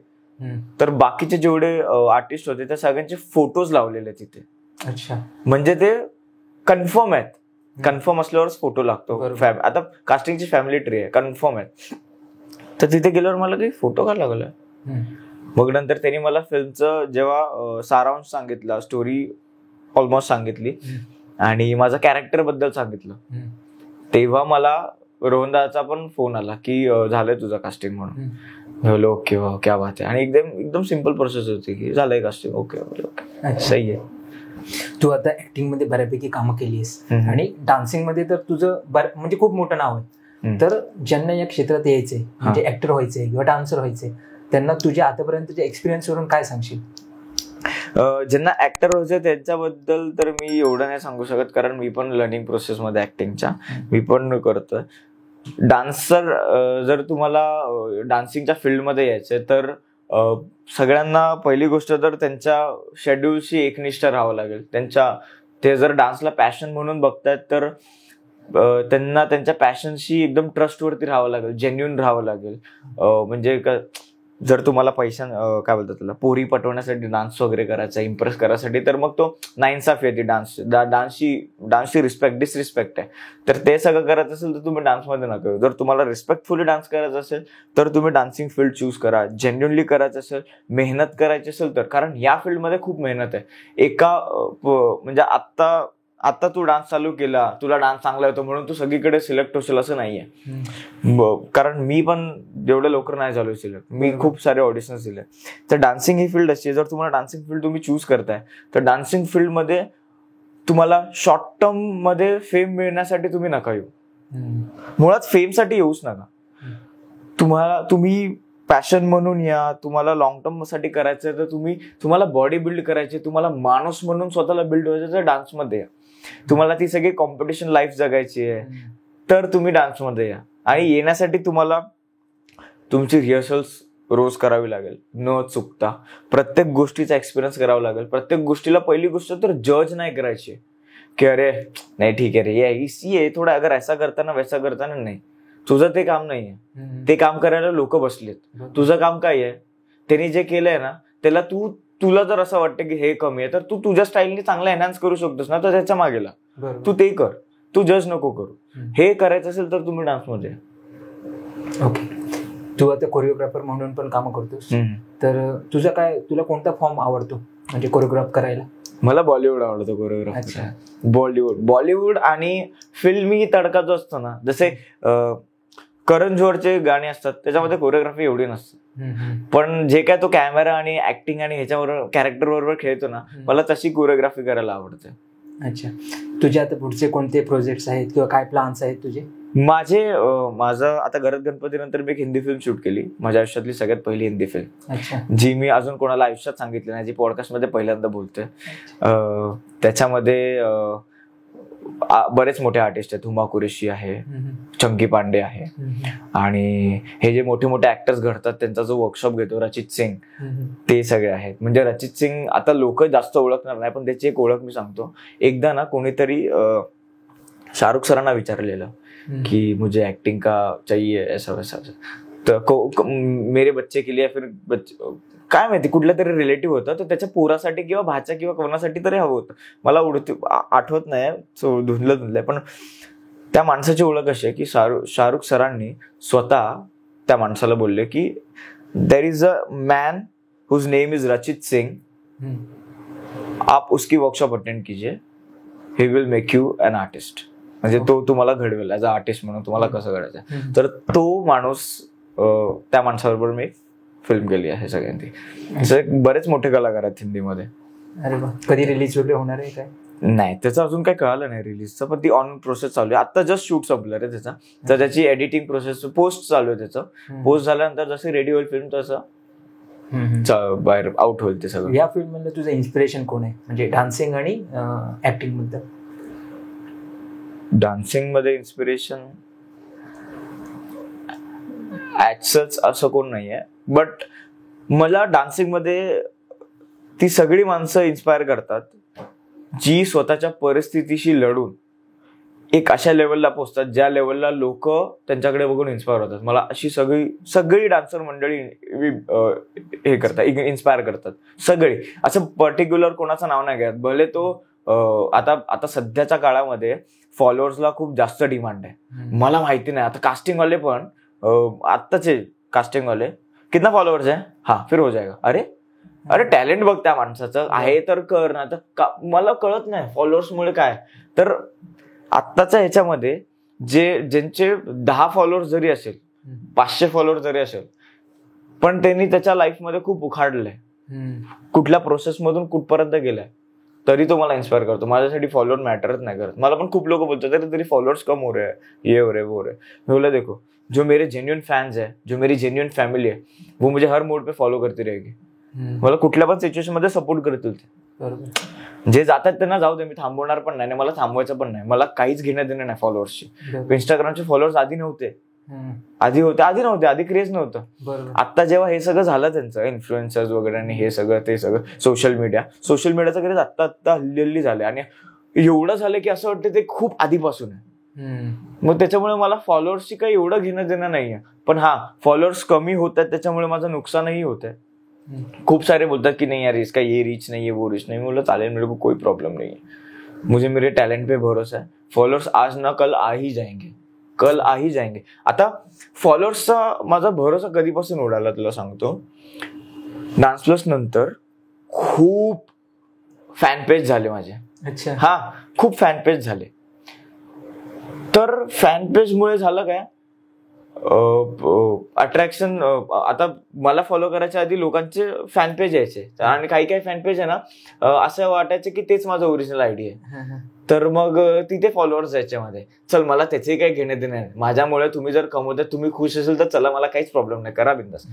तर बाकीचे जेवढे आर्टिस्ट होते त्या सगळ्यांचे फोटोज लावलेले तिथे. अच्छा, म्हणजे ते कन्फर्म आहेत. कन्फर्म असल्यावरच फोटो लागतो. आता कास्टिंगची फॅमिली ट्री आहे, कन्फर्म आहे. तर तिथे गेल्यावर मला काही फोटो का लागला. मग नंतर त्यांनी मला फिल्मचं जेव्हा सारांश सांगितला, स्टोरी ऑलमोस्ट सांगितली आणि माझा कॅरेक्टर बद्दल सांगितलं, तेव्हा मला रोहनदाचा पण फोन आला की झालंय तुझं कास्टिंग म्हणून. बोलो ओके वा क्या बात आहे. आणि एकदम सिम्पल प्रोसेस होती की झालंय कास्टिंग. ओके ओके सही आहे. तू आता ऍक्टिंग मध्ये बऱ्यापैकी कामं केलीस आणि डान्सिंग मध्ये तर तुझं म्हणजे खूप मोठं नाव आहे. तर ज्यांना या क्षेत्रात यायचंय, म्हणजे ऍक्टर व्हायचंय किंवा डान्सर व्हायचंय, त्यांना तुझ्या आतापर्यंतच्या एक्सपिरियन्स वरून काय सांगशील? ज्यांना ऍक्टर व्हायचं त्यांच्याबद्दल तर मी एवढं नाही सांगू शकत, कारण मी पण लर्निंग प्रोसेस मध्ये ऍक्टिंगच्या मी पण करतोय. डान्सर जर तुम्हाला डान्सिंगच्या फील्डमध्ये यायचंय तर सगळ्यांना पहिली गोष्ट तर त्यांच्या शेड्यूलशी एकनिष्ठ राहावं लागेल. ते जर डान्सला पॅशन म्हणून बघतायत तर त्यांना त्यांच्या पॅशनशी एकदम ट्रस्टवरती राहावं लागेल, जेन्युइन राहावं लागेल. म्हणजे जर तुम्हाला पैसा काय बोलतात त्याला पोरी पटवण्यासाठी डान्स वगैरे करायचा, इम्प्रेस करायसाठी, तर मग तो नाइंसाफ येते. डान्सची डिसरिस्पेक्ट आहे. तर ते सगळं करायचं असेल तर तुम्ही डान्समध्ये नका. जर तुम्हाला रिस्पेक्टफुली डान्स करायचा असेल तर तुम्ही डान्सिंग फील्ड चूज करा. जेन्युनली करायचं असेल, मेहनत करायची असेल तर, कारण या फील्डमध्ये खूप मेहनत आहे. म्हणजे आता तू डान्स चालू केला, तुला डान्स चांगला येतो म्हणून तू सगळीकडे सिलेक्ट होशील असं नाहीये. कारण मी पण जेवढं लवकर नाही झालो सिलेक्ट. मी खूप सारे ऑडिशन्स दिले. तर डान्सिंग ही फील्ड अशी आहे, जर तुम्हाला डान्सिंग फील्ड तुम्ही चूज करताय तर डान्सिंग फील्डमध्ये तुम्हाला शॉर्ट टर्म मध्ये फेम मिळण्यासाठी तुम्ही नका येऊ. मुळात फेमसाठी येऊच नका. तुम्ही पॅशन म्हणून या. तुम्हाला लॉंग टर्म साठी करायचंय तर तुम्हाला बॉडी बिल्ड करायची, तुम्हाला माणूस म्हणून स्वतःला बिल्ड व्हायचं तर डान्समध्ये या. तुम्हाला ती सगळी कॉम्पिटिशन लाईफ जगायची आहे तर तुम्ही डान्समध्ये या. आणि येण्यासाठी तुम्हाला तुमची रिहर्सल्स रोज करावी लागेल न चुकता. प्रत्येक गोष्टीचा एक्सपिरियन्स करावा लागेल. प्रत्येक गोष्टीला पहिली गोष्ट तर जज नाही करायची की अरे नाही ठीक आहे रे, ये थोडा अगर ऐसा करताना वैसा करताना. नाही, तुझं ते काम नाहीये. ते काम करायला लोक बसलेत. तुझं काम काय आहे, त्यांनी जे केलंय ना त्याला तुला जर असं वाटतं की हे कमी आहे तर तू तुझ्या स्टाईलने चांगला एनहान्स करू शकतोस ना, तर त्याच्या मागेला तू ते कर. तू जज नको करू. हे करायचं असेल तर तुम्ही डान्समध्ये. ओके, तू आता कोरिओग्राफर म्हणून पण कामं करतोस, तर तुला कोणता फॉर्म आवडतो म्हणजे कोरिओग्राफ करायला? मला बॉलिवूड आवडतो कोरिओग्राफर. बॉलिवूड आणि फिल्मी तडका जो असतो ना, जसे करण जोहरचे गाणी असतात त्याच्यामध्ये कोरिओग्राफी एवढी नसते, पण जे काय तो कॅमेरा आणि ऍक्टिंग आणि ह्याच्याबरोबर कॅरेक्टर बरोबर खेळतो ना, मला तशी कोरिओग्राफी करायला आवडते. अच्छा, तुझे आता पुढचे कोणते प्रोजेक्ट्स आहेत किंवा काय प्लॅन्स आहेत तुझे? माझं आता गरज गणपती नंतर मी एक हिंदी फिल्म शूट केली, माझ्या आयुष्यातली सगळ्यात पहिली हिंदी फिल्म. अच्छा. जी मी अजून कोणाला आयुष्यात सांगितली नाही, जी पॉडकास्ट मध्ये पहिल्यांदा बोलतोय. त्याच्यामध्ये बरेच मोठे आर्टिस्ट आहेत. हुमा कुरेशी आहे, चंकी पांडे आहे, आणि हे जे मोठे मोठे ऍक्टर्स घडतात त्यांचा जो वर्कशॉप घेतो रचित सिंग, ते सगळे आहेत. म्हणजे रचित सिंग आता लोक जास्त ओळखणार नाही, पण त्याची एक ओळख मी सांगतो. एकदा ना कोणीतरी शाहरुख सरांना विचारलेलं की मुझे एक्टिंग का चाहिए ऐसा वैसा, तर मेरे बच्चे के लिए, फिर काय माहिती कुठल्या तरी रिलेटिव्ह होतं, तर त्याच्या पोरासाठी किंवा भाच्या किंवा कोणासाठी तरी हवं होतं. मला आठवत नाही, धुंदलंय, पण त्या माणसाची ओळख अशी आहे की शाहरुख सरांनी स्वतः त्या माणसाला बोलले की there is a man whose name is Rachit Singh, आप उसकी वर्कशॉप अटेंड कीजिए, he will make you an artist. म्हणजे तो तुम्हाला घडवेल ऍज अ आर्टिस्ट म्हणून तुम्हाला कसं घडायचं. तर तो माणूस, त्या माणसाबरोबर मी फिल्म केली आहे सगळ्यांनी. बरेच मोठे कलाकार आहेत हिंदीमध्ये. अरे वा, कधी रिलीज वगैरे होणार आहे काय? नाही, त्याचं अजून काही कळालं नाही रिलीजचं, पण ती ऑन प्रोसेस चालू आहे. आता जस्ट शूट संपलं रे त्याचा, तर त्याची एडिटिंग प्रोसेस, पोस्ट चालू आहे त्याचं. पोस्ट झाल्यानंतर जसं रेडी होईल फिल्म तसं बाहेर आउट होईल ते सगळं. या फिल्म मधलं तुझं इन्स्पिरेशन कोण आहे, म्हणजे डान्सिंग आणि ऍक्टिंग मध्ये? डान्सिंग मध्ये इन्स्पिरेशन ऍक्सच असं कोण नाहीये, बट मला डान्सिंग मध्ये ती सगळी माणसं इन्स्पायर करतात जी स्वतःच्या परिस्थितीशी लढून एक अशा लेवलला पोहोचतात ज्या लेवलला लोक त्यांच्याकडे बघून इन्स्पायर होतात. मला अशी सगळी डान्सर मंडळी हे करतात, इन्स्पायर करतात सगळे. असं पर्टिक्युलर कोणाचं नाव नाही घेत. भले तो आता सध्याच्या काळामध्ये फॉलोअर्सला खूप जास्त डिमांड आहे. मला माहिती नाही आता कास्टिंगवाले पण आत्ताचे कास्टिंगवाले कितना फॉलोअर्स आहे, हा फिर हो जाएगा. अरे टॅलेंट बघ त्या माणसाचं आहे तर कर ना. तर मला कळत नाही फॉलोअर्समुळे काय. तर आत्ताच्या ह्याच्यामध्ये ज्यांचे 10 फॉलोअर्स जरी असेल, 500 फॉलोअर्स जरी असेल, पण त्यांनी त्याच्या लाईफमध्ये खूप उखाडलंय, कुठल्या प्रोसेसमधून कुठपर्यंत गेलाय, तरी तो मला इन्स्पायर करतो. माझ्यासाठी फॉलोअर मॅटरच नाही करत. मला पण खूप लोक बोलतात तरी फॉलोअर्स कम हो रहे हैं, ये हो रहे वो रहे. मैं बोला देखो, जो मेरे जेन्युइन फैंस है, जो मेरी जेन्युइन फैमिली है, वो मुझे हर मोड पे फॉलो करती रहेगी. मला कुठल्या पण सिच्युएशन मध्ये सपोर्ट करतील ते. जे जातात त्यांना जाऊ दे, मी थांबवणार पण नाही, मला थांबवायचं पण नाही. मला काहीच घेणं देणं नाही फॉलोअर्सची. इंस्टाग्रामचे फॉलोअर्स आधी नव्हते, आधी क्रेज नव्हतं. आता जेव्हा हे सगळं झालं त्यांचं इन्फ्लुएन्सर्स वगैरे आणि हे सगळं ते सगळं सोशल मीडियाचं क्रेज आत्ता हल्ली झालंय. आणि एवढं झालं की असं वाटतं ते खूप आधीपासून आहे. मग त्याच्यामुळे मला फॉलोअर्सची काही एवढं घेणं देणं नाहीये. पण हा, फॉलोअर्स कमी होत आहेत त्याच्यामुळे माझं नुकसानही होत आहे. खूप सारे बोलतात की नहीं यार इसका ये रीच नहीं है वो रीच नहीं. बोला चालेल, मेरे को कोई प्रॉब्लम नहीं है, मुझे मेरे टैलेंट पे भरोसा है. फॉलोअर्स आज ना कल आ ही जाएंगे. आता फॉलोअर्सचा माझा भरोसा कधीपासून उडाला तुला सांगतो. डान्स प्लस नंतर खूप फॅन पेज झाले माझे. अच्छा. हा, खूप फॅन पेज झाले. तर फॅन पेज मुळे झालं काय, अट्रॅक्शन. आता मला फॉलो करायच्या आधी लोकांचे फॅन पेज यायचे आणि काही फॅन पेज आहे ना असं वाटायचं की तेच माझं ओरिजिनल आयडी आहे. तर मग तिथे फॉलोअर्स यायचे माझे. चल, मला त्याचेही काही घेणे देणे नाही. माझ्यामुळे तुम्ही जर कमवताय, तुम्ही खुश असेल तर चला, मला काहीच प्रॉब्लेम नाही, करा बिंदास.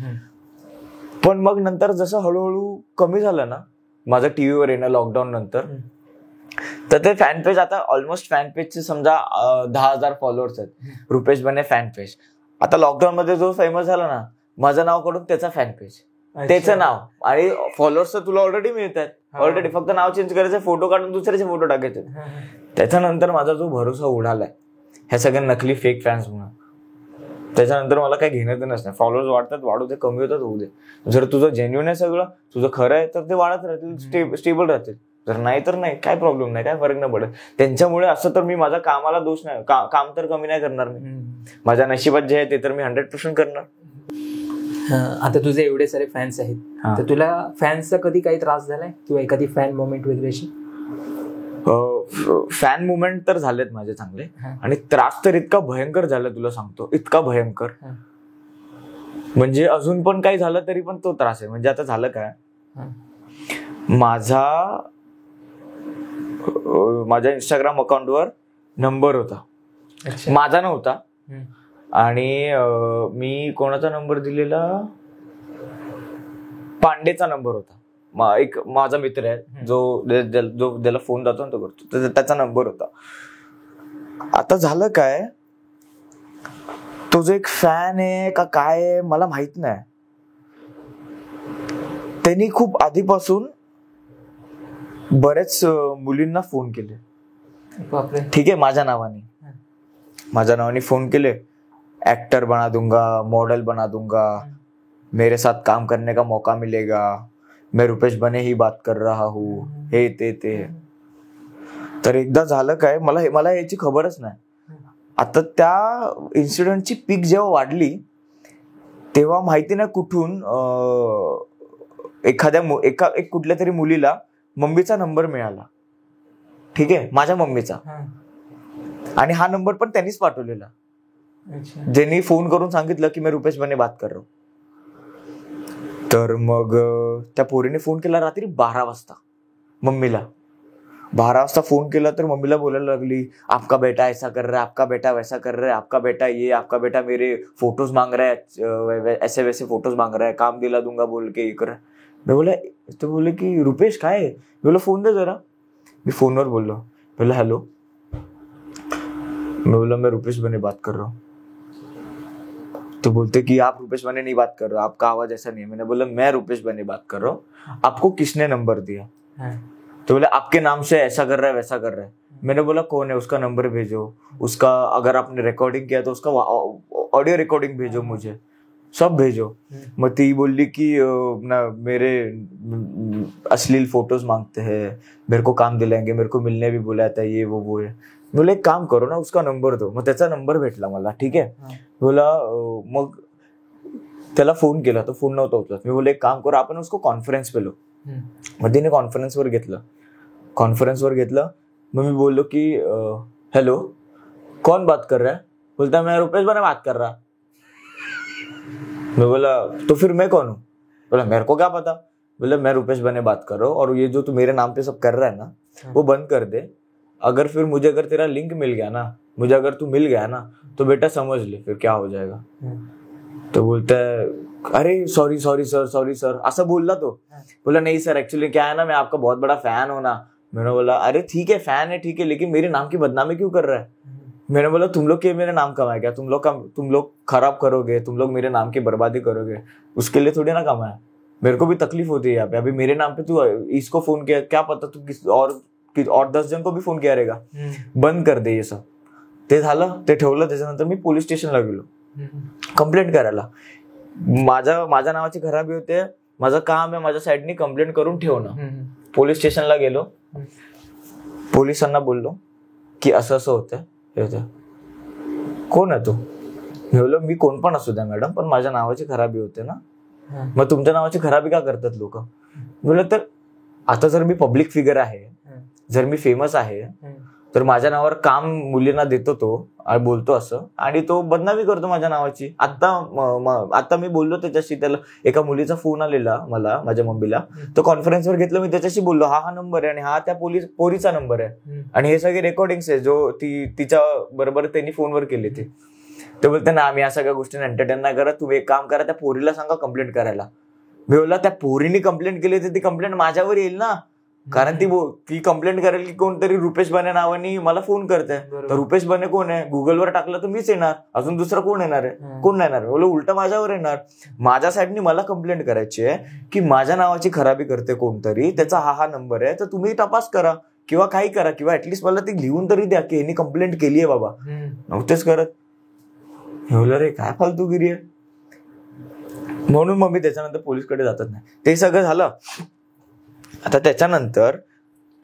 पण मग नंतर जसं हळूहळू कमी झालं ना माझं टीव्हीवर येणं लॉकडाऊन नंतर, तर ते फॅन पेज आता ऑलमोस्ट फॅन पेजचे समजा 10,000 फॉलोअर्स आहेत. रुपेश बने फॅन पेज. आता लॉकडाऊन मध्ये जो फेमस झाला ना, माझं नाव काढून त्याचा फॅन पेज, त्याचं नाव आणि फॉलोअर्स तर तुला ऑलरेडी मिळतात. ऑलरेडी फक्त नाव चेंज करायचं, फोटो काढून दुसऱ्याचे फोटो टाकायचे. त्याच्यानंतर माझा जो भरोसा उडालाय ह्या सगळ्या नकली फेक फॅन्स म्हणून, त्याच्यानंतर मला काही घेणं देणंच नाही. फॉलोअर्स वाढतात, वाढू दे, कमी होतात, होऊ दे. जर तुझं जेन्युइन आहे, सगळं तुझं खरं आहे, तर ते वाढत राहतील, स्टेबल राहतील. जर नाही तर नाही, काय प्रॉब्लेम नाही, काय फरक नाही पडत. त्यांच्यामुळे असं तर मी माझ्या कामाला दोष नाही, काम तर कमी नाही करणार मी. माझ्या नशिबात जे आहे ते तर मी 100% करणार. आता तुझे एवढे सारे फॅन्स आहेत, तर तुला फॅन्सचा कधी काही त्रास झालाय किंवा एखादी फॅन मोमेंट वगैरे अशी? फॅन मुवमेंट तर झालेत माझे चांगले, आणि त्रास तर इतका भयंकर झाला तुला सांगतो, इतका भयंकर म्हणजे अजून पण काही झालं तरी पण तो त्रास आहे. म्हणजे आता झालं काय, माझ्या इंस्टाग्राम अकाउंटवर नंबर होता, माझा नव्हता. आणि मी कोणाचा नंबर दिलेला, पांडेचा नंबर होता. एक माझा मित्र आहे जो ज्याला फोन जातो ना तो करतो, त्याचा नंबर होता. आता झालं काय, तो जो एक फॅन आहे का काय आहे मला माहित नाही, त्यांनी खूप आधीपासून बरेच मुलींना फोन केले. ठीक आहे, माझ्या नावाने फोन केले. एक्टर बना दूंगा, मॉडल बना दूंगा, मेरे साथ काम करने का मौका मिलेगा, मैं रुपेश बने ही बात कर रहा हूँ, हे ते. तर एकदा झालं काय, मला याची खबरच नाही. आता त्या इन्सिडेंटची पीक जेव्हा वाढली तेव्हा माहिती नाही कुठून एक कुठल्या तरी मुलीला मम्मीचा नंबर मिळाला. ठीक आहे, माझ्या मम्मीचा. आणि हा नंबर पण त्यांनीच पाठवलेला, ज्यांनी फोन करून सांगितलं की मी रुपेश बने बात कर रहा हूं. तर मग त्या पोरीने फोन केला रात्री 12 वाजता मम्मीला. 12 वाजता फोन केला तर मम्मीला बोलायला लागली, आपका बेटा ऐसा कर रहा है, आपका बेटा वैसा कर रहा है, आपका बेटा ये, आपका बेटा मेरे फोटोज मांग रहा है, ऐसे वैसे फोटोज मांग रहा है, काम दिला दूंगा बोल के ये कर रहा है. मैं बोला, तो बोले की रुपेश काय है? बोला फोन दे जरा. मी फोनवर बोललो, बोला हेलो. मैं बोला मैं रुपेश बने बात कर रहा हूँ. तो बोलते कि आप रुपेश बने नहीं बात कर रहे हो, आपका आवाज ऐसा नहीं है. मैंने बोला मैं रुपेश बने बात कर रहा हूँ, आपको किसने नंबर दिया? तो बोले आपके नाम से ऐसा कर रहा है वैसा कर रहा है. मैंने बोला कौन है, उसका नंबर भेजो, उसका अगर आपने रिकॉर्डिंग किया तो उसका ऑडियो रिकॉर्डिंग भेजो, मुझे सब भेजो. मग ती बोलली की ना मेरे अश्लील फोटोज मांगते हैं, मेरे को काम दिलाएंगे, मेरे को मिलने भी बुलाता है, ये वो है. बोले एक काम करो ना, उसका नंबर दो. मग त्याचा नंबर भेटला मला. ठीक आहे. बोला मग त्याला फोन केला, तो फोन नव्हता उचलत. मी बोले एक काम करू, आपण उसको कॉन्फरन्स पे लो. मग तिने कॉन्फरन्सवर घेतलं. मग मी बोललो की हेलो कौन बात कर रहा है. बोलता मैं रुपेश बने बात कर रहा. मैं बोला तो फिर मैं कौन हूँ. बोला मेरे को क्या पता. बोला मैं रुपेश बने बात कर रहा हूँ, और ये जो तू मेरे नाम पे सब कर रहा है ना, वो बंद कर दे. अगर फिर मुझे अगर तेरा लिंक मिल गया ना, मुझे अगर तू मिल गया ना, तो बेटा समझ ले फिर क्या हो जाएगा. तो बोलता है अरे सॉरी सर असं बोलला तो. बोला नहीं सर, एक्चुअली क्या है ना, मैं आपका बहुत बड़ा फैन हूं ना. मैंने बोला अरे ठीक है, फैन है ठीक है, लेकिन मेरे नाम की बदनामी क्यों कर रहा है. मैंने बोला तुम लोग के मेरे नाम कमाए क्या, तुम लोग खराब करोगे, तुम लोग मेरे नाम की बर्बादी करोगे, उसके लिए थोड़ी ना कमाया. मेरे को भी तकलीफ होती है यहाँ पे. अभी मेरे नाम पे तू इसको फोन किया, क्या पता तू किस और 10 जण को भी फोन किया रहेगा. बंद कर दे हे सब. ते झालं, ते ठेवलं. त्याच्यानंतर मी पोलीस स्टेशनला गेलो कंप्लेंट करायला. माझ्या नावाची खराबी होते, माझं काम आहे माझ्या साईडनी कंप्लेंट करून ठेवणं. पोलीस स्टेशनला गेलो, पोलिसांना बोललो की असं असं होतं. कोण आहे तू. मी बोललो मी कोण पण असू द्या मॅडम, पण माझ्या नावाची खराबी होते ना. मग तुमच्या नावाची खराबी का करतात लोक. बोललो तर आता जर मी पब्लिक फिगर आहे, जर मी फेमस आहे, तर माझ्या नावावर काम मुलींना देतो तो, बोलतो असं, आणि तो बदनामी करतो माझ्या नावाची. आता मी बोललो त्याच्याशी, त्याला एका मुलीचा फोन आलेला मला, माझ्या मम्मीला. तो कॉन्फरन्सवर घेतलं, मी त्याच्याशी बोललो, हा नंबर आहे आणि हा त्या पोरीचा नंबर आहे, आणि हे सगळे रेकॉर्डिंग्स आहे जो तिच्या बरोबर त्यांनी फोनवर केले ते. ते बोलते ना आम्ही या सगळ्या गोष्टींना एंटरटेन नाही करत, तुम्ही एक काम करा, त्या पोरीला सांगा कंप्लेंट करायला. मी बोलला त्या पोरीने कंप्लेंट केली तर ती कंप्लेंट माझ्यावर येईल ना, कारण ती कंप्लेंट करेल की कोणतरी रुपेश बने नावानी मला फोन करते. तर रुपेश बने कोण आहे, गुगलवर टाकलं तर मीच येणार, अजून दुसरं कोण येणार आहे, कोण नाही येणार. बोल उलट माझ्यावर येणार. माझ्या साईडनी मला कंप्लेंट करायची आहे की माझ्या नावाची खराबी करते कोणतरी, त्याचा हा नंबर आहे, तर तुम्ही तपास करा किंवा काही करा, किंवा ऍटलीस्ट मला ती लिहून तरी द्या की यांनी कंप्लेंट केली आहे बाबा. नव्हतेच करत. बोललं रे काय फालतूगिरी आहे. म्हणून मग मी त्याच्यानंतर पोलीसकडे जातच नाही. ते सगळं झालं. आता त्याच्यानंतर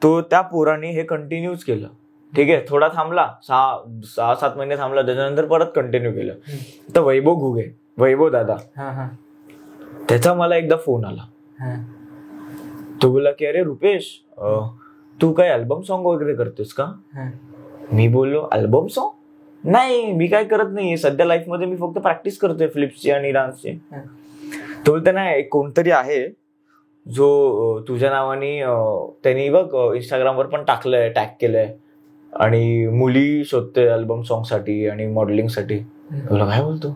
तो त्या पोराने हे कंटिन्यूच केलं. ठीक आहे, थोडा थांबला, 6-7 महिने थांबला, त्याच्यानंतर परत कंटिन्यू केलं. तर वैभव घुगे, वैभव दादा, त्याचा मला एकदा फोन आला. तो बोला की अरे रुपेश, तू काय अल्बम सॉन्ग वगैरे करतोस का. मी बोललो अल्बम सॉन्ग नाही, मी काय करत नाही सध्या लाईफ मध्ये, मी फक्त प्रॅक्टिस करतोय फ्लिप्सची आणि डान्सची. तो बोलते ना एक कोणतरी आहे जो तुझ्या नावाने त्यांनी बघ इंस्टाग्रामवर पण टाकलंय, टॅग केलंय, आणि मुली शोधते अल्बम सॉन्ग साठी आणि मॉडेलिंग साठी. बोला काय बोलतो.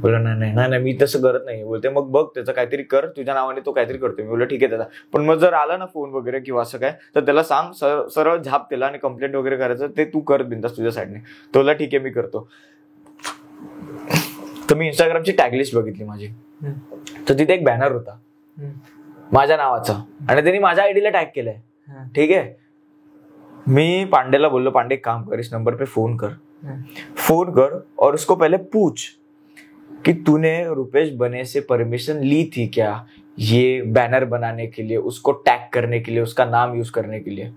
बोला नाही मी तसं करत नाही. बोलते मग बघ त्याचं काहीतरी कर, तुझ्या नावाने तो काहीतरी करतोय. मी बोललो ठीक आहे त्याचा, पण मग जर आला ना फोन वगैरे किंवा असं काय, तर त्याला सांग सरळ झाप त्याला, आणि कंप्लेंट वगैरे करायचं ते तू कर बिंदास तुझ्या साईडने. तो बोला ठीक आहे मी करतो. तर मी इंस्टाग्रामची टॅगलिस्ट बघितली माझी, तर तिथे एक बॅनर होता माझ्या नावाचा, आणि त्यांनी माझ्या आयडीला टॅग केलंय. ठीक आहे. मी पांडेला बोललो, पांडे काम कर, इस नंबर पे फोन कर और उसको पहले पूछ कि तूने रुपेश बने से परमिशन ली थी क्या ये बैनर बनाने के लिए, उसको टैग करने के लिए, उसका नाम यूज करने के लिए.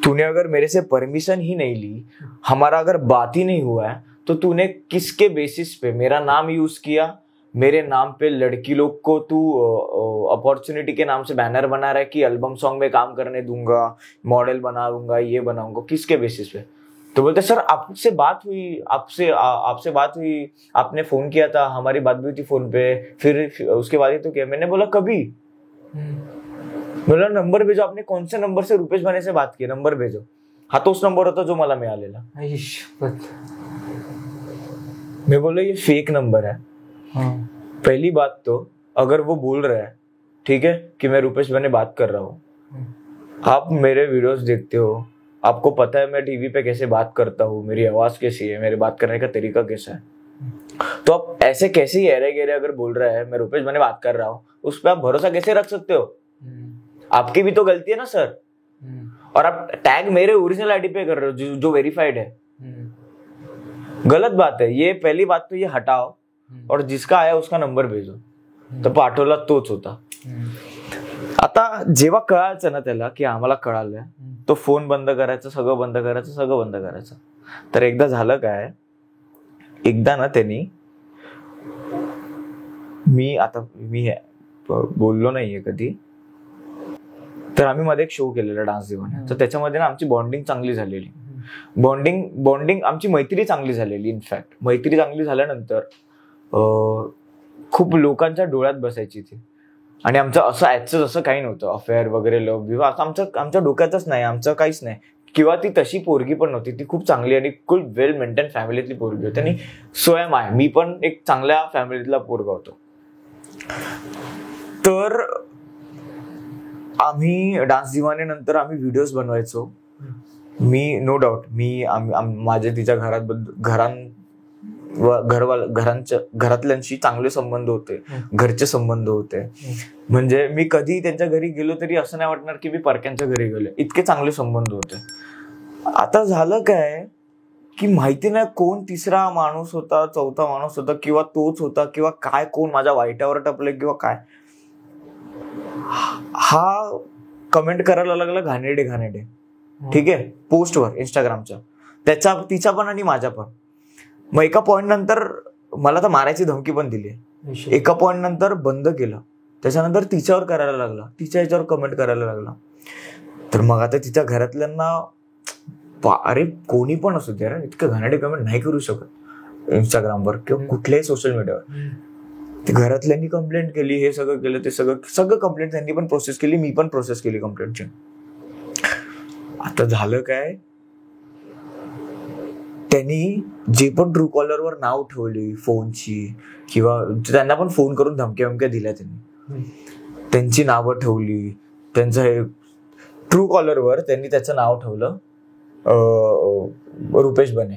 तूने अगर मेरे से परमिशन ही नहीं ली, हमारा अगर बात ही नहीं हुआ है, तो तूने किसके बेसिस पे मेरा नाम यूज किया, मेरे नाम पे लड़की लोग को तू अपॉर्चुनिटी के नाम से बैनर बना रहा है कि एल्बम सॉन्ग में काम करने दूंगा, मॉडल बनाऊंगा, ये बनाऊंगा, किसके बेसिस पे. तो बोलते सर आपसे बात हुई, आपसे बात हुई, आपने फोन किया था, हमारी बात भी हुई थी फोन पे, फिर उसके बाद ही तो किया. मैंने बोला कभी. बोला नंबर भेजो, आपने कौन से नंबर से रुपेश बने से बात की, नंबर भेजो. हा तोच नंबर होता जो मला मिळालेला. मैं बोला ये फेक नंबर है. पहली बात तो अगर वो बोल रहा है ठीक है कि मैं रुपेश बने बात कर रहा हूँ, आप मेरे वीडियोस देखते हो, आपको पता है मैं टीवी पे कैसे बात करता हूँ, मेरी आवाज कैसी है, मेरे बात करने का तरीका कैसा है, तो आप ऐसे कैसे ही एरे गेरे अगर बोल रहा है मैं रुपेश बने बात कर रहा हूँ, उस पर आप भरोसा कैसे रख सकते हो. आपकी भी तो गलती है ना सर. और आप टैग मेरे ओरिजिनल आईडी पे कर रहे हो जो वेरीफाइड है, गलत बात है ये. पहली बात तो ये हटाओ और जिसका आया उसका नंबर भेजो. तर पाठवला तोच होता. आता जेव्हा कळायचं ना त्याला की आम्हाला कळालंय, तो फोन बंद करायचं, सगळं बंद करायचं. तर एकदा झालं काय, एकदा ना त्यांनी मी बोललो नाहीये कधी, तर आम्ही मध्ये एक शो केलेला डान्स दिवाने. तर त्याच्यामध्ये ना आमची बॉन्डिंग चांगली झालेली. बॉन्डिंग आमची मैत्री चांगली झालेली. इनफॅक्ट मैत्री चांगली झाल्यानंतर खूप लोकांच्या डोळ्यात बसायची ती. आणि आमचं असं काही नव्हतं, अफेअर वगैरे, लव्ह विवाह आमच्या डोक्यातच नाही, आमचं काहीच नाही. किंवा ती तशी पोरगी पण नव्हती, ती खूप चांगली आणि खूप वेल मेंटेन फॅमिलीतली पोरगी होती. आणि स्वयं आहे, मी पण एक चांगल्या फॅमिलीतला पोरगा होतो. तर आम्ही डान्स दिवाने नंतर आम्ही व्हिडिओज बनवायचो. मी नो डाऊट माझे तिच्या घरातल्यांशी चांगले संबंध होते, घरचे संबंध होते. म्हणजे मी कधी त्यांच्या घरी गेलो तरी असं नाही वाटणार की मी परक्यांच्या घरी गेलो, इतके चांगले संबंध होते. आता झालं काय की माहिती नाही कोण तिसरा माणूस होता, चौथा माणूस होता, किंवा तोच होता, किंवा काय, कोण माझ्या वाईटावर टपले किंवा काय, हा कमेंट करायला लागला घाणेरडे. ठीक आहे, पोस्टवर इंस्टाग्रामच्या, तिच्या पण आणि माझ्या पण. मग एका पॉइंट नंतर मला तर मारायची धमकी पण दिली. एका पॉइंट नंतर बंद केलं. त्याच्यानंतर तिच्यावर करायला लागला, तिच्या याच्यावर कमेंट करायला लागला. तर मग आता तिच्या घरातल्यांना, अरे कोणी पण असू दे, इतकं घाणेरडे कमेंट नाही करू शकत इंस्टाग्रामवर किंवा कुठल्याही सोशल मीडियावर. घरातल्यांनी कंप्लेंट केली, हे सगळं केलं, ते सगळं कंप्लेंट त्यांनी पण प्रोसेस केली, मी पण प्रोसेस केली कंप्लेंटची. आता झालं काय, त्यांनी जे पण ट्रू कॉलरवर नाव ठेवली फोनची, किंवा त्यांना पण फोन करून धमक्या दिल्या त्यांनी, त्यांची नावं ठेवली. त्यांचं हे ट्रू कॉलरवर त्यांनी त्याचं नाव ठेवलं रुपेश बने.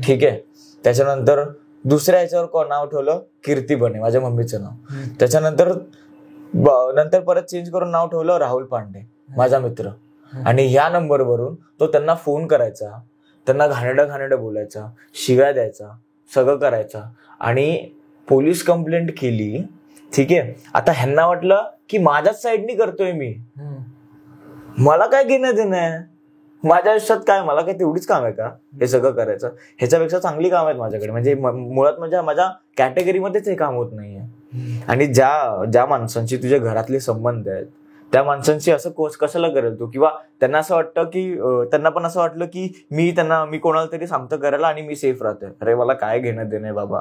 ठीक आहे. त्याच्यानंतर दुसऱ्या याच्यावर नाव ठेवलं कीर्ती बने, माझ्या मम्मीचं नाव. त्याच्यानंतर परत चेंज करून नाव ठेवलं राहुल पांडे, माझा मित्र. आणि ह्या नंबरवरून तो त्यांना फोन करायचा, त्यांना घाणेरडं बोलायचा, शिव्या द्यायचा, सगळं करायचा. आणि पोलीस कंप्लेंट केली. ठीक आहे. आता ह्यांना वाटलं की माझ्याच साईडनी करतोय मी, मला काय घेणं देणं आहे, माझ्या आयुष्यात काय, मला काय तेवढीच काम आहे का हे सगळं करायचं, ह्याच्यापेक्षा चांगली काम आहेत माझ्याकडे. म्हणजे मुळात माझ्या कॅटेगरीमध्येच हे काम होत नाहीये. आणि ज्या माणसांशी तुझ्या घरातले संबंध आहेत त्या माणसांशी असं कशाला करेल तू. किंवा त्यांना असं वाटतं की त्यांना पण असं वाटलं की मी कोणाला तरी सांगतो करायला आणि मी सेफ राहतोय. अरे मला काय घेणं देणं बाबा,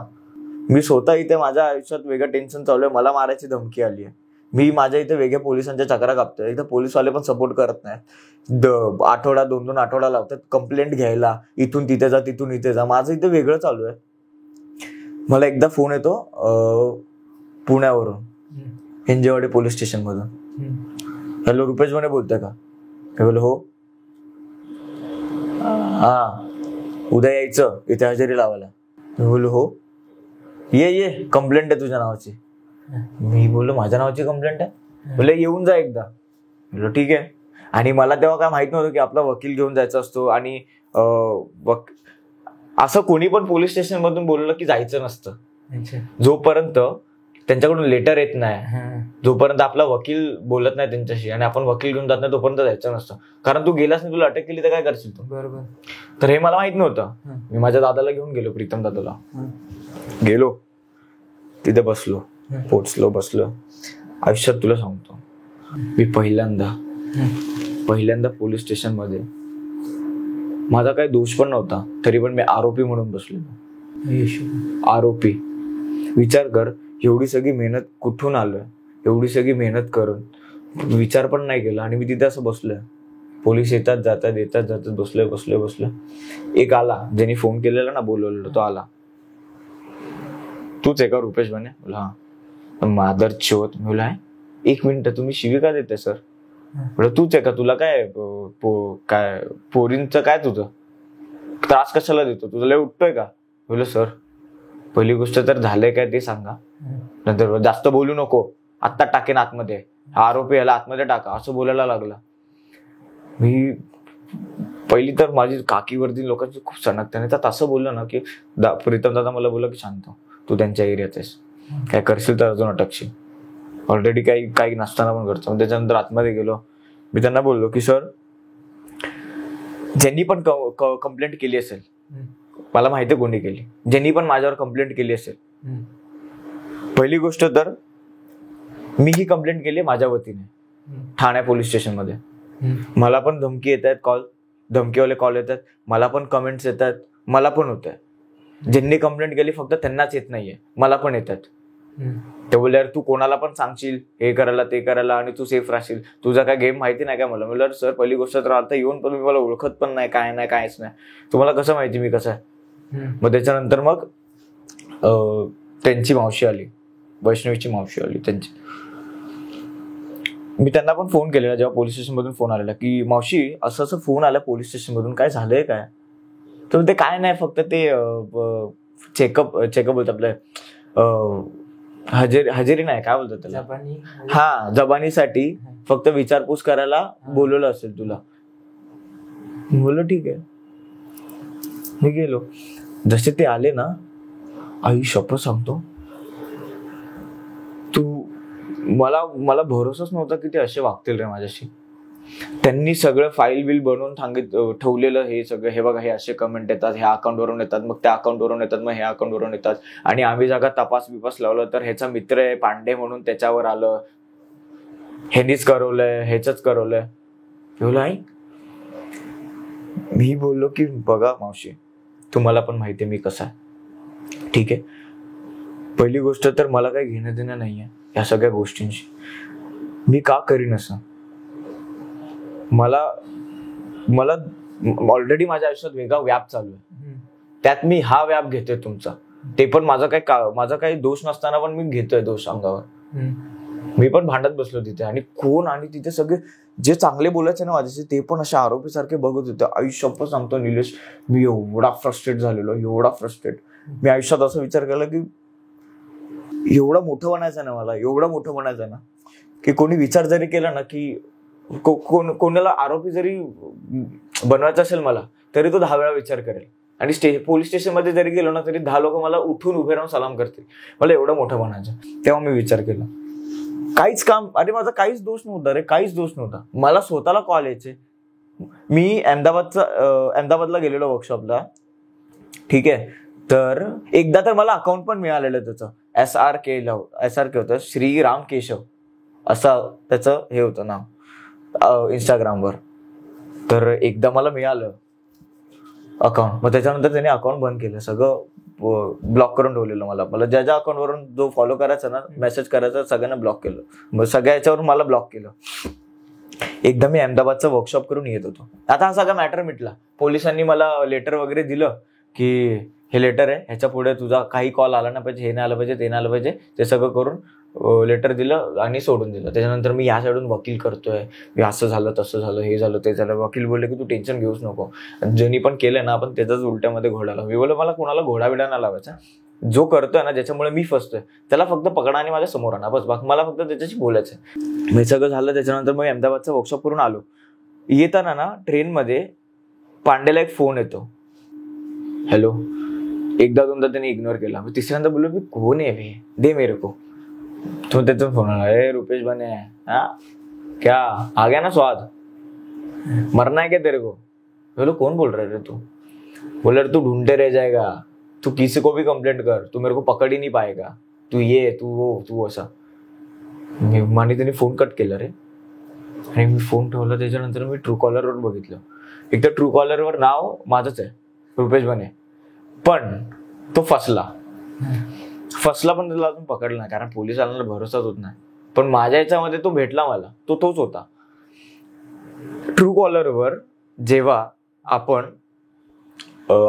मी स्वतः इथे माझ्या आयुष्यात वेगळं टेन्शन चालू आहे, मला मारायची धमकी आली आहे, मी माझ्या इथे वेगळ्या पोलिसांच्या चक्रा कापतोय, इथे पोलीसवाले पण सपोर्ट करत नाहीत, आठवडा 2 आठवडा लावतात कंप्लेंट घ्यायला, इथून तिथे जा तिथून इथे जा, माझं इथे वेगळं चालू आहे. मला एकदा फोन येतो पुण्यावरून, हिंजेवाडी पोलीस स्टेशन मधून. हॅलो, रुपेश बने बोलतोय का? मी बोललो हो. हा, उद्या यायचं इथे हजेरी लावायला. मी बोललो हो, ये कंप्लेंट आहे तुझ्या नावाची. मी बोललो माझ्या नावाची कंप्लेंट आहे? बोलले येऊन जा एकदा. बोललो ठीक आहे. आणि मला तेव्हा काय माहित नव्हतं की आपला वकील घेऊन जायचा असतो, आणि असं कोणी पण पोलीस स्टेशन मधून बोललं की जायचं नसतं. जोपर्यंत त्यांच्याकडून लेटर येत नाही, जोपर्यंत आपला वकील बोलत नाही त्यांच्याशी आणि आपण वकील घेऊन जात नाही, तोपर्यंत जायचं नसतं. कारण तू गेलास नाही, तुला अटक केली तर काय करशील तू? बरोबर. तर हे मला माहित नव्हतं. मी माझ्या दादाला घेऊन गेलो, प्रीतम दादाला. गेलो तिथे बसलो, बसलो. आयुष्यात तुला सांगतो, मी पहिल्यांदा पोलीस स्टेशन मध्ये, माझा काही दोष पण नव्हता, तरी पण मी आरोपी म्हणून बसलो. आरोपी. विचार कर, एवढी सगळी मेहनत कुठून आलोय, एवढी सगळी मेहनत करून विचार पण नाही केला, आणि मी तिथे असं बसलोय. पोलीस येतात जातात बसलोय. एक आला, ज्यांनी फोन केलेला ना, बोलवलेलं, तो आला. तूच आहे का रुपेश बने? बोला हा. मादर चोत. मी बोला 1 मिनिट, तुम्ही शिवी का देते सर? बोला तूच आहे का? तुला काय काय पोरींचं काय, तुझं त्रास कशाला देतो, तुझं लय उठतोय का? बोल सर, पहिली गोष्ट तर झालंय काय ते सांगा, नंतर जास्त बोलू नको, आत्ता टाकेन आतमध्ये, हा आरोपी याला आतमध्ये टाका, असं बोलायला लागला. मी पहिली तर माझी काकीवरती लोकांची खूप सणक, त्याने तर असं बोललं ना की प्रीतम दादा मला बोललं की शांत हो, तू त्यांच्या एरियात आहेस, काय करशील तर अजून अटकशील, ऑलरेडी काही नसताना पण करतो. त्याच्यानंतर आतमध्ये गेलो, मी त्यांना बोललो की सर, ज्यांनी पण कंप्लेंट केली असेल, मला माहिती आहे कोणी केली, ज्यांनी पण माझ्यावर कंप्लेंट केली असेल, पहिली गोष्ट तर मी ही कंप्लेंट केली माझ्या वतीने ठाणे पोलीस स्टेशनमध्ये. मला पण धमकी येत आहेत, धमकीवाले कॉल येतात, मला पण कमेंट्स येतात, मला पण होत आहे. ज्यांनी कंप्लेंट केली फक्त त्यांनाच येत नाहीये, मला पण येतात. ते बोलले यार तू कोणाला पण सांगशील हे करायला ते करायला आणि तू सेफ राहशील, तुझा काय गेम माहिती नाही का मला. म्हणलं सर पहिली गोष्ट तर आता येऊन पण मी मला ओळखत पण नाही, काय नाही, कायच नाही, तुम्हाला कसं माहिती मी कसं आहे. मग त्याच्यानंतर मग त्यांची मावशी आली, वैष्णवीची मावशी आली त्यांची. मी त्यांना पण फोन केलेला जेव्हा पोलीस स्टेशन मधून फोन आलेला की मावशी असं असं फोन आला पोलीस स्टेशन मधून, काय झालंय काय. तर ते काय नाही, फक्त ते चेकअप बोलतात आपलं हजेरी नाही, काय बोलतात त्याला, हा जबानीसाठी फक्त विचारपूस करायला बोलवलं असेल तुला. बोललो ठीक आहे. मी गेलो, जसे ते आले ना, आई शपथ सांगतो, तू मला भरोसाच नव्हता की ते असे वागतील रे माझ्याशी. त्यांनी सगळं फाईल बिल बनवून ठेवलेलं, हे सगळं, हे बघा हे असे कमेंट येतात, ह्या अकाउंटवरून येतात, मग त्या अकाउंटवरून येतात, मग ह्या अकाउंटवरून येतात, आणि आम्ही जागा तपास लावलं तर ह्याचा मित्र आहे पांडे म्हणून त्याच्यावर आलं, ह्यानीच करवलंय, ह्याच करवलंय. बोला आई, मी बोललो की बघा मावशी, तुम्हाला पण माहिती आहे मी कसा आहे, ठीक आहे. पहिली गोष्ट तर मला काही घेणं देणं नाहीये या सगळ्या गोष्टींशी, मी का करीन असं. मला ऑलरेडी माझ्या आयुष्यात वेगळा व्याप चालू आहे, त्यात मी हा व्याप घेतोय तुमचा, ते पण माझा काही दोष नसताना पण मी घेतोय दोष अंगावर. मी पण भांडत बसलो तिथे, आणि तिथे सगळे जे चांगले बोलायचे ना माझ्याशी ते पण असे आरोपी सारखे बघत होते. आयुष्यात सांगतो निलेश, मी एवढा फ्रस्ट्रेट झालेलो, एवढा फ्रस्ट्रेट. मी आयुष्यात असा विचार केला की एवढं मोठं बनायचं ना, मला एवढं मोठं बनायचं ना की कोणी विचार जरी केला ना की कोणाला आरोपी जरी बनवायचं असेल मला, तरी तो 10 वेळा विचार करेल. आणि पोलीस स्टेशन मध्ये जरी गेलो ना तरी 10 लोक मला उठून उभे राहून सलाम करतील. मला एवढं मोठं बनायचं. तेव्हा मी विचार केला, काहीच काम, अरे माझा काहीच दोष नव्हता रे, काहीच दोष नव्हता. मला स्वतःला कॉल यायचे. मी अहमदाबादला गेलेलो वर्कशॉपला, ठीक आहे. तर एकदा तर मला अकाउंट पण मिळालेलं त्याचं, SRK होतं, श्रीराम केशव असं त्याचं हे होतं नाव इंस्टाग्रामवर. तर एकदा मला मिळालं अकाउंट, मग त्याच्यानंतर त्याने अकाउंट बंद केलं, सगळं ब्लॉक करून ठेवलेलं. मला ज्या अकाउंटवरून जो फॉलो करायचा ना, मेसेज करायचा, सगळ्यांना ब्लॉक केलं. मग सगळ्या याच्यावरून मला ब्लॉक केलं. एकदा मी अहमदाबादचं वर्कशॉप करून येत होतो. आता हा सगळा मॅटर मिटला, पोलिसांनी मला लेटर वगैरे दिलं की हे लेटर आहे, ह्याच्या पुढे तुझा काही कॉल आला ना पाहिजे, हे नाही आलं पाहिजे, ते नाही आलं पाहिजे, ते सगळं करून लेटर दिलं आणि सोडून दिलं. त्याच्यानंतर मी या साईडून वकील करतोय, मी असं झालं तसं झालं, हे झालं ते झालं. वकील बोलले की तू टेन्शन घेऊच नको, ज्यांनी पण केलंय ना आपण त्याच्याच उलट्यामध्ये घोडा लावू. मी बोललो मला कोणाला घोडा बिडा नाही लावायचा, जो करतोय ना ज्याच्यामुळे मी फसतोय त्याला फक्त पकडा आणि माझ्या समोर आणा, बस. मला फक्त त्याच्याशी बोलायचं. हे सगळं झालं. त्याच्यानंतर मग अहमदाबादचं वर्कशॉप करून आलो. येताना ना ट्रेनमध्ये पांडेला एक फोन येतो, हॅलो. एकदा दोनदा त्याने इग्नोर केला. मी तिसऱ्यांदा बोललो मी कोण आहे बे, दे मेरे को. तो त्यातून फोन आला, ए रुपेश बने, हाँ क्या आ गया ना स्वाद, मरना है क्या तेरे को. बोलो कौन बोल रहा है रे तू. बोले तू ढूंढते रह जाएगा, तू किसी को भी कंप्लेंट कर, तू मेरे को पकड़ ही नहीं पाएगा, तू ये तू वो तू असा. आणि त्याने फोन कट केला रे. आणि मी फोन ठेवला. त्याच्यानंतर मी ट्रू कॉलरवर बघितलं. एक तर ट्रू कॉलरवर नाव माझंच आहे, रुपेश बने, पण तो फसला पण त्याला अजून पकडला नाही, कारण पोलिसांना भरोसाच होत नाही. पण माझ्या याच्यामध्ये तो भेटला मला, तोच होता. ट्रू कॉलरवर जेव्हा आपण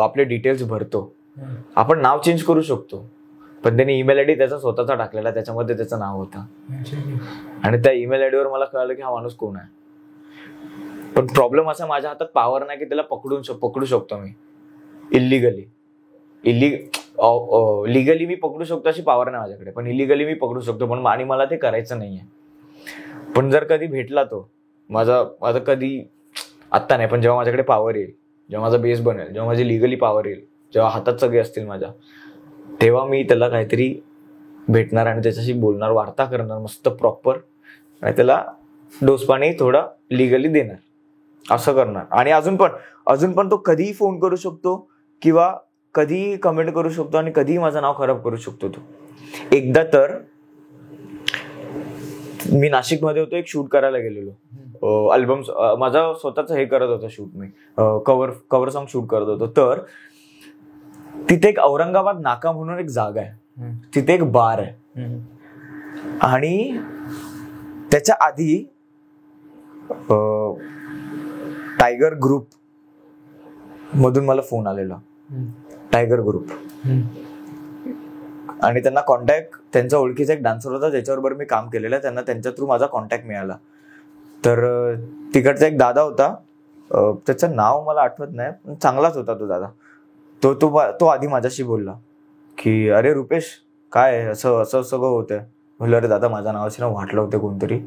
आपले डिटेल्स भरतो, आपण नाव चेंज करू शकतो, पण त्याने ईमेल आयडी त्याचा स्वतःचा टाकलेला, त्याच्यामध्ये त्याचं नाव होतं. आणि त्या ईमेल आयडीवर मला कळलं की हा माणूस कोण आहे. पण प्रॉब्लेम असा, माझ्या हातात पॉवर नाही की त्याला पकडू शकतो मी लिगली मी पकडू शकतो अशी पॉवर नाही माझ्याकडे, पण इलिगली मी पकडू शकतो. पण आणि मला ते करायचं नाहीये. पण जर कधी भेटला तो माझा कधी आत्ता नाही, पण जेव्हा माझ्याकडे पॉवर येईल, जेव्हा माझा बेस बनेल, जेव्हा माझी लिगली पॉवर येईल, जेव्हा हातात सगळे असतील माझ्या, तेव्हा मी त्याला काहीतरी भेटणार आणि त्याच्याशी बोलणार, वार्ता करणार मस्त प्रॉपर, आणि त्याला डोस पाणी थोडा लिगली देणार, असं करणार. आणि अजून पण तो कधीही फोन करू शकतो किंवा कधीही कमेंट करू शकतो आणि कधीही माझं नाव खराब करू शकतो तो. एकदा तर मी नाशिकमध्ये होतो, एक शूट करायला गेलेलो, अल्बम माझा स्वतःच हे करत होतो शूट, मी कव्हर सॉन्ग शूट करत होतो. तर तिथे एक औरंगाबाद नाका म्हणून एक जागा आहे, तिथे एक बार आहे, आणि त्याच्या आधी टायगर ग्रुप मधून मला फोन आलेला, टायगर ग्रुप, आणि त्यांना कॉन्टॅक्ट, त्यांचा ओळखीचा एक डान्सर होता ज्याच्याबरोबर मी काम केलेलं, त्यांना त्यांच्या थ्रू माझा कॉन्टॅक्ट मिळाला. तर तिकडचा एक दादा होता, त्याचं नाव मला आठवत नाही, पण चांगलाच होता तो दादा. तो आधी माझ्याशी बोलला की अरे रुपेश, काय असं सगळं होतंय. म्हणलं अरे दादा, माझ्या नावाचे नाव वाटलं होतं कोणतरी,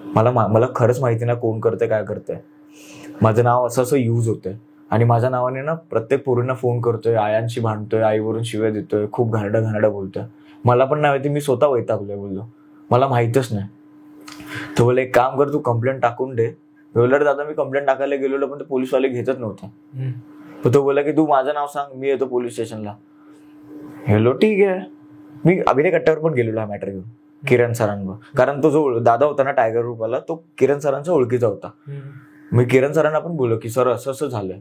मला खरंच माहिती नाही कोण करतंय काय करतंय, माझं नाव असं यूज होतंय, आणि माझ्या नावाने ना प्रत्येक पोरींना फोन करतोय, आयांशी भांडतोय, आईवरून शिव्या देतोय, खूप घाणेरडं बोलतोय, मला पण नाही माहिती, मी स्वतः वैतागलोय, बोललो मला माहितच नाही. तो बोलले एक काम कर, तू कंप्लेंट टाकून दे. बोलला दादा मी कंप्लेंट टाकायला गेलेलो, पण ते पोलीसवाले घेतच नव्हते. तो बोलला की तू माझं नाव सांग, मी येतो पोलीस स्टेशनला. हेलो ठीक आहे. मी अभिनय कट्ट्यावर पण गेलेलो हा मॅटर घेऊन किरण सरांवर, कारण तो जो दादा होता ना टायगर ग्रुपवाला, तो किरण सरांचा ओळखीचा होता. मी किरण सरांना पण बोललो की सर असं झालंय.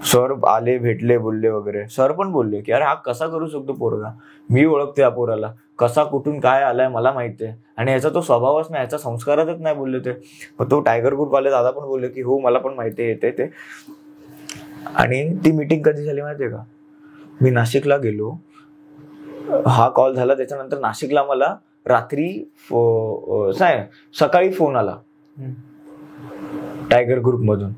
सर आले, भेटले, बोलले वगैरे. सर पण बोलले की अरे हा कसा करू शकतो पोरगा, मी ओळखते या पोराला, कसा कुठून काय आलाय मला माहिती आहे, आणि याचा तो स्वभावच नाही, याचा संस्कारच नाही, बोलले ते. मग तो टायगर ग्रुपवाले दादा पण बोलले की हो मला पण माहिती आहे येते ते. आणि ती मीटिंग कधी झाली माहितीये का, मी नाशिकला गेलो, हा कॉल झाला त्याच्यानंतर नाशिकला मला रात्री सकाळी फोन आला टायगर ग्रुप मधून,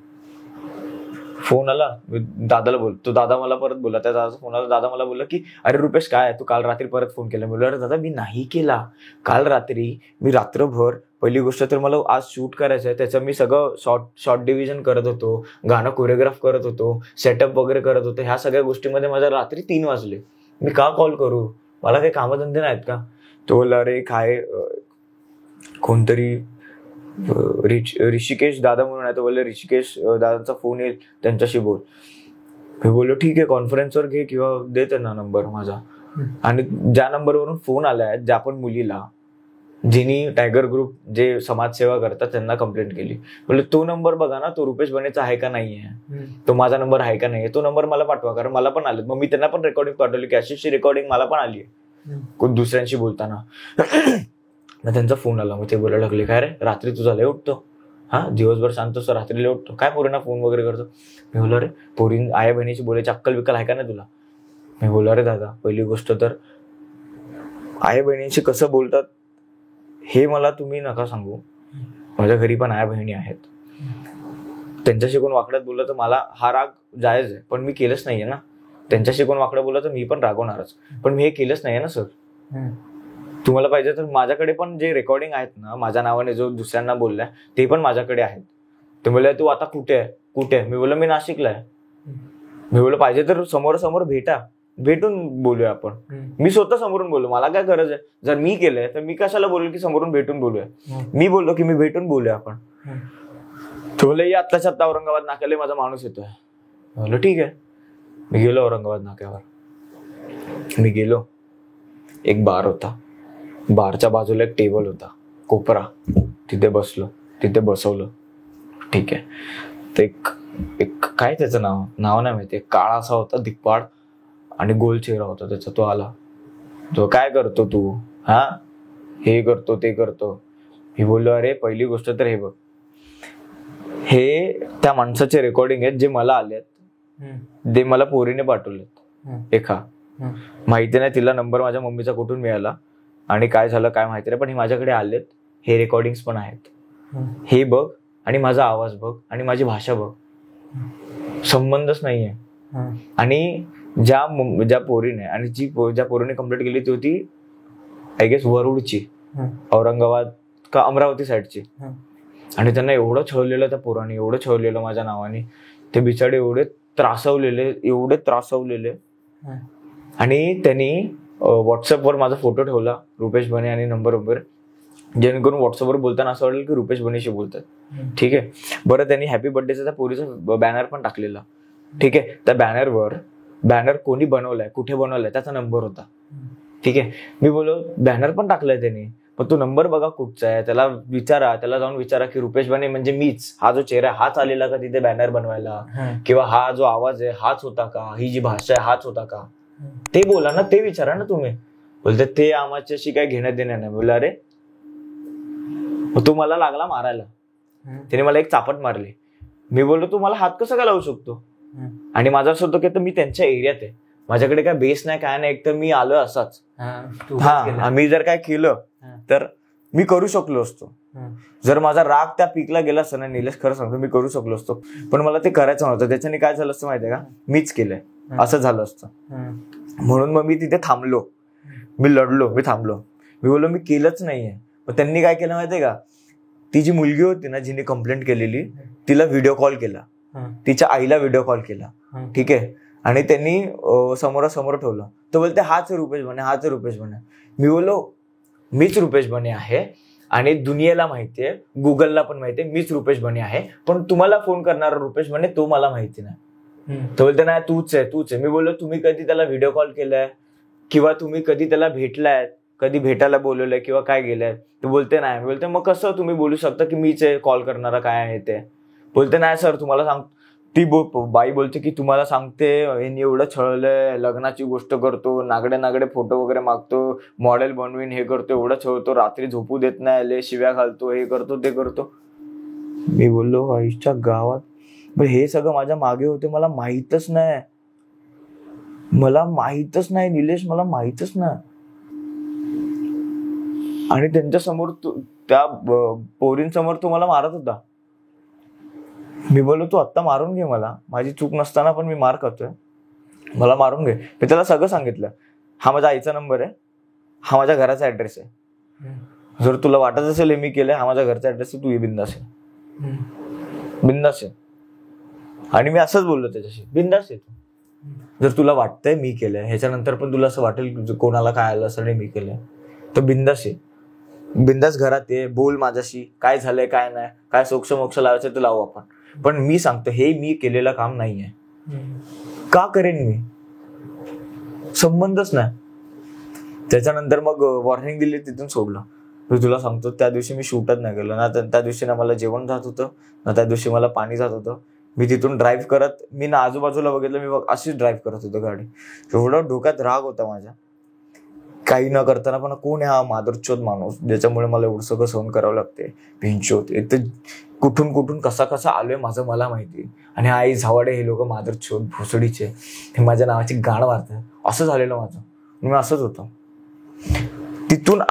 फोन आला, दादाला बोल, तो दादा मला परत बोलला, त्या दादाचा फोन आला, दादा मला बोलला की अरे रुपेश काय तू काल रात्री परत फोन केला. बोललो अरे दादा मी नाही केला, काल रात्री मी रात्रभर, पहिली गोष्ट तर मला आज शूट करायचं आहे, त्याचं मी सगळं शॉर्ट डिव्हिजन करत होतो, गाणं कोरिओग्राफ करत होतो, सेटअप वगैरे करत होतो, ह्या सगळ्या गोष्टीमध्ये माझ्या रात्री 3 वाजले, मी का कॉल करू, मला काही कामधंदे नाहीत का. तो बोलला अरे काय कोणतरी ऋषिकेश दादा म्हणून आहे, तो बोलले ऋषिकेश दादांचा फोन येईल त्यांच्याशी बोल. मी बोललो ठीक आहे, कॉन्फरन्सवर घे किंवा दे त्यांना नंबर माझा. आणि ज्या नंबरवरून फोन आलाय, ज्या पण मुलीला जिनी टायगर ग्रुप जे समाजसेवा करतात त्यांना कंप्लेंट केली, बोलले तो नंबर बघा ना, तो रुपेश बनेचा आहे का नाहीये, तो माझा नंबर आहे का नाहीये, तो नंबर मला पाठवा, कारण मला पण आले. मग मी त्यांना पण रेकॉर्डिंग पाठवली की अशीची रेकॉर्डिंग मला पण आली आहे कोण दुसऱ्यांशी बोलताना. मग त्यांचा फोन आला, मग ते बोलायला लागले काय रे रात्री तुझा लय उठतो, हा दिवसभर शांत असतो, रात्री लय उठतो, काय पोरींना फोन वगैरे करतो. मी बोललो रे पोरी आया बहिणीची बोलायची अक्कल बिक्कल आहे का नाही तुला. मी बोललो रे दादा, पहिली गोष्ट तर आई बहिणीशी कसं बोलतात हे मला तुम्ही नका सांगू, माझ्या घरी पण आया बहिणी आहेत, त्यांच्याशी कोण वाकड्यात बोललं तर मला हा राग जायज आहे, पण मी केलंच नाहीये ना. त्यांच्याशी कोण वाकडं बोललं तर मी पण रागवणारच, पण मी हे केलंच नाहीये ना सर. तुम्हाला पाहिजे तर माझ्याकडे पण जे रेकॉर्डिंग आहेत ना माझ्या नावाने जो दुसऱ्यांना बोललाय ते पण माझ्याकडे आहेत. ते बोलले तू आता कुठे आहे. मी बोललो मी नाशिकला आहे. मी बोललो पाहिजे तर समोरासमोर भेटून बोलूया आपण. मी स्वतः समोरून बोललो, मला काय गरज आहे, जर मी केलंय तर मी कशाला बोललो की समोरून भेटून बोलूया. मी बोललो की मी भेटून बोलूया आपण. तो बोलले आत्ताच्या आत्ता औरंगाबाद नाक्याला माझा माणूस येतोय. बोललो ठीक आहे. मी गेलो औरंगाबाद नाक्यावर. मी गेलो, एक बार होता, बारच्या बाजूला एक टेबल होता, कोपरा, तिथे बसलो, तिथे बसवलं. ठीक आहे. ते एक काय त्याचं नाव नाही माहिती, काळा असा होता दिग्पाड आणि गोल चेहरा होता त्याचा. तो आला, तो काय करतो तू, हा हे करतो ते करतो. मी बोललो अरे पहिली गोष्ट तर हे बघ, हे त्या माणसाचे रेकॉर्डिंग आहेत जे मला आलेत, ते मला पोरीने पाठवलेत. एका माहिती नाही तिला नंबर माझ्या मम्मीचा कुठून मिळाला आणि काय झालं काय माहिती नाही, पण हे माझ्याकडे आलेत. हे रेकॉर्डिंग्स पण आहेत, हे बघ आणि माझा आवाज बघ आणि माझी भाषा बघ, संबंधच नाहीये. आणि ज्या पोरीने आणि ज्या पोरीने कंप्लेंट केली ती होती आय गेस वरुडची, औरंगाबाद का अमरावती साईडची. आणि त्यांना एवढं छळलेलं त्या पोराने, एवढं छळलेलं माझ्या नावाने, ते बिचारे एवढे त्रासवलेले. आणि त्यांनी व्हॉट्सअपवर माझा फोटो ठेवला रुपेश बने आणि नंबर वगैरे, जेणेकरून व्हॉट्सअपवर बोलताना असं वाटेल की रुपेश बनेशी बोलतात. ठीक आहे. बरं, त्यांनी हॅपी बर्थडेचा त्या पोरीचा बॅनर पण टाकलेला. ठीक आहे. त्या बॅनर कोणी बनवलाय, कुठे बनवलाय, त्याचा नंबर होता. ठीक आहे. मी बोललो बॅनर पण टाकलाय त्यांनी, पण तो नंबर बघा कुठचा आहे, त्याला जाऊन विचारा की रुपेश बने म्हणजे मीच, हा जो चेहरा हाच आलेला का तिथे बॅनर बनवायला, किंवा हा जो आवाज आहे हाच होता का, ही जी भाषा आहे हाच होता का, ते बोला ना, ते विचारा ना तुम्ही. बोलते ते आम्हाच्याशी काय घेणं देणं नाही. बोला अरे तो मला लागला मारायला, त्याने मला एक चापट मारली. मी बोललो तू मला हात कसा काय लावू शकतो, आणि माझं असं होतं की मी त्यांच्या एरियात आहे, माझ्याकडे काय बेस नाही काय नाही, एक तर मी आलो असाच. मी जर काय केलं तर मी करू शकलो असतो, जर माझा राग त्या पीकला गेला असता ना निलेश, खरं सांगतो मी करू शकलो असतो, पण मला ते करायचं नव्हतं. त्याच्याने काय झालं असतं माहितीये का, मीच केलंय असं झालं असतं. म्हणून मग मी तिथे थांबलो, मी लढलो, मी थांबलो. मी बोललो मी केलंच नाहीये. पण त्यांनी काय केलं माहितीये का, ती जी मुलगी होती ना जिने कंप्लेंट केलेली, तिला व्हिडिओ कॉल केला, तिच्या आईला व्हिडिओ कॉल केला. ठीक आहे. आणि त्यांनी समोरासमोर ठेवलं. तो बोलते हाच रुपेश बने, हाच रुपेश बने. मी बोललो मीच रुपेश बने आहे, आणि दुनियेला माहितीये, गुगलला पण माहितीये मीच रुपेश बने आहे, पण तुम्हाला फोन करणारा रुपेश बने तो मला माहिती नाही. तो बोलते नाही तूच आहे. मी बोललो तुम्ही कधी त्याला व्हिडिओ कॉल केलाय, किंवा तुम्ही कधी त्याला भेटलाय, कधी भेटायला बोलवलंय किंवा काय गेलंय? ते बोलते नाही. बोलते मग कसं तुम्ही बोलू शकता की मीच आहे कॉल करणारा काय आहे ते? बोलते नाही सर तुम्हाला सांग. ती बाई बोलते की तुम्हाला सांगते यांनी एवढं छळलंय, लग्नाची गोष्ट करतो, नागडे फोटो वगैरे मागतो, मॉडेल बनवीन हे करतो, एवढं छळतो, रात्री झोपू देत नाही, शिव्या घालतो, हे करतो ते करतो. मी बोललो आईच्या गावात हे सगळं माझ्या मागे होते, मला माहीतच नाही निलेश, मला माहीतच नाही. आणि त्यांच्या समोर त्या पोरींसमोर तो मला मारत होता. मी बोललो तू आत्ता मारून घे मला, माझी चूक नसताना पण मी मार खातोय, मला मारून घे. मी त्याला सगळं सांगितलं, हा माझ्या आईचा नंबर आहे, हा माझ्या घराचा ऍड्रेस आहे, जर तुला वाटत असेल हे मी केलंय, हा माझ्या घरचा ऍड्रेस आहे, तू ये बिंदास आहे. आणि मी असंच बोललो त्याच्याशी, बिंदास आहे तू, जर तुला वाटतंय मी केलंय, ह्याच्यानंतर पण तुला असं वाटेल कोणाला काय आलं असं नाही मी केलंय, तर बिंदास आहे, बिंदास घरात ये, बोल माझ्याशी, काय झालंय काय नाही, काय सोक्ष मोक्ष लावायचं तर लावू आपण, पण मी सांगतो हे मी केलेलं काम नाहीये. का करेन मी, संबंधच नाही. त्याच्यानंतर मग वॉर्निंग दिली, तिथून सोडलं. तुला सांगतो त्या दिवशी मी शूटच नाही केलं ना, त्या दिवशी ना मला जेवण जात होतं ना, त्या दिवशी मला पाणी जात होतं. मी तिथून ड्राईव्ह करत, मी ना आजूबाजूला बघितलं, मी अशीच ड्राईव्ह करत होतो गाडी. एवढं डोक्यात राग होता माझ्या, काही न करताना पण कोण हा माधुरचोद माणूस ज्याच्यामुळे मला एवढं सगळं सहन करावं लागते, भिंचोद. एक तर कुठून कसा आलोय माझं मला माहिती, आणि आई झावाडे हे लोक माधुरचोद भोसडीचे, हे माझ्या नावाची गाण मारतात, असं झालेलं माझं. मी असंच होतं. तिथून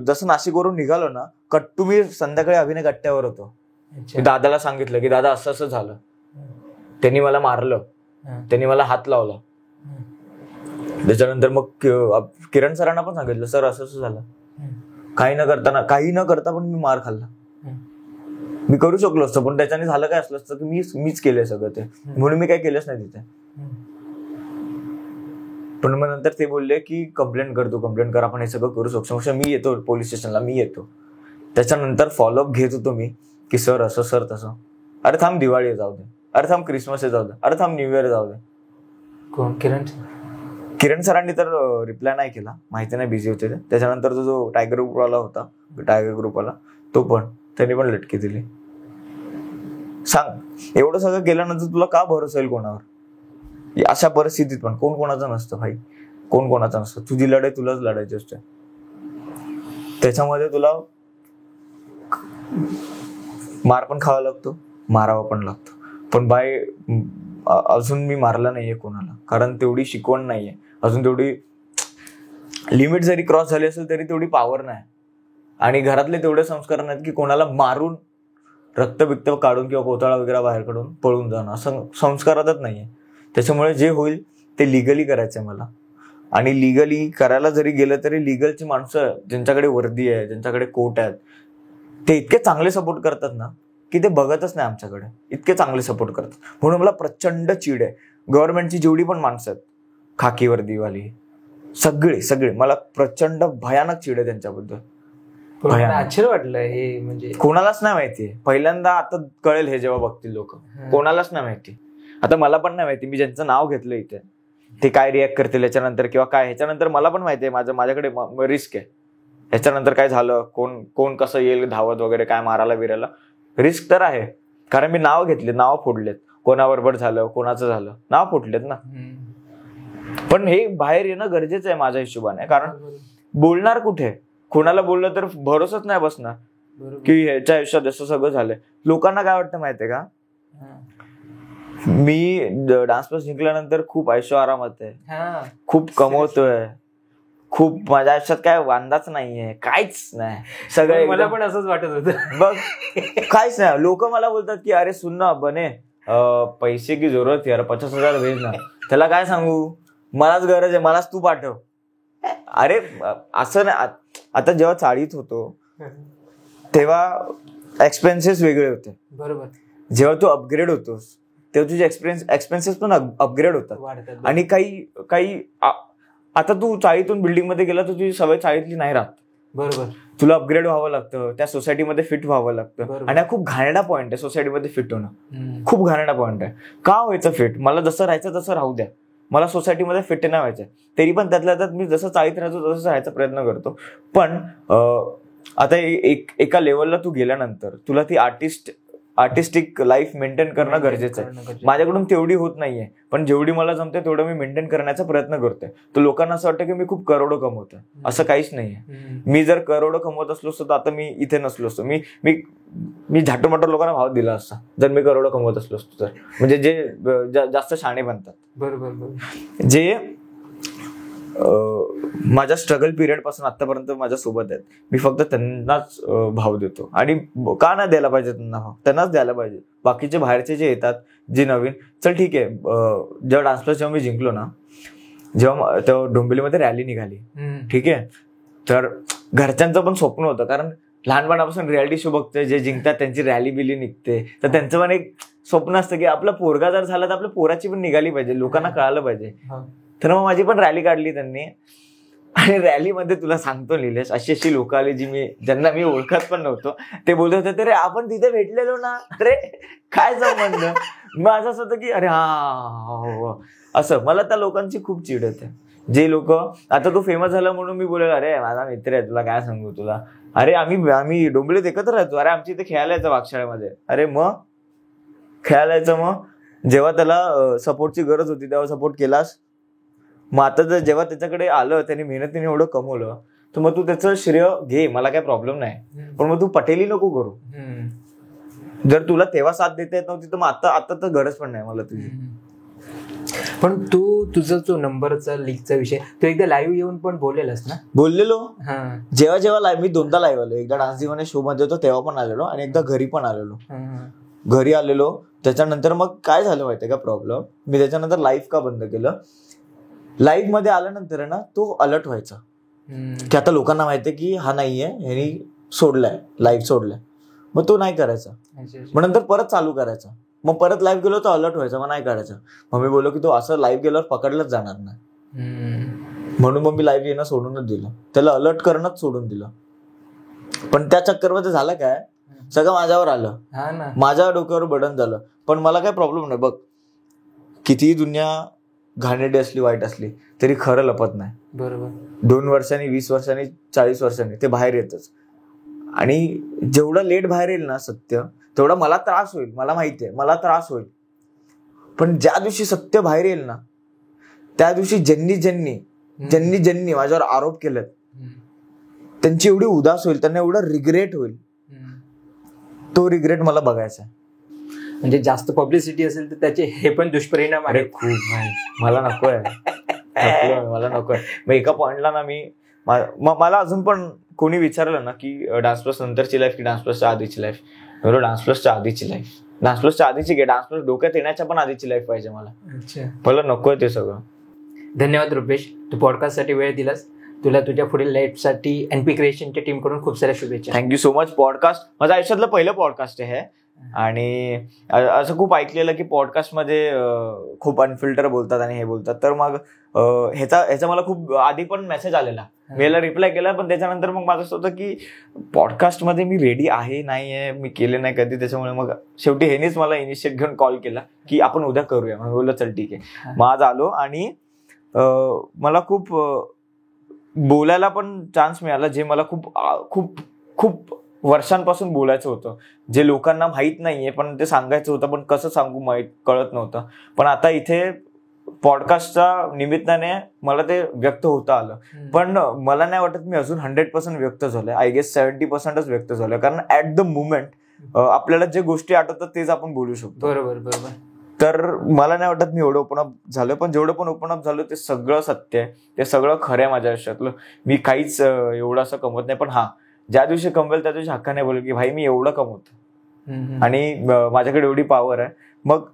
जसं नाशिकवरून निघालो ना, कट्टू मी संध्याकाळी अभिनय कट्ट्यावर होतो. मी दादाला सांगितलं की दादा असं झालं, त्यांनी मला मारलं, त्यांनी मला हात लावला. त्याच्यानंतर मग किरण सरांना पण सांगितलं, सर असं झालं. काही न करता पण मी मार खाल्ला. मी करू शकलो असतो, पण त्याच्याने झालं काय असलं असतं की मीच केलंय सगळं ते, म्हणून मी काय केलंच नाही तिथे. पण मग नंतर ते बोलले की कंप्लेंट कर, आपण हे सगळं करू शकतो, मी येतो पोलीस स्टेशनला, मी येतो. त्याच्यानंतर फॉलोअप घेत होतो मी की सर असं, सर तसं. अरे थांब दिवाळी जाऊ दे, अरे थांब क्रिसमस जाऊ दे, अरे थांब न्यू इयर जाऊ दे. कोण? किरण सरांनी तर रिप्लाय नाही केला, माहिती नाही बिझी होते ते. त्याच्यानंतर जो टायगर ग्रुपवाला तो पण, त्यांनी पण लटकी दिली. सांग एवढं सगळं केल्यानंतर तुला का भरोसा येईल कोणावर? अशा परिस्थितीत पण कोण कोणाचं नसतं भाई, कोण कोणाचं नसतं. तुझी लढाई तुलाच लढायची असते, त्याच्यामध्ये तुला मार पण खावा लागतो, मारावा पण लागतो. पण बाय अजून मी मारला नाहीये कोणाला, कारण तेवढी शिकवण नाहीये अजून, तेवढी लिमिट जरी क्रॉस झाली असेल तरी तेवढी पॉवर नाही, आणि घरातले तेवढे संस्कार नाहीत की कोणाला मारून रक्त बिक्त काढून किंवा कोथळा वगैरे बाहेर काढून पळून जाणं, असं संस्कारातच नाहीये. त्याच्यामुळे जे होईल ते लिगली करायचंय मला, आणि लिगली करायला जरी गेलं तरी लिगलची माणसं ज्यांच्याकडे वर्दी आहे, ज्यांच्याकडे कोट आहेत, ते इतके चांगले सपोर्ट करतात ना की ते बघतच नाही आमच्याकडे, इतके चांगले सपोर्ट करतात. म्हणून मला प्रचंड चीड आहे. गव्हर्नमेंटची जेवढी पण माणसं आहेत खाकी वर्दीवाली सगळे मला प्रचंड भयानक चीड आहे त्यांच्याबद्दल. आश्चर्य वाटलं हे, म्हणजे कोणालाच नाही माहिती. पहिल्यांदा आता कळेल हे जेव्हा बघतील लोक. कोणालाच नाही माहिती. आता मला पण नाही माहिती मी ज्यांचं नाव घेतलं इथे ते काय रिॲक्ट करतील याच्यानंतर किंवा काय. ह्याच्यानंतर मला पण माहिती आहे माझ्याकडे रिस्क आहे. ह्याच्यानंतर काय झालं, कोण कसं येईल धावत वगैरे, काय मारायला बिरायला, रिस्क तर आहे. कारण मी नाव घेतले, नाव फोडलेत. कोणाबरोबर झालं, कोणाचं झालं, नाव फोडलेत ना. पण हे बाहेर येणं गरजेचं आहे माझ्या हिशोबाने. कारण बोलणार कुठे, कोणाला बोललं तर भरोसाच नाही बसणार की ह्याच्या आयुष्यात असं सगळं झालंय. लोकांना काय वाटतं माहितीये का, मी डान्स प्लस जिंकल्यानंतर खूप ऐशो आरामात आहे, खूप कमवतोय, खूप माझ्या आयुष्यात काय वांदाच नाहीये, काहीच नाही, सगळं. मला पण असंच वाटत होतं बघ, काहीच नाही. लोक मला बोलतात की अरे सुन ना बने, पैसे की जरूरत यार, 50,000 भेज ना. त्याला काय सांगू, मलाच गरज आहे, मलाच तू पाठव. अरे असं नाही. आता जेव्हा चाळीत होतो तेव्हा एक्सपेन्सेस वेगळे होते. बरोबर. जेव्हा तू अपग्रेड होतोस तेव्हा तुझे एक्सपेन्सेस पण अपग्रेड होतात. आणि काही आता तू चाळीतून बिल्डिंग मध्ये गेला तर तुझी सवय चाळीतली नाही राहत. बरोबर. तुला अपग्रेड व्हावं लागतं, त्या सोसायटीमध्ये फिट व्हावं लागतं. आणि हा खूप घाणेरडा पॉईंट आहे सोसायटीमध्ये फिट होणं. खूप घाणेरडा पॉईंट आहे. का व्हायचं फिट? मला जसं राहायचं तसं राहू द्या, मला सोसायटीमध्ये फिट नाही व्हायचं. तरी पण त्यातल्या त्यात मी जसं चाळीत राहतो तसं राहायचा प्रयत्न करतो. पण आता एका लेवलला तू गेल्यानंतर तुला ती आर्टिस्टिक लाईफ मेंटेन करणं गरजेचं आहे. माझ्याकडून तेवढी होत नाहीये, पण जेवढी मला जमते तेवढं मी मेंटेन करण्याचा प्रयत्न करतोय. तर लोकांना असं वाटतं की मी खूप करोडो कमवतोय. असं काहीच नाहीये. मी जर करोडो कमवत असलो असतो तर आता मी इथे नसलो असतो. मी झाटोमाटो लोकांना भाव दिला असता जर मी करोडो कमवत असलो असतो तर. म्हणजे जे जास्त शाणे बनतात, बरोबर, जे माझ्या स्ट्रगल पिरियड पासून आतापर्यंत माझ्या सोबत आहेत, मी फक्त त्यांनाच भाव देतो. आणि का नाही द्यायला पाहिजे त्यांना भाव? त्यांनाच द्यायला पाहिजे. बाकीचे बाहेरचे जे येतात, जे नवीन, चल ठीक आहे. जेव्हा डान्स प्लस जेव्हा मी जिंकलो ना, जेव्हा तेव्हा डोंबिवलीमध्ये रॅली निघाली, ठीक आहे, तर घरच्यांचं पण स्वप्न होतं. कारण लहानपणापासून रियालिटी शो बघतोय, जे जिंकतात त्यांची रॅली बिली निघते, तर त्यांचं पण एक स्वप्न असतं की आपला पोरगा जर झाला तर आपल्या पोराची पण निघाली पाहिजे, लोकांना कळालं पाहिजे. तर मग माझी पण रॅली काढली त्यांनी. आणि रॅलीमध्ये तुला सांगतो निलेश, अशी लोक आली ज्यांना मी ओळखत पण नव्हतो. ते बोलत होते अरे आपण तिथे भेटलेलो ना, अरे काय संबंध. माझं असं होतं की अरे हा असं. मला त्या लोकांची खूप चिड येते. जे लोक, आता तो फेमस झाला म्हणून मी बोलेल अरे माझा मित्र आहे, तुला काय सांगू तुला, अरे आम्ही डोंबिवलीत एकत्र राहतो, अरे आमची इथे खेळायला यायचं वागशाळेमध्ये. अरे मग खेळायला यायचं, मग जेव्हा त्याला सपोर्टची गरज होती तेव्हा सपोर्ट केलास. मग आता जेव्हा त्याच्याकडे आलं, त्याने मेहनतीने एवढं कमवलं, तर मग तू त्याचं श्रेय घे, मला काय प्रॉब्लेम नाही. पण मग तू पटेली नको करू. जर तुला तेव्हा साथ देता येत नव्हती तर मग आता तर गरज पण नाही मला तुझी. पण तुझा जो नंबरचा लीगचा विषय, तू एकदा लाईव्ह येऊन पण बोललेलास ना? बोललेलो. जेव्हा लाईव्ह, मी 2दा लाईव्ह आलो. एकदा डान्स दिवाने शो मध्ये होतो तेव्हा पण आलेलो, आणि एकदा घरी पण आलेलो. घरी आलेलो त्याच्यानंतर मग काय झालं माहितीये का प्रॉब्लेम, मी त्याच्यानंतर लाईव्ह का बंद केलं. लाईव्ह मध्ये आल्यानंतर ना तो अलर्ट व्हायचा की आता लोकांना माहितीये की हा नाहीये, ह्यानी सोडलाय, लाईव्ह सोडलाय. मग तो नाही करायचा. मग नंतर परत चालू करायचा. मग परत लाईव्ह गेलो तर अलर्ट व्हायचा, मग नाही करायचं. मग मी बोललो की तो असं लाईव्ह गेल्यावर पकडलंच जाणार नाही. म्हणून मग मी लाईव्ह येणं सोडूनच दिलं, त्याला अलर्ट करणंच सोडून दिलं. पण त्या चक्करमध्ये झालं काय, सगळं माझ्यावर आलं, माझ्या डोक्यावर बर्डन झालं. पण मला काय प्रॉब्लेम नाही. बघ, कितीही दुनिया घाणेरडी असली, वाईट असली, तरी खरं लपत नाही. बरोबर. 2 वर्षांनी, 20 वर्षांनी, 40 वर्षांनी ते बाहेर येतच. आणि जेवढं लेट बाहेर येईल ना सत्य, तेवढा मला त्रास होईल. मला माहिती आहे मला त्रास होईल. पण ज्या दिवशी सत्य बाहेर येईल ना, त्या दिवशी ज्यांनी माझ्यावर आरोप केलेत त्यांची एवढी उदास होईल, त्यांना एवढं रिग्रेट होईल. तो रिग्रेट मला बघायचा आहे. म्हणजे जास्त पब्लिसिटी असेल तर त्याचे हे पण दुष्परिणाम आहेत. खूप. मला नकोय. मला नकोय. मग एका पॉइंटला ना मला अजून पण कोणी विचारलं ना की डान्स प्लस नंतरची लाईफ की डान्स प्लसच्या आधीची लाईफ, डान्स प्लसच्या आधीची लाईफ. डान्स प्लसच्या आधीची घे, डान्स प्लस डोक्यात येण्याच्या पण आधीची लाईफ पाहिजे मला. मला नकोय ते सगळं. धन्यवाद रुपेश, तू पॉडकास्टसाठी वेळ दिलास. तुला तुझ्या पुढील लाईफसाठी एनपी क्रिएशनच्या टीमकडून खूप साऱ्या शुभेच्छा. Thank you so much. पॉडकास्ट माझं आयुष्यातलं पहिलं पॉडकास्ट आहे आणि असं खूप ऐकलेलं की पॉडकास्टमध्ये खूप अनफिल्टर बोलतात आणि हे बोलतात, तर मग ह्याचा मला खूप आधी पण मेसेज आलेला, मी याला रिप्लाय केला, पण त्याच्यानंतर मग माझं असं होतं की पॉडकास्टमध्ये मी रेडी आहे नाही आहे, मी केले नाही कधी, त्याच्यामुळे मग शेवटी ह्यानेच मला इनिशिएट घेऊन कॉल केला की आपण उद्या करूया. मग बोललं चल ठीक आहे. मग आज आलो आणि मला खूप बोलायला पण चान्स मिळाला, जे मला खूप खूप खूप वर्षांपासून बोलायचं होतं, जे लोकांना माहीत नाहीये पण ते सांगायचं होतं, पण कसं सांगू कळत नव्हतं. पण आता इथे पॉडकास्टच्या निमित्ताने मला ते व्यक्त होता आलं. पण मला नाही वाटत मी अजून 100% व्यक्त झालोय. आय गेस 70%च व्यक्त झालोय, कारण ऍट द मुमेंट आपल्याला जे गोष्टी आठवतात तेच आपण बोलू शकतो. बरोबर बरोबर. तर मला नाही वाटत मी एवढं ओपन अप झालोय, पण जेवढं पण ओपन अप झालं ते सगळं सत्य आहे, ते सगळं खरं आहे माझ्या आयुष्यातलं. मी काहीच एवढं असं कमवत नाही, पण हा ज्या दिवशी कमवेल त्या दिवशी हक्काने बोलेल की भाई मी एवढं कमवतो आणि माझ्याकडे एवढी पॉवर आहे. मग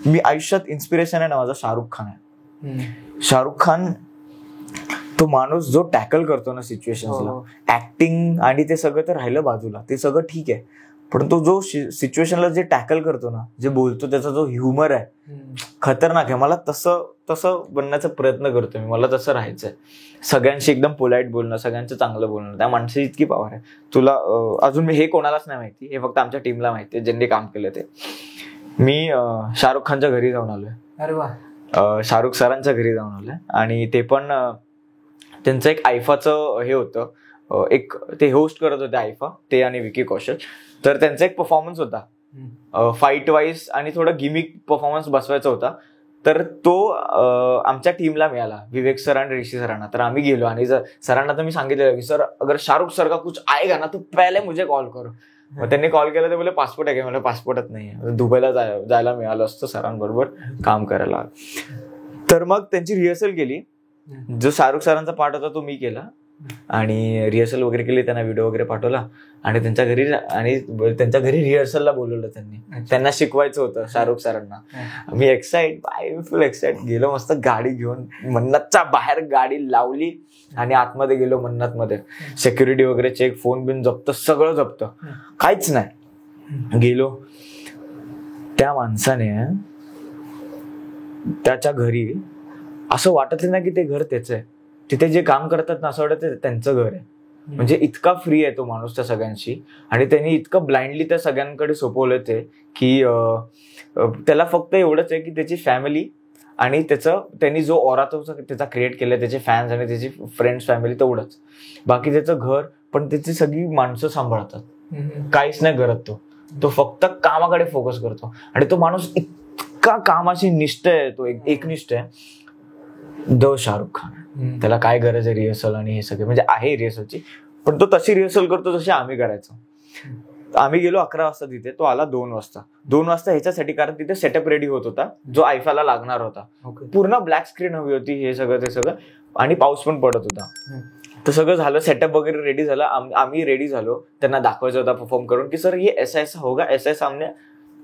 मी आयुष्यात इन्स्पिरेशन आहे ना माझा शाहरुख खान आहे. शाहरुख खान तो माणूस जो टॅकल करतो ना सिच्युएशनला, ऍक्टिंग आणि ते सगळं तर राहिलं बाजूला, ते सगळं ठीक आहे, पण तो जो सिच्युएशनला जे टॅकल करतो ना, जे बोलतो, त्याचा जो ह्युमर आहे खतरनाक आहे. मला तसं बनण्याचा प्रयत्न करतो मी, मला तसं राहायचंय. सगळ्यांशी एकदम पोलाइट बोलणं, सगळ्यांचं चांगलं बोलणं, त्या माणसाची इतकी पॉवर आहे. तुला अजून मी हे कोणालाच नाही माहिती, हे फक्त आमच्या टीमला माहिती आहे ज्यांनी काम केलं ते. मी शाहरुख खानच्या घरी जाऊन आलोय. अरे वा. शाहरुख सरांच्या घरी जाऊन आलोय आणि ते पण त्यांचं एक आयफाचं हे होतं, एक ते होस्ट करत होते आयफा, ते आणि विकी कौशल. तर त्यांचा एक परफॉर्मन्स होता फाईट वाईज आणि थोडा गिमिक परफॉर्मन्स बसवायचा होता. तर तो आमच्या टीमला मिळाला, विवेक सर आणि ऋषी सरांना. तर आम्ही गेलो आणि सरांना तर मी सांगितलेलं की सर अगर शाहरुख सर का कुछ आएगा ना तो पहले मुझे कॉल करो. मग त्यांनी कॉल केला, ते बोले पासपोर्ट आहे का? मला पासपोर्टच नाही. दुबईला जायला मिळालं असतं सरांबरोबर काम करायला. तर मग त्यांची रिहर्सल केली. जो शाहरुख सरांचा पार्ट होता तो मी केला आणि रिहर्सल वगैरे केली, त्यांना व्हिडिओ वगैरे पाठवला आणि त्यांच्या घरी रिहर्सलला बोलवलं त्यांनी. त्यांना शिकवायचं होतं शाहरुख सरांना. मी फुल एक्साइट गेलो, मस्त गाडी घेऊन मन्नतच्या बाहेर गाडी लावली आणि आतमध्ये गेलो. मन्नत मध्ये सिक्युरिटी वगैरे चेक, फोन बिन जप्त, सगळं जप्त, काहीच नाही. गेलो, त्या माणसाने त्याच्या घरी असं वाटत नाही की ते घर त्याचं आहे, तिथे जे काम करतात ना असं वाटतं त्यांचं घर आहे. म्हणजे इतका फ्री आहे तो माणूस त्या सगळ्यांशी, आणि त्यांनी इतकं ब्लाइंडली त्या सगळ्यांकडे सोपवलं ते की त्याला फक्त एवढंच आहे की त्याची फॅमिली आणि त्यांनी जो ऑरा त्याचा क्रिएट केलाय, त्याचे फॅन्स आणि त्याची फ्रेंड्स फॅमिली, तेवढंच. बाकी त्याचं घर पण त्याची सगळी माणसं सांभाळतात, काहीच नाही करत तो फक्त कामाकडे फोकस करतो. आणि तो माणूस इतका कामाशी निष्ठ आहे, तो एकनिष्ठ आहे. शाहरुख खान, त्याला काय गरज आहे रिहर्सल आणि हे सगळे, म्हणजे आहे रिहर्सलची, पण तो तशी रिहर्सल करतो जशी आम्ही करायचो. आम्ही गेलो 11 वाजता तिथे, तो आला 2 वाजता ह्याच्यासाठी, कारण तिथे सेटअप रेडी होत होता जो आयफाला लागणार होता. पूर्ण ब्लॅक स्क्रीन हवी होती, हे सगळं ते सगळं, आणि पाऊस पण पडत होता. तर सगळं झालं, सेटअप वगैरे रेडी झालं, आम्ही रेडी झालो. त्यांना दाखवायचं होता परफॉर्म करून की सर ये ऐसा होगा, ऐसा सामने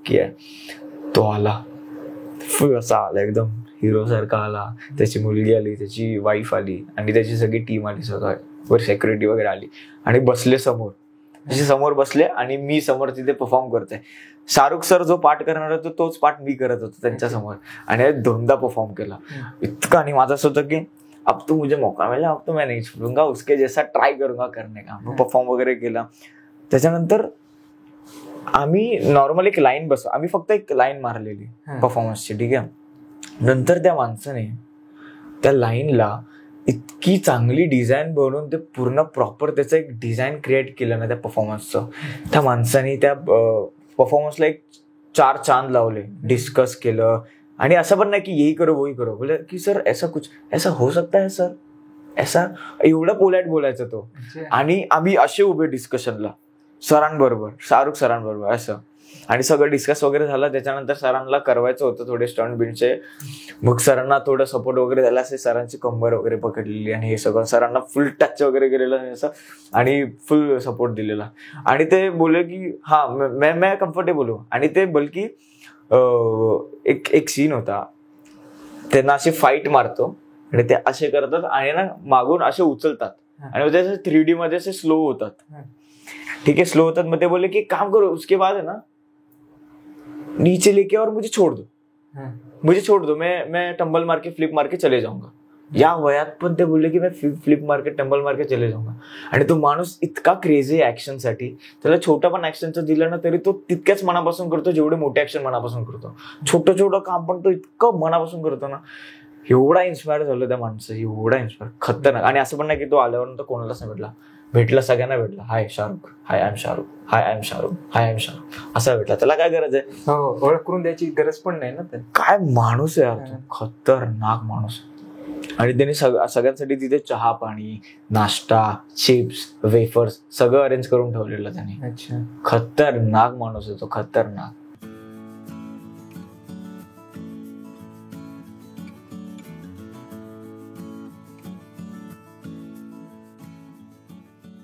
किया. तो आला, फुल असा आला, एकदम हिरो सारखा आला. त्याची मुलगी आली, त्याची वाईफ आली आणि त्याची सगळी टीम आली, सगळं वर सिक्युरिटी वगैरे आली आणि बसले समोर बसले आणि मी समोर तिथे परफॉर्म करतोय. शाहरुख सर जो पार्ट करणार होतो तोच पार्ट मी करत होतो त्यांच्या समोर, आणि 2दा परफॉर्म केला. इतकं, आणि माझं असं होतं की अब तो मुझे मौका मिला, अब तो मैं नहीं छोडूंगा, उसके जैसा ट्राय करूंगा करने का. परफॉर्म वगैरे केला. त्याच्यानंतर आम्ही नॉर्मल एक लाईन आम्ही फक्त एक लाईन मारलेली परफॉर्मन्सची, ठीक आहे. नंतर त्या माणसाने त्या लाईनला इतकी चांगली डिझाईन बनवून ते पूर्ण प्रॉपर त्याचं एक डिझाईन क्रिएट केलं ना त्या परफॉर्मन्सचं. त्या माणसाने त्या परफॉर्मन्सला एक 4 चांद लावले, डिस्कस केलं. आणि असं पण नाही की यही करो वही करो, बोले की सर ऐसा हो सकता है सर, ऐसा, एवढं पोलाइट बोलायचं तो. आणि आम्ही असे उभे डिस्कशनला सरांबरोबर, शाहरुख सरांबरोबर असं, आणि सगळं डिस्कस वगैरे झालं. त्याच्यानंतर सरांना करवायचं होतं थोडे स्टंट बिंटचे, मग सरांना थोडं सपोर्ट वगैरे झाला असे, सरांची कंबर वगैरे पकडलेली आणि हे सगळं, सरांना फुल टच वगैरे केलेलं असं आणि फुल सपोर्ट दिलेला. आणि ते बोलले की हा मैं कम्फर्टेबल हो. आणि ते बल्कि एक सीन होता, त्यांना अशी फाईट मारतो आणि ते असे करतात आणि ना मागून असे उचलतात आणि मग ते 3D मध्ये असे स्लो होतात. ठीक आहे, स्लो होतात. मग ते बोलले की काम करो, उसके बाद है ना नीचे लेके और मुझे छोड़ दो, मैं टंबल मार के फ्लिप मार के चले जाऊंगा. या वयात पण ते बोलले की मी फ्लिप मार के टंबल मार के चले जाऊंगा. आणि तो माणूस इतका क्रेझी ऍक्शन साठी, त्याला छोटा पण ऍक्शनचं दिलं ना तरी तो तितक्याच मनापासून करतो जेवढे मोठे ऍक्शन मनापासून करतो. छोटं काम पण तो इतकं मनापासून करतो ना. एवढा इन्स्पायर झालो त्या माणसं, एवढा इन्स्पायर, खतरनाक. आणि असं पण नाही की तो आल्यावर कोणालाच नाही भेटला, सगळ्यांना भेटला. Hi Shahrukh, hi I am Shahrukh, hi I am Shahrukh, hi I am Shahrukh असा भेटला. त्याला काय गरज आहे? ओळख करून द्यायची गरज पण नाही ना. काय माणूस आहे यार तो, खतरनाक माणूस. आणि त्यांनी सगळ्यांसाठी तिथे चहा पाणी, नाश्ता, चिप्स, वेफर्स सगळं अरेंज करून ठेवलेलं त्यांनी. अच्छा, खतरनाक माणूस आहे तो, खतरनाक.